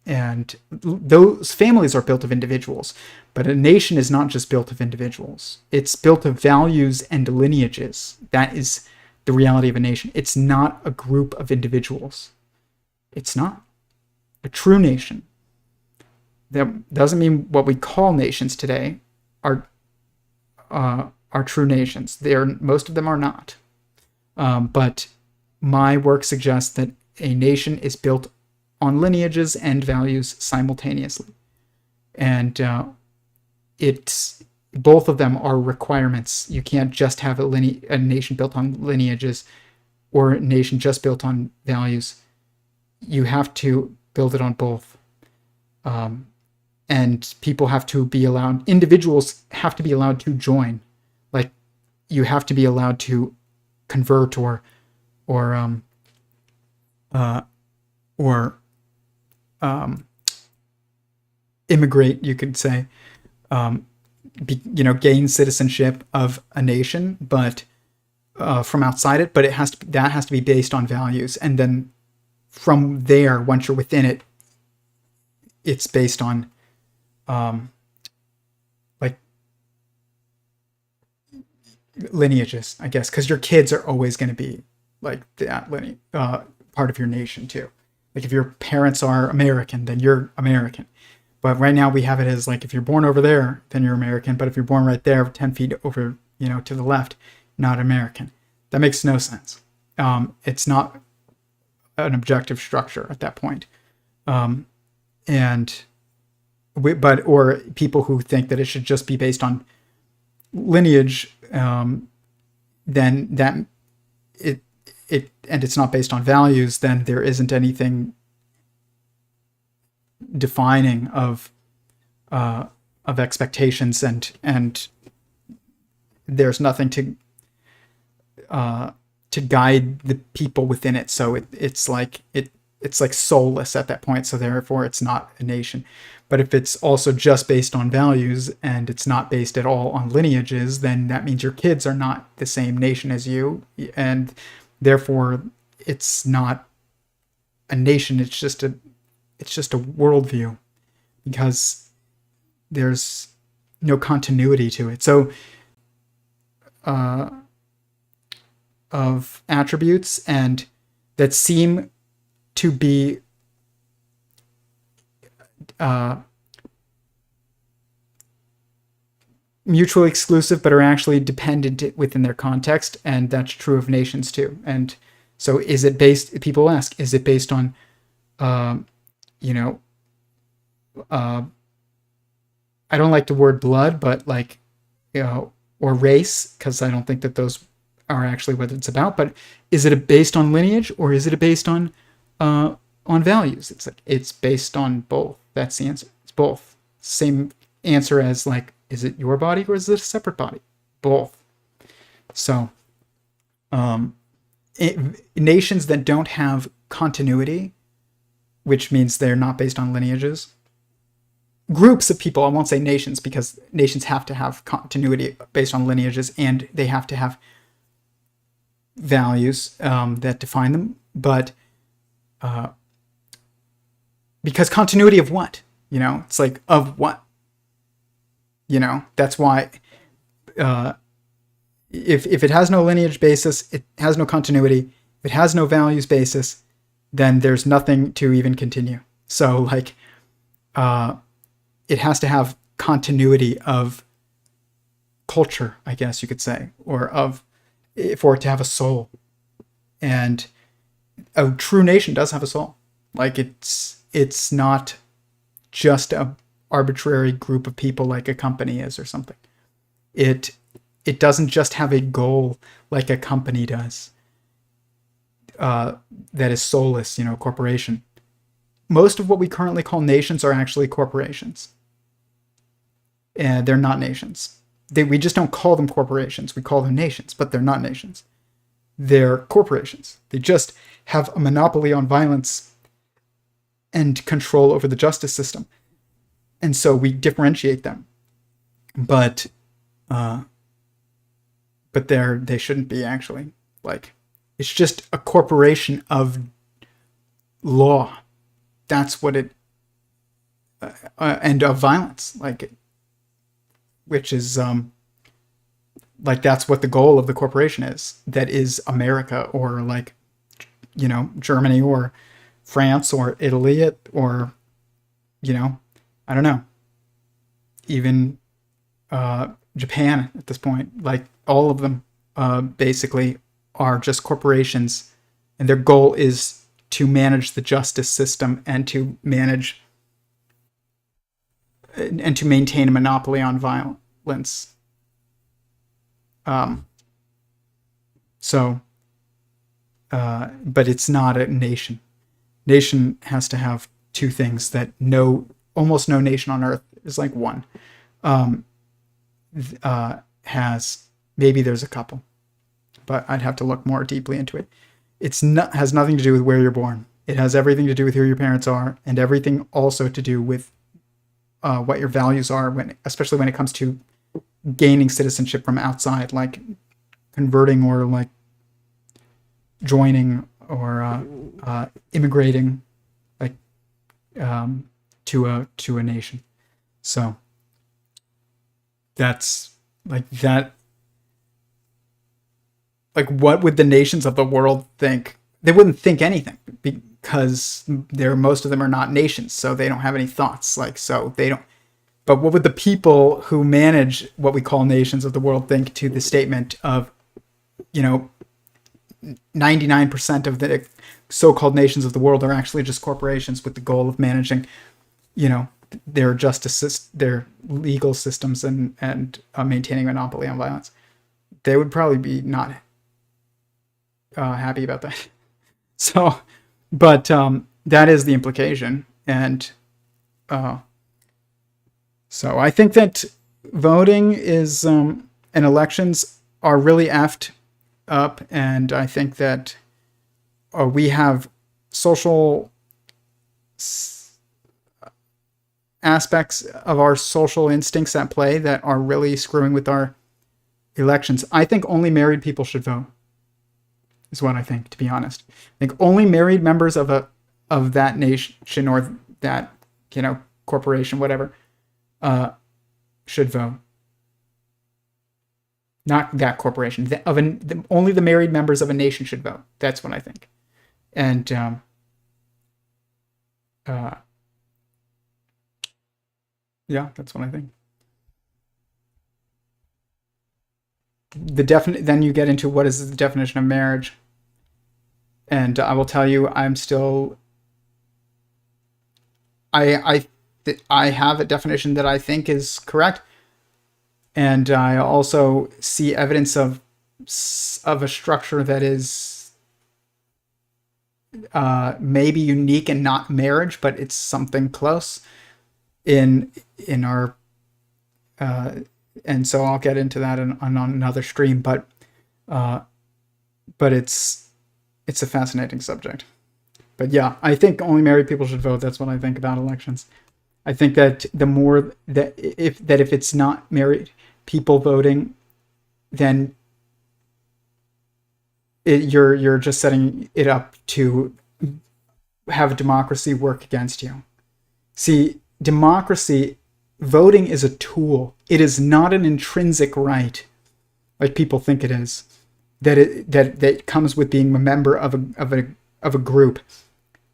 And those families are built of individuals, but a nation is not just built of individuals. It's built of values and lineages. That is the reality of a nation. It's not a group of individuals. It's not. A true nation. That doesn't mean what we call nations today are true nations. Most of them are not. But my work suggests that a nation is built on lineages and values simultaneously. And both of them are requirements. You can't just have a nation built on lineages or a nation just built on values. You have to build it on both. And people have to be allowed, individuals have to be allowed to join. Like, you have to be allowed to convert or immigrate, you could say, gain citizenship of a nation, but from outside it. But that has to be based on values, and then from there, once you're within it, it's based on like lineages, I guess, because your kids are always going to be like that part of your nation too. Like, if your parents are American, then you're American. But right now we have it as like, if you're born over there, then you're American. But if you're born right there, 10 feet over, to the left, not American. That makes no sense. It's not an objective structure at that point. Or people who think that it should just be based on lineage, then it's not based on values, then there isn't anything defining of expectations, and there's nothing to guide the people within it. So it's like soulless at that point. So therefore, it's not a nation. But if it's also just based on values and it's not based at all on lineages, then that means your kids are not the same nation as you, and therefore it's not a nation. It's just a worldview, because there's no continuity to it. So of attributes and that seem to be mutually exclusive, but are actually dependent within their context, and that's true of nations too. And so, people ask, is it based on, I don't like the word blood, but or race, because I don't think that those are actually what it's about. But is it based on lineage, or is it based on values? It's based on both. That's the answer. It's both. Same answer as is it your body or is it a separate body? Both. So, nations that don't have continuity, which means they're not based on lineages. Groups of people, I won't say nations, because nations have to have continuity based on lineages, and they have to have values that define them. But because continuity of what? It's like, of what? That's why if it has no lineage basis, it has no continuity. If it has no values basis, then there's nothing to even continue. So it has to have continuity of culture, I guess you could say, or for it to have a soul. And a true nation does have a soul. It's not just a arbitrary group of people like a company is or something. It doesn't just have a goal like a company does, that is soulless, corporation. Most of what we currently call nations are actually corporations. And they're not nations. We just don't call them corporations. We call them nations, but they're not nations. they're corporations. They just have a monopoly on violence and control over the justice system. And so we differentiate them. But they shouldn't be, actually. Like, it's just a corporation of law. That's what it and of violence, like, which is like, that's what the goal of the corporation is. That is America, or, like, Germany, or France, or Italy, or I don't know, even Japan at this point. Like, all of them basically are just corporations, and their goal is to manage the justice system and to manage and to maintain a monopoly on violence. But it's not a nation. Nation has to have two things that almost no nation on earth is like one. Has, maybe there's a couple, but I'd have to look more deeply into it. Has nothing to do with where you're born. It has everything to do with who your parents are, and everything also to do with what your values are, especially when it comes to gaining citizenship from outside, like converting, or like joining, or immigrating, like to a nation. So that's like that. Like, what would the nations of the world think? They wouldn't think anything, because most of them are not nations, so they don't have any thoughts. Like, so they don't. But what would the people who manage what we call nations of the world think to the statement of, 99% of the so-called nations of the world are actually just corporations with the goal of managing, their justice, their legal systems, and maintaining a monopoly on violence? They would probably be not happy about that. So, but that is the implication, and so I think that voting is and elections are really effed up, and I think that we have social aspects of our social instincts at play that are really screwing with our elections. I think only married people should vote, is what I think, to be honest. I think only married members of that nation, or that corporation, whatever, should vote. Not that corporation. Only the married members of a nation should vote. That's what I think. And yeah, that's what I think. Then you get into what is the definition of marriage. And I will tell you, I'm still. I have a definition that I think is correct, and I also see evidence of a structure that is maybe unique and not marriage, but it's something close in our. And so I'll get into that on another stream, but it's a fascinating subject. But yeah, I think only married people should vote. That's what I think about elections. I think that the more that if it's not married people voting, then you're just setting it up to have democracy work against you. See, democracy, voting is a tool. It is not an intrinsic right, like people think it is. That comes with being a member of a group.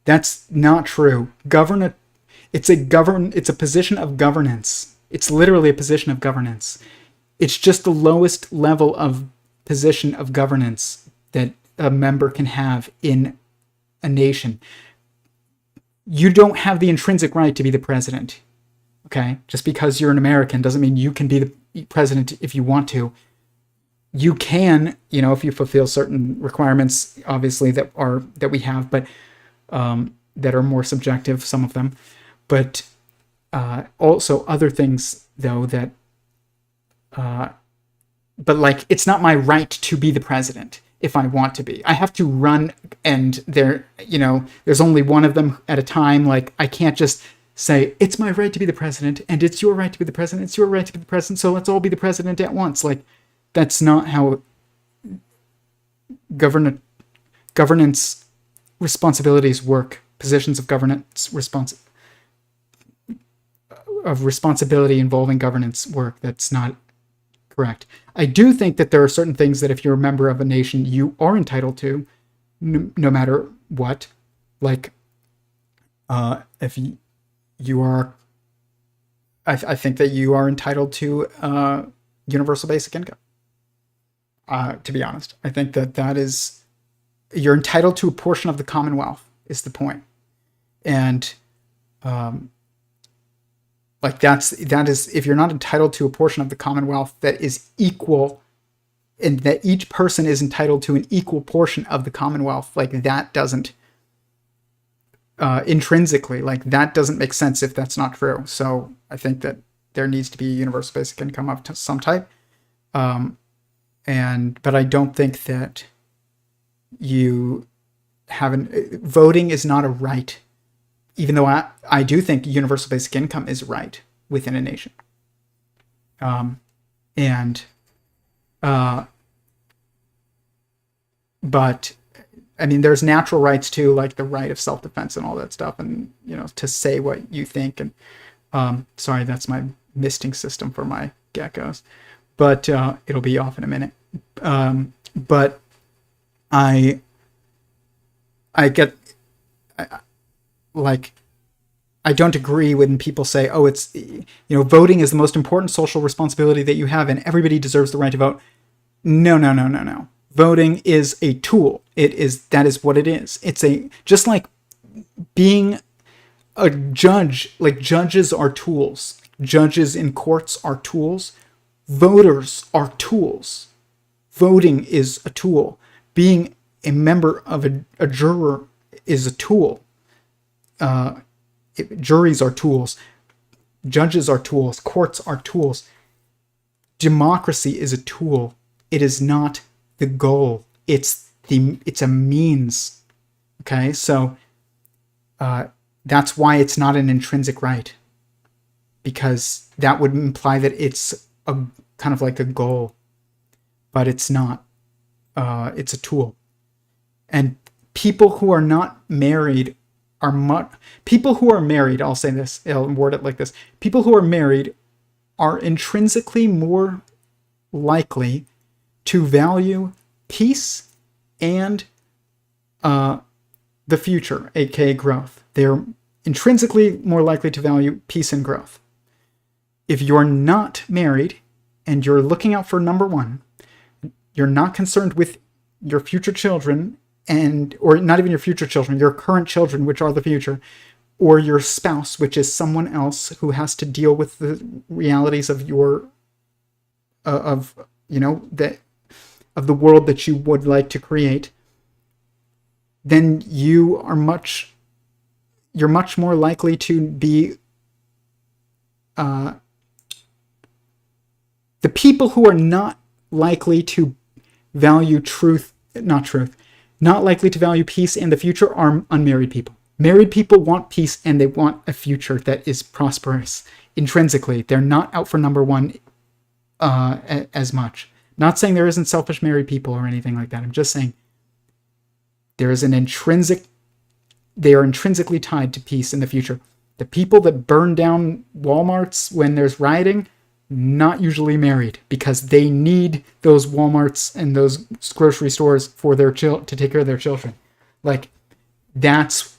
That's not true. It's a position of governance. It's literally a position of governance. It's just the lowest level of position of governance that a member can have in a nation. You don't have the intrinsic right to be the president. Okay? Just because you're an American doesn't mean you can be the president if you want to. You can, if you fulfill certain requirements, obviously, that we have, but that are more subjective, some of them. But also other things, though, that but like, it's not my right to be the president. if I want to be. I have to run, and there's only one of them at a time. Like, I can't just say, it's my right to be the president, and it's your right to be the president, it's your right to be the president, so let's all be the president at once. Like, that's not how governance responsibilities work. Positions of governance responsibility involving governance work. That's not correct. I do think that there are certain things that if you're a member of a nation, you are entitled to, no matter what. Like, if you are, I think that you are entitled to universal basic income. To be honest, I think that is, you're entitled to a portion of the Commonwealth is the point. And like that is, if you're not entitled to a portion of the Commonwealth that is equal, and that each person is entitled to an equal portion of the Commonwealth, like that doesn't intrinsically, like that doesn't make sense if that's not true. So I think that there needs to be universal basic income of some type. But I don't think that voting is not a right, even though I do think universal basic income is right within a nation. But I mean, there's natural rights too, like the right of self-defense and all that stuff, and to say what you think. And sorry, that's my misting system for my geckos, but it'll be off in a minute. But I get, like, I don't agree when people say, oh, it's, voting is the most important social responsibility that you have and everybody deserves the right to vote. No. Voting is a tool. That is what it is. It's just like being a judge, like judges are tools. Judges in courts are tools. Voters are tools. Voting is a tool. Being a member of a juror is a tool. Juries are tools. Judges are tools. Courts are tools. Democracy is a tool. It is not the goal. It's a means. Okay, so that's why it's not an intrinsic right, because that would imply that it's a kind of like a goal, but it's not. It's a tool. And people who are not married people who are married, I'll say this, I'll word it like this. People who are married are intrinsically more likely to value peace and the future, aka growth. They're intrinsically more likely to value peace and growth. If you're not married and you're looking out for number one, you're not concerned with your future children, or not even your future children, your current children, which are the future, or your spouse, which is someone else who has to deal with the realities of of the world that you would like to create, then you're much more likely to be the people who are not likely to value not likely to value peace and the future are unmarried people. Married people want peace and they want a future that is prosperous intrinsically. They're not out for number one as much. Not saying there isn't selfish married people or anything like that. I'm just saying they are intrinsically tied to peace in the future. The people that burn down Walmarts when there's rioting, not usually married, because they need those Walmarts and those grocery stores for their to take care of their children. Like, that's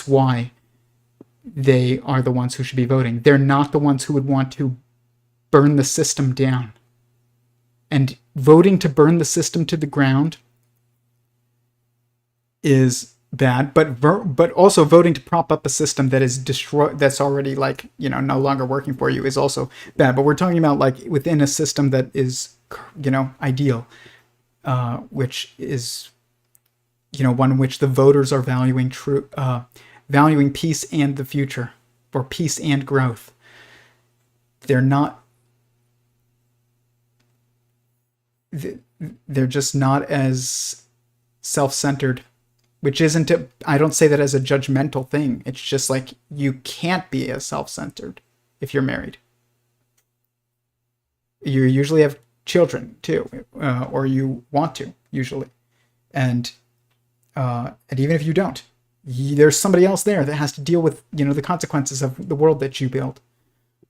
why they are the ones who should be voting. They're not the ones who would want to burn the system down. And voting to burn the system to the ground is bad, but also voting to prop up a system that is destroyed, that's already no longer working for you, is also bad. But we're talking about like within a system that is ideal, which is one in which the voters are valuing peace and the future, or peace and growth. They're not they're just not as self-centered, which isn't I don't say that as a judgmental thing. It's just like you can't be as self-centered if you're married. You usually have children too, or you want to usually, and even if you don't, there's somebody else there that has to deal with the consequences of the world that you build,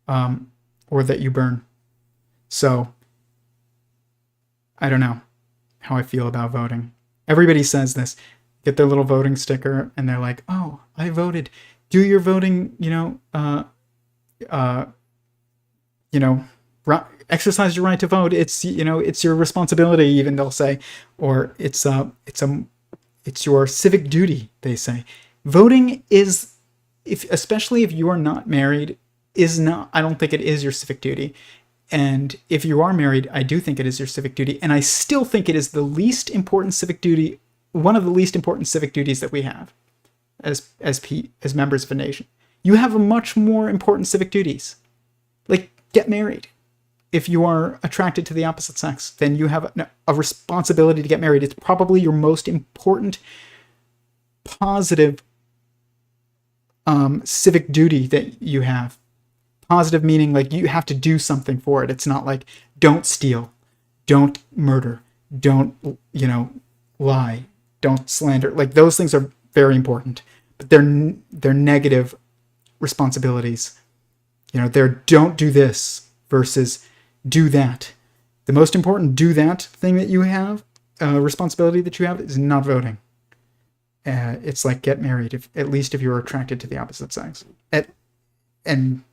or that you burn. So I don't know how I feel about voting. Everybody says this, get their little voting sticker, and they're like, "Oh, I voted." Do your voting, exercise your right to vote. It's it's your responsibility. Even they'll say, or it's your civic duty. They say, voting is, especially if you are not married, is not. I don't think it is your civic duty. And if you are married, I do think it is your civic duty. And I still think it is the least important civic duty, one of the least important civic duties that we have as members of a nation. You have a much more important civic duties. Like, get married. If you are attracted to the opposite sex, then you have a responsibility to get married. It's probably your most important positive civic duty that you have. Positive meaning like you have to do something for it. It's not like don't steal, don't murder, don't lie, don't slander. Like those things are very important, but they're negative responsibilities. They're don't do this versus do that. The most important do that thing that you have, responsibility that you have, is not voting. It's like get married, at least if you're attracted to the opposite sex. And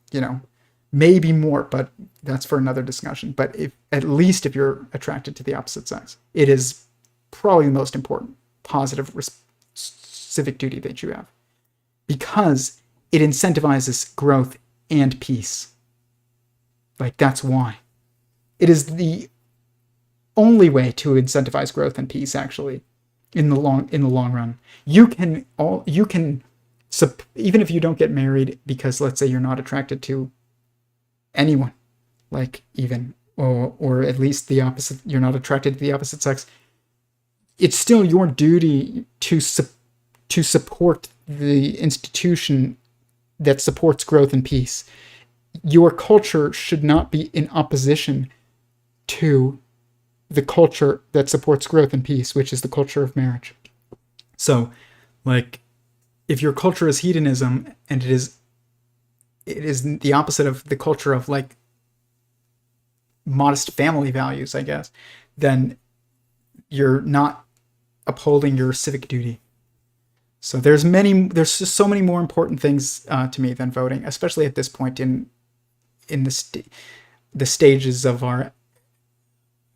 maybe more, but that's for another discussion. But at least if you're attracted to the opposite sex, it is probably the most important positive civic duty that you have, because it incentivizes growth and peace. Like, that's why. It is the only way to incentivize growth and peace, actually, in the long run. You can even if you don't get married because, let's say, you're not attracted to anyone, like, even, or at least the opposite, you're not attracted to the opposite sex, it's still your duty to support the institution that supports growth and peace. Your culture should not be in opposition to the culture that supports growth and peace, which is the culture of marriage. So, like, if your culture is hedonism and it is the opposite of the culture of, like, modest family values, I guess, then you're not upholding your civic duty. So there's just so many more important things to me than voting, especially at this point in the stages of our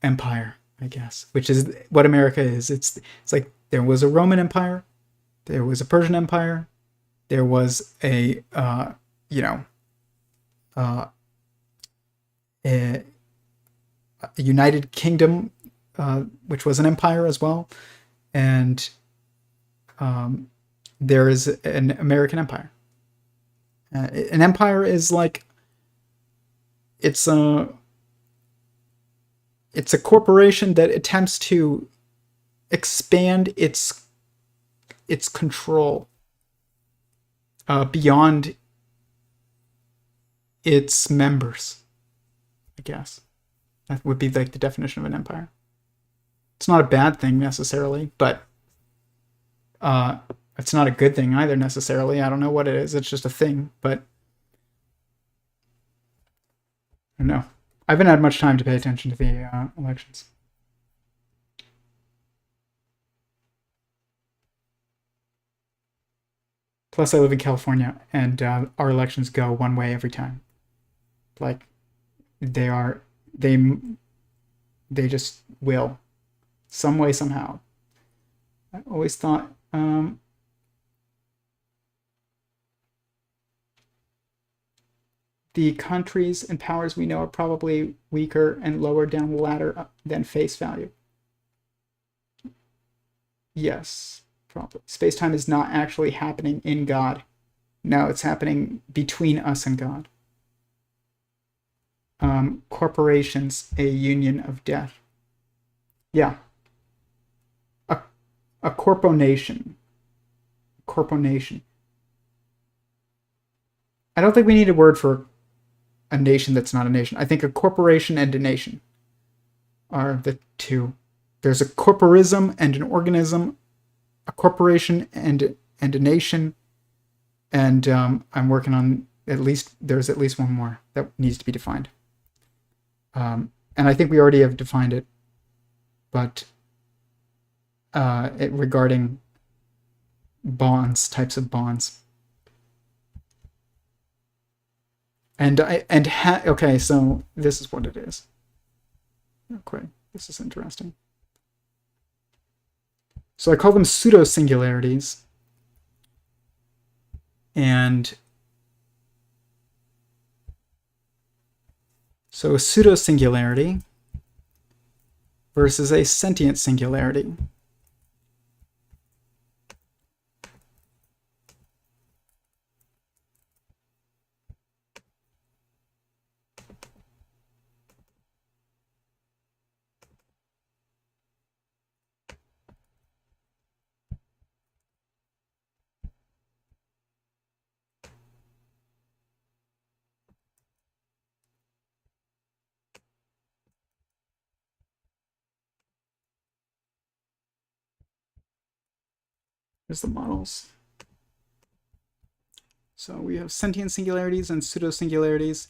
empire, I guess, which is what America is. It's like there was a Roman Empire, there was a Persian Empire, there was a United Kingdom, which was an empire as well, and there is an American empire. An empire is like it's a corporation that attempts to expand its control beyond its members, I guess. That would be like the definition of an empire. It's not a bad thing necessarily, but it's not a good thing either necessarily. I don't know what it is. It's just a thing, but I don't know. I haven't had much time to pay attention to the elections. Plus, I live in California, and our elections go one way every time. Like, they just will, some way, somehow. I always thought the countries and powers we know are probably weaker and lower down the ladder than face value. Yes, probably. Space-time is not actually happening in God. No, it's happening between us and God. Corporations, a union of death. Yeah, a, a corponation. Corponation. I don't think we need a word for a nation that's not a nation. I think a corporation and a nation are the two. There's a corporism and an organism, a corporation and a nation, and I'm working on there's at least one more that needs to be defined. And I think we already have defined it, but regarding bonds, types of bonds. Okay, so this is what it is. Okay, this is interesting. So I call them pseudo-singularities. And so a pseudo-singularity versus a sentient singularity. Here's the models. So we have sentient singularities and pseudo-singularities.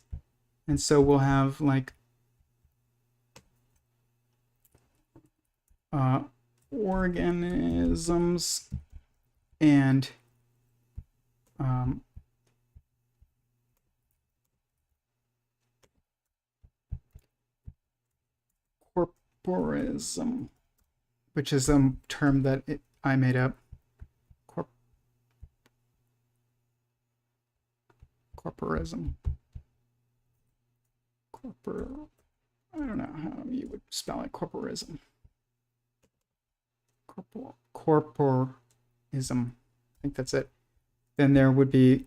And so we'll have like organisms and corporism, which is a term that I made up. Corporism. I don't know how you would spell it. Corporism. Corporism. I think that's it. Then there would be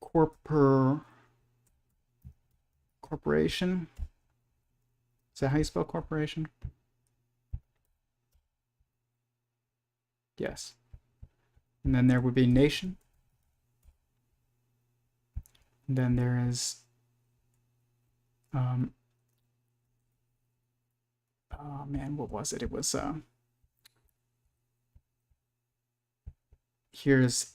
corporation. Is that how you spell corporation? Yes. And then there would be nation. And then there is oh man, what was it? It was here's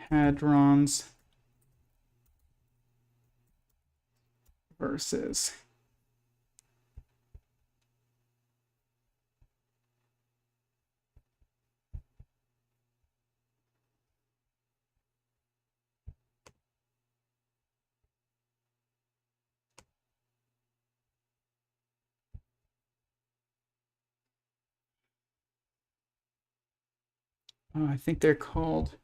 hadrons versus I think they're called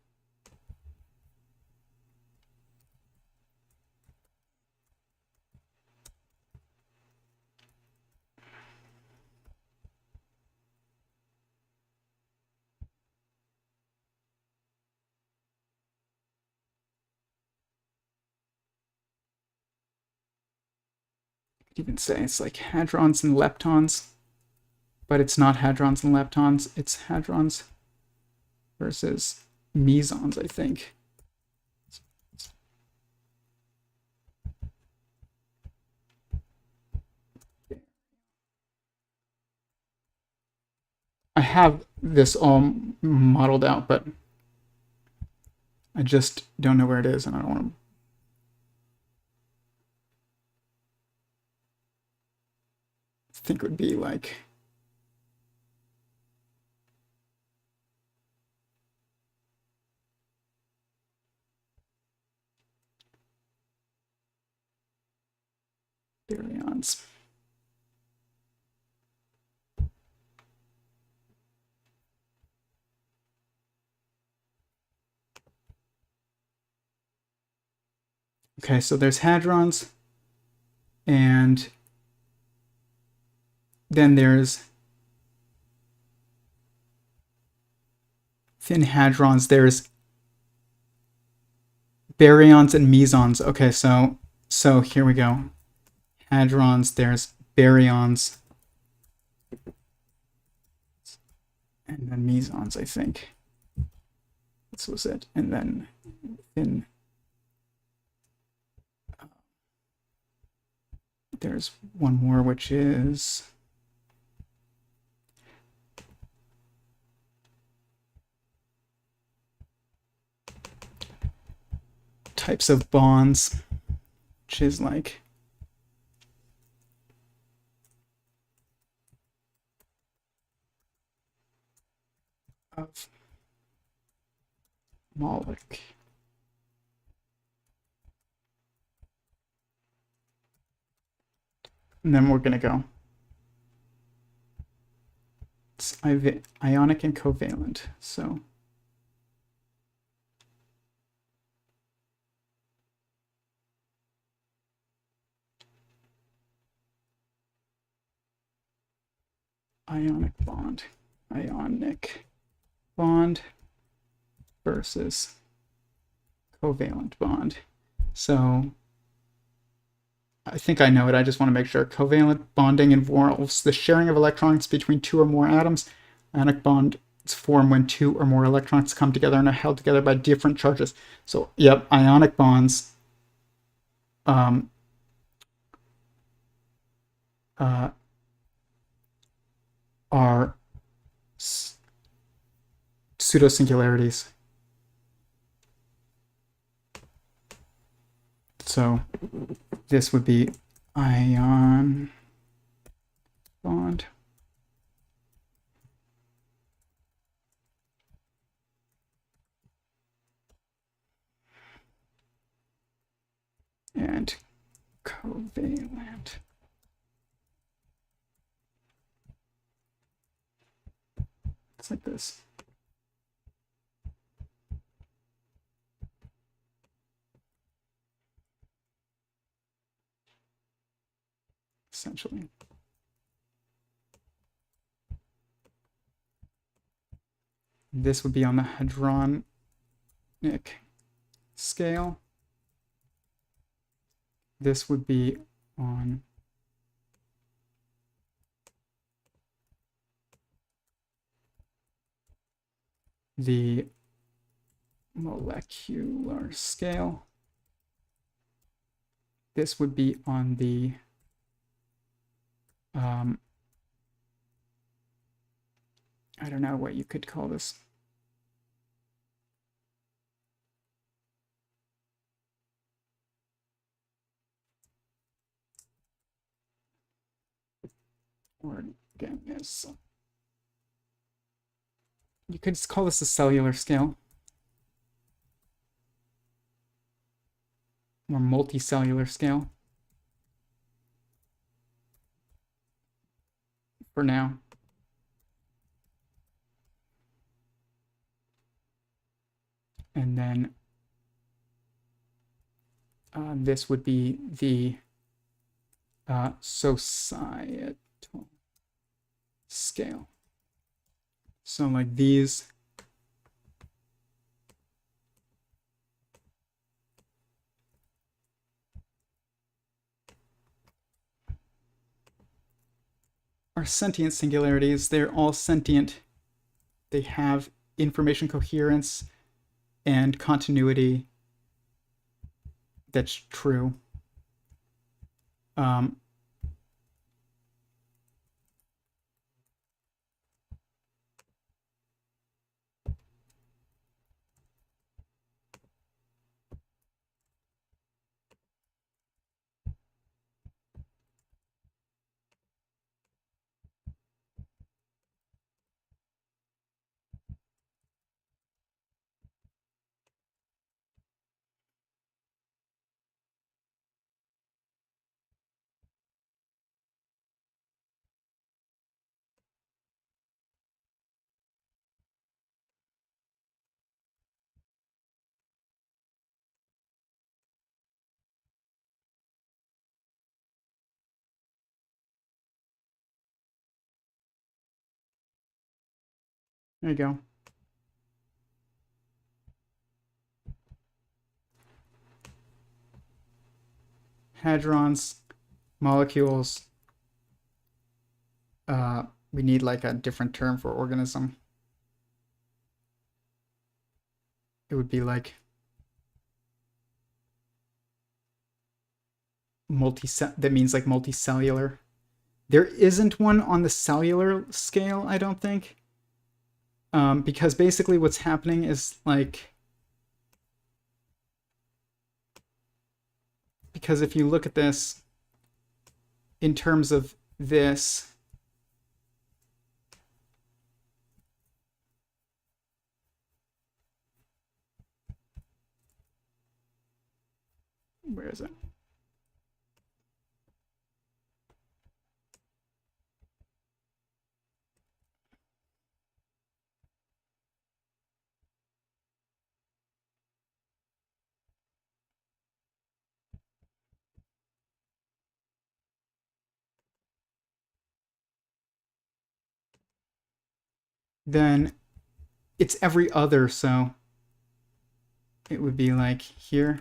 even say it's like hadrons and leptons, but it's not hadrons and leptons. It's hadrons versus mesons, I think. I have this all modeled out, but I just don't know where it is, and I don't want to. I think it would be like baryons. Okay, so there's hadrons, and then there's thin hadrons. There's baryons and mesons. Okay, so here we go. Hadrons, there's baryons, and then mesons, I think. This was it. And then there's one more, which is types of bonds, which is like of molecule. And then we're going to go. It's ionic and covalent. So ionic bond versus covalent bond. So I think I know it. I just want to make sure. Covalent bonding involves the sharing of electrons between two or more atoms. Ionic bonds form when two or more electrons come together and are held together by different charges. So, yep, ionic bonds are pseudo-singularities. So this would be ion bond. And covalent. It's like this. Essentially. This would be on the hadronic scale. This would be on the molecular scale. This would be on the I don't know what you could call this. Organism. You could just call this a cellular scale. Or multicellular scale. For now. And then this would be the societal scale. So like these are sentient singularities. They're all sentient. They have information coherence and continuity that's true. There you go. hadrons, molecules. We need like a different term for organism. It would be like that means like multicellular. There isn't one on the cellular scale, I don't think. Because basically what's happening is like, because if you look at this in terms of this, where is it? Then it's every other, so it would be like here.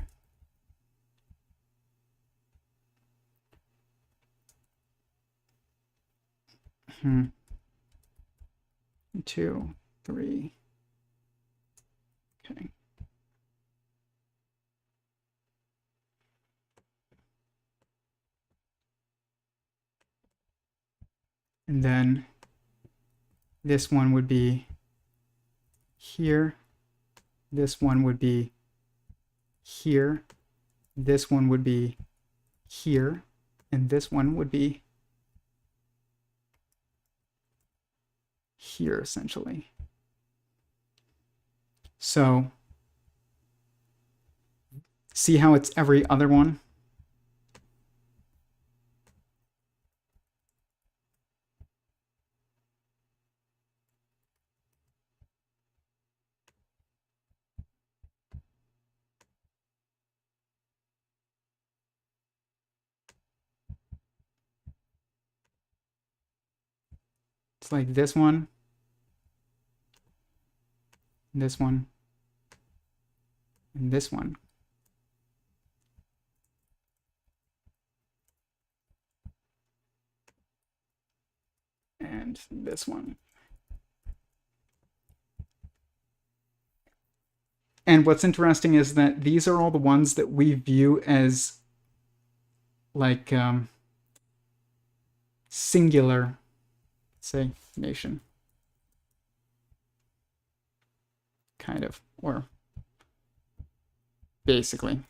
Hmm. 2, 3. Okay. And then this one would be here. This one would be here. This one would be here. And this one would be here, essentially. So see how it's every other one? It's like this one, and this one, and this one. And this one. And what's interesting is that these are all the ones that we view as like singular, say, nation. Kind of, or basically.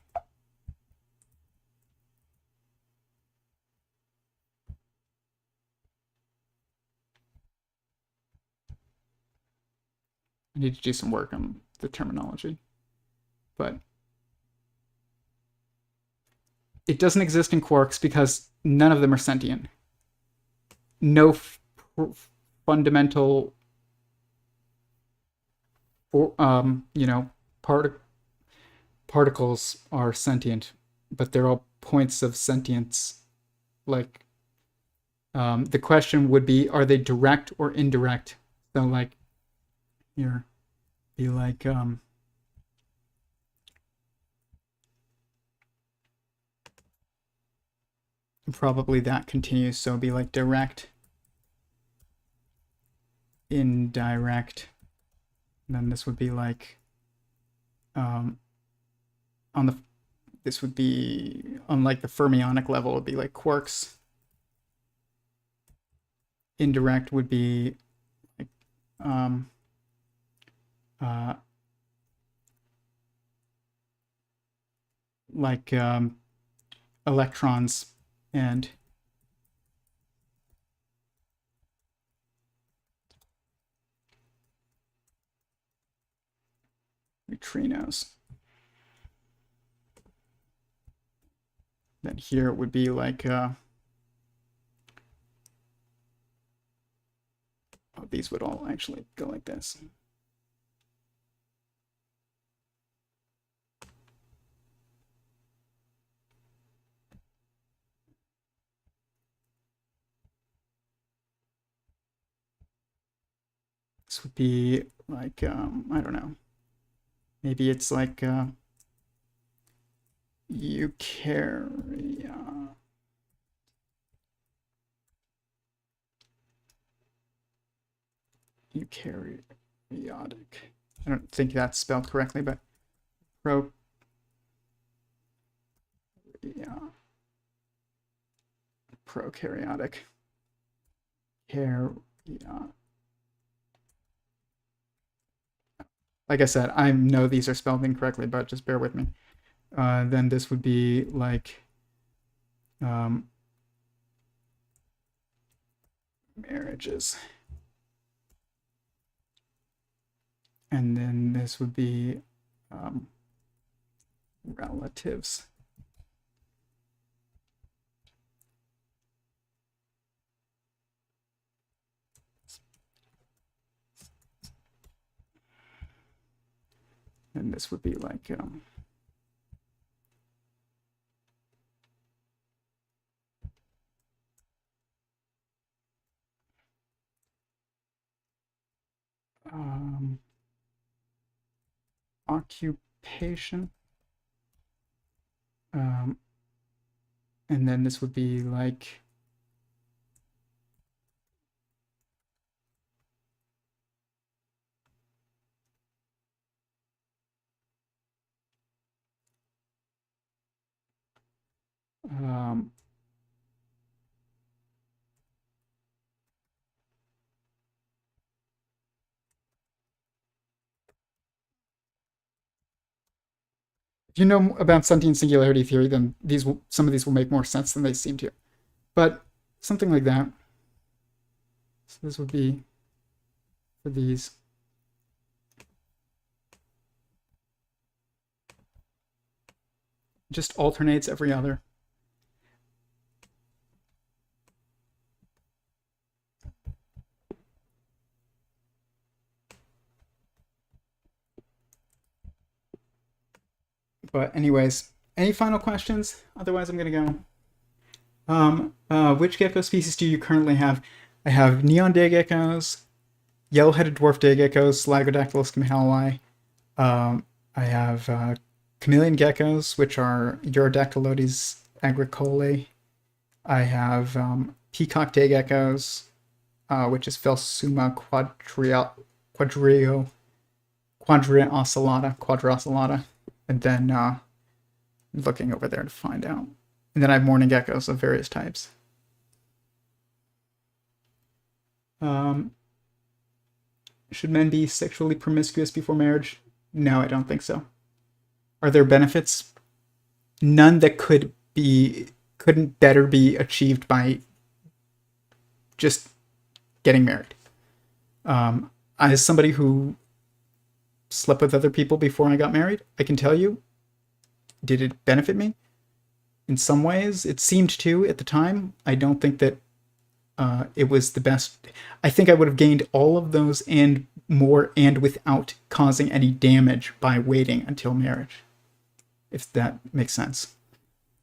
I need to do some work on the terminology. But it doesn't exist in quarks because none of them are sentient. No fundamental, particles are sentient, but they're all points of sentience. Like, the question would be, are they direct or indirect? So, like, here, be like, probably that continues. So it'd be like direct, indirect. And then this would be like, this would be on like the fermionic level, it'd be like quarks. Indirect would be like, electrons and neutrinos. Then here it would be like, these would all actually go like this. This would be like, I don't know. Maybe it's like eukaryotic. eukaryotic. I don't think that's spelled correctly, but prokaryotic. Like I said, I know these are spelled incorrectly, but just bear with me. Then this would be like marriages. And then this would be relatives. And this would be like occupation. And then this would be like if you know about sentient singularity theory, then some of these will make more sense than they seem to. But something like that. So this would be for these. Just alternates every other. But anyways, any final questions? Otherwise, I'm going to go. Which gecko species do you currently have? I have neon day geckos, yellow-headed dwarf day geckos, Lagodactylus campbellii. I have chameleon geckos, which are Urodactylodes agricolae. I have peacock day geckos, which is Phelsuma quadriocellata. And then looking over there to find out. And then I have mourning geckos of various types. Should men be sexually promiscuous before marriage? No, I don't think so. Are there benefits? None that couldn't better be achieved by just getting married. As somebody who slept with other people before I got married, I can tell you, did it benefit me? In some ways, it seemed to at the time. I don't think that it was the best. I think I would have gained all of those and more, and without causing any damage by waiting until marriage, if that makes sense.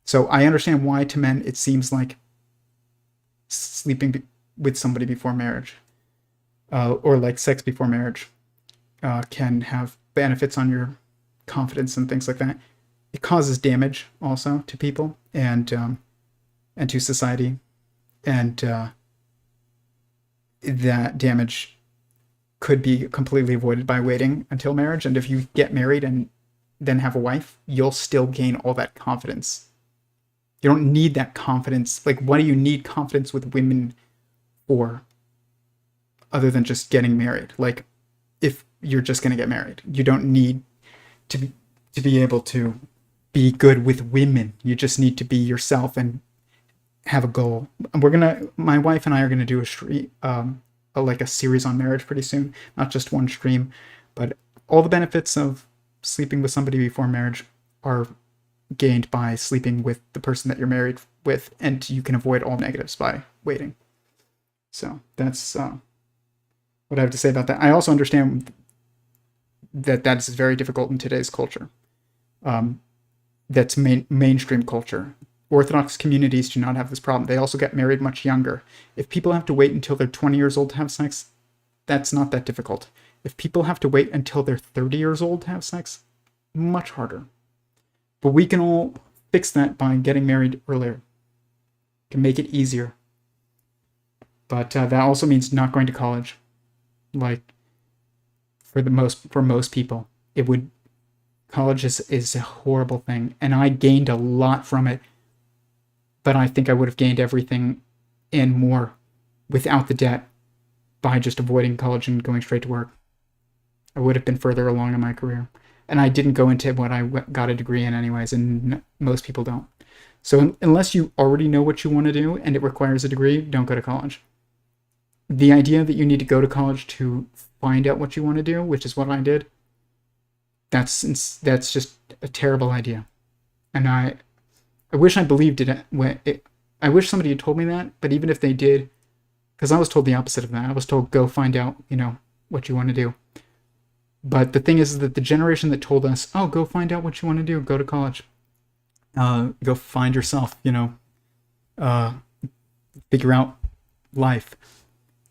So I understand why to men it seems like sleeping with somebody before marriage, or like sex before marriage, can have benefits on your confidence and things like that. It causes damage also to people and to society, and that damage could be completely avoided by waiting until marriage. And if you get married and then have a wife, you'll still gain all that confidence. You don't need that confidence. Like, what do you need confidence with women for, other than just getting married? Like, if you're just going to get married, you don't need to be able to be good with women. You just need to be yourself and have a goal. My wife and I are gonna do a stream, like a series on marriage pretty soon. Not just one stream, but all the benefits of sleeping with somebody before marriage are gained by sleeping with the person that you're married with, and you can avoid all negatives by waiting. So that's what I have to say about that. I also understand that is very difficult in today's culture. That's mainstream culture. Orthodox communities do not have this problem. They also get married much younger. If people have to wait until they're 20 years old to have sex, that's not that difficult. If people have to wait until they're 30 years old to have sex, much harder. But we can all fix that by getting married earlier. Can make it easier. But that also means not going to college. Like for most people, college is a horrible thing, and I gained a lot from it, but I think I would have gained everything and more without the debt by just avoiding college and going straight to work. I would have been further along in my career. And I didn't go into what I got a degree in anyways, and most people don't. So unless you already know what you want to do and it requires a degree, don't go to college. The idea that you need to go to college to find out what you want to do, which is what I did, that's just a terrible idea. And I wish I believed it. I wish somebody had told me that, but even if they did, because I was told the opposite of that. I was told, go find out, what you want to do. But the thing is that the generation that told us, oh, go find out what you want to do, go to college, go find yourself, figure out life.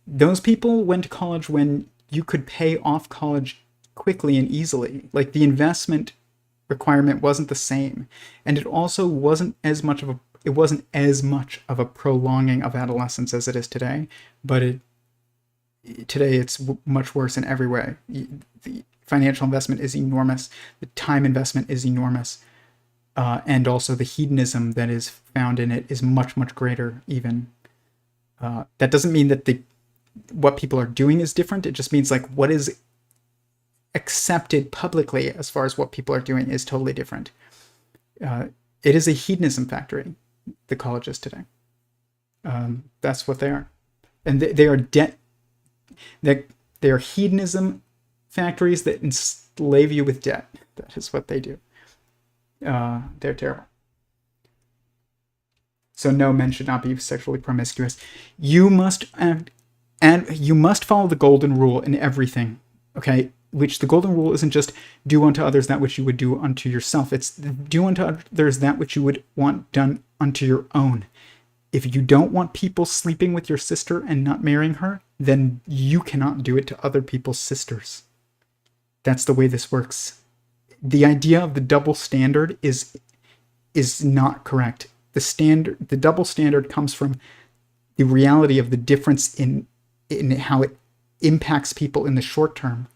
Those people went to college when you could pay off college quickly and easily. Like, the investment requirement wasn't the same, and it also wasn't as much of a prolonging of adolescence as it is today. But today it's much worse in every way. The financial investment is enormous. The time investment is enormous. And also the hedonism that is found in it is much, much greater even. That doesn't mean that what people are doing is different. It just means like what is accepted publicly as far as what people are doing is totally different. It is a hedonism factory, the colleges today. That's what they are. And they are hedonism factories that enslave you with debt. That is what they do. They're terrible. So no, men should not be sexually promiscuous. You must follow the golden rule in everything. Okay, which the golden rule isn't just do unto others that which you would do unto yourself. It's do unto others that which you would want done unto your own. If you don't want people sleeping with your sister and not marrying her, then you cannot do it to other people's sisters. That's the way this works. The idea of the double standard is not correct. The double standard comes from the reality of the difference in how it impacts people in the short term,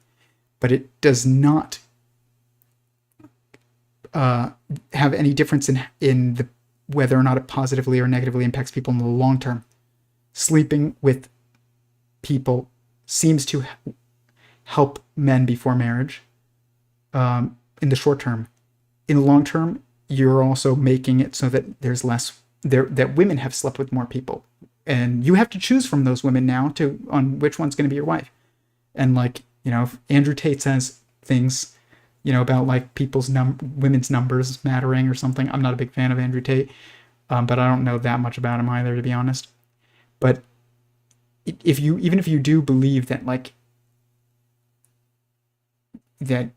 but it does not have any difference in whether or not it positively or negatively impacts people in the long term. Sleeping with people seems to help men before marriage in the short term. In the long term, you're also making it so that there's less that women have slept with more people, and you have to choose from those women now on which one's going to be your wife. And if Andrew Tate says things about like women's numbers mattering or something, I'm not a big fan of Andrew Tate, but I don't know that much about him either, to be honest. But even if you do believe that the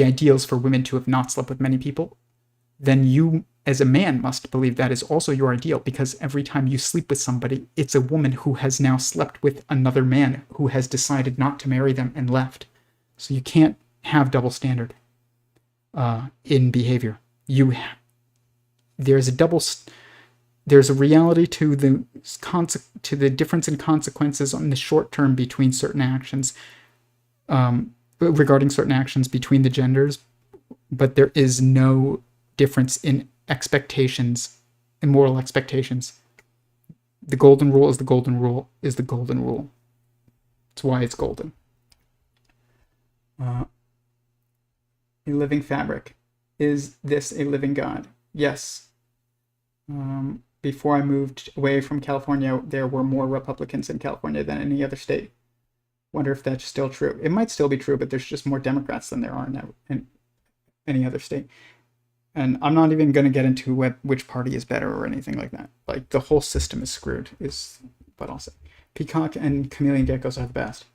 ideal is for women to have not slept with many people, then you as a man must believe that is also your ideal, because every time you sleep with somebody, it's a woman who has now slept with another man who has decided not to marry them and left. So you can't have double standard in behavior. There's a reality to the difference in consequences on the short term between certain actions, regarding certain actions between the genders, but there is no difference in expectations and moral expectations. The golden rule is the golden rule is the golden rule. That's why it's golden. A living fabric. Is this a living God? Yes. Before I moved away from California, there were more Republicans in California than any other state. Wonder if that's still true. It might still be true, but there's just more Democrats than there are in any other state. And I'm not even going to get into which party is better or anything like that. Like, the whole system is screwed, is what I'll say. Peacock and chameleon geckos are the best.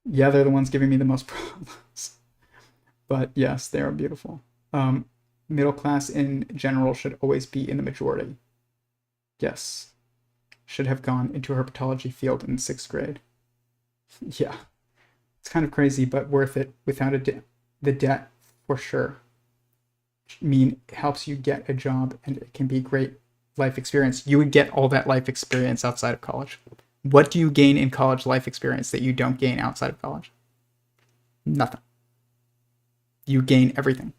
Yeah, they're the ones giving me the most problems. But yes, they are beautiful. Middle class in general should always be in the majority. Yes. Should have gone into a herpetology field in 6th grade. Yeah. It's kind of crazy, but worth it without the debt, for sure. It helps you get a job, and it can be great life experience. You would get all that life experience outside of college. What do you gain in college life experience that you don't gain outside of college? Nothing. You gain everything.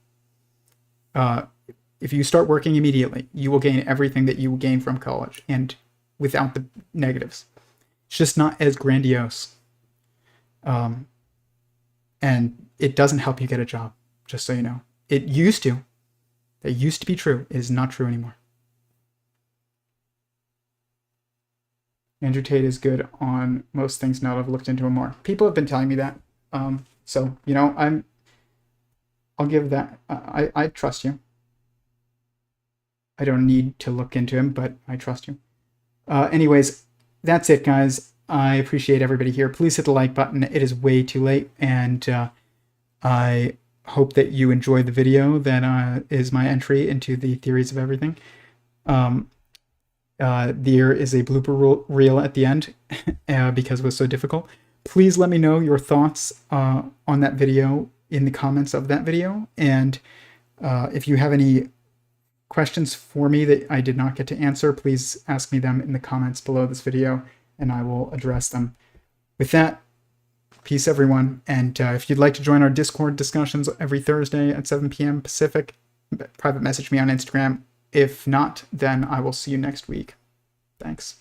If you start working immediately, you will gain everything that you will gain from college, and without the negatives. It's just not as grandiose. And it doesn't help you get a job, just so you know. It used to. That used to be true. It is not true anymore. Andrew Tate is good on most things now that I've looked into him more. People have been telling me that. So, you know, I'll give that. I trust you. I don't need to look into him, but I trust you. Anyways, that's it, guys. I appreciate everybody here. Please hit the like button. It is way too late, and I hope that you enjoyed the video that is my entry into the theories of everything. There is a blooper reel at the end because it was so difficult. Please let me know your thoughts on that video in the comments of that video, and if you have any questions for me that I did not get to answer, please ask me them in the comments below this video, and I will address them. With that, peace, everyone. And if you'd like to join our Discord discussions every Thursday at 7 p.m. Pacific, private message me on Instagram. If not, then I will see you next week. Thanks.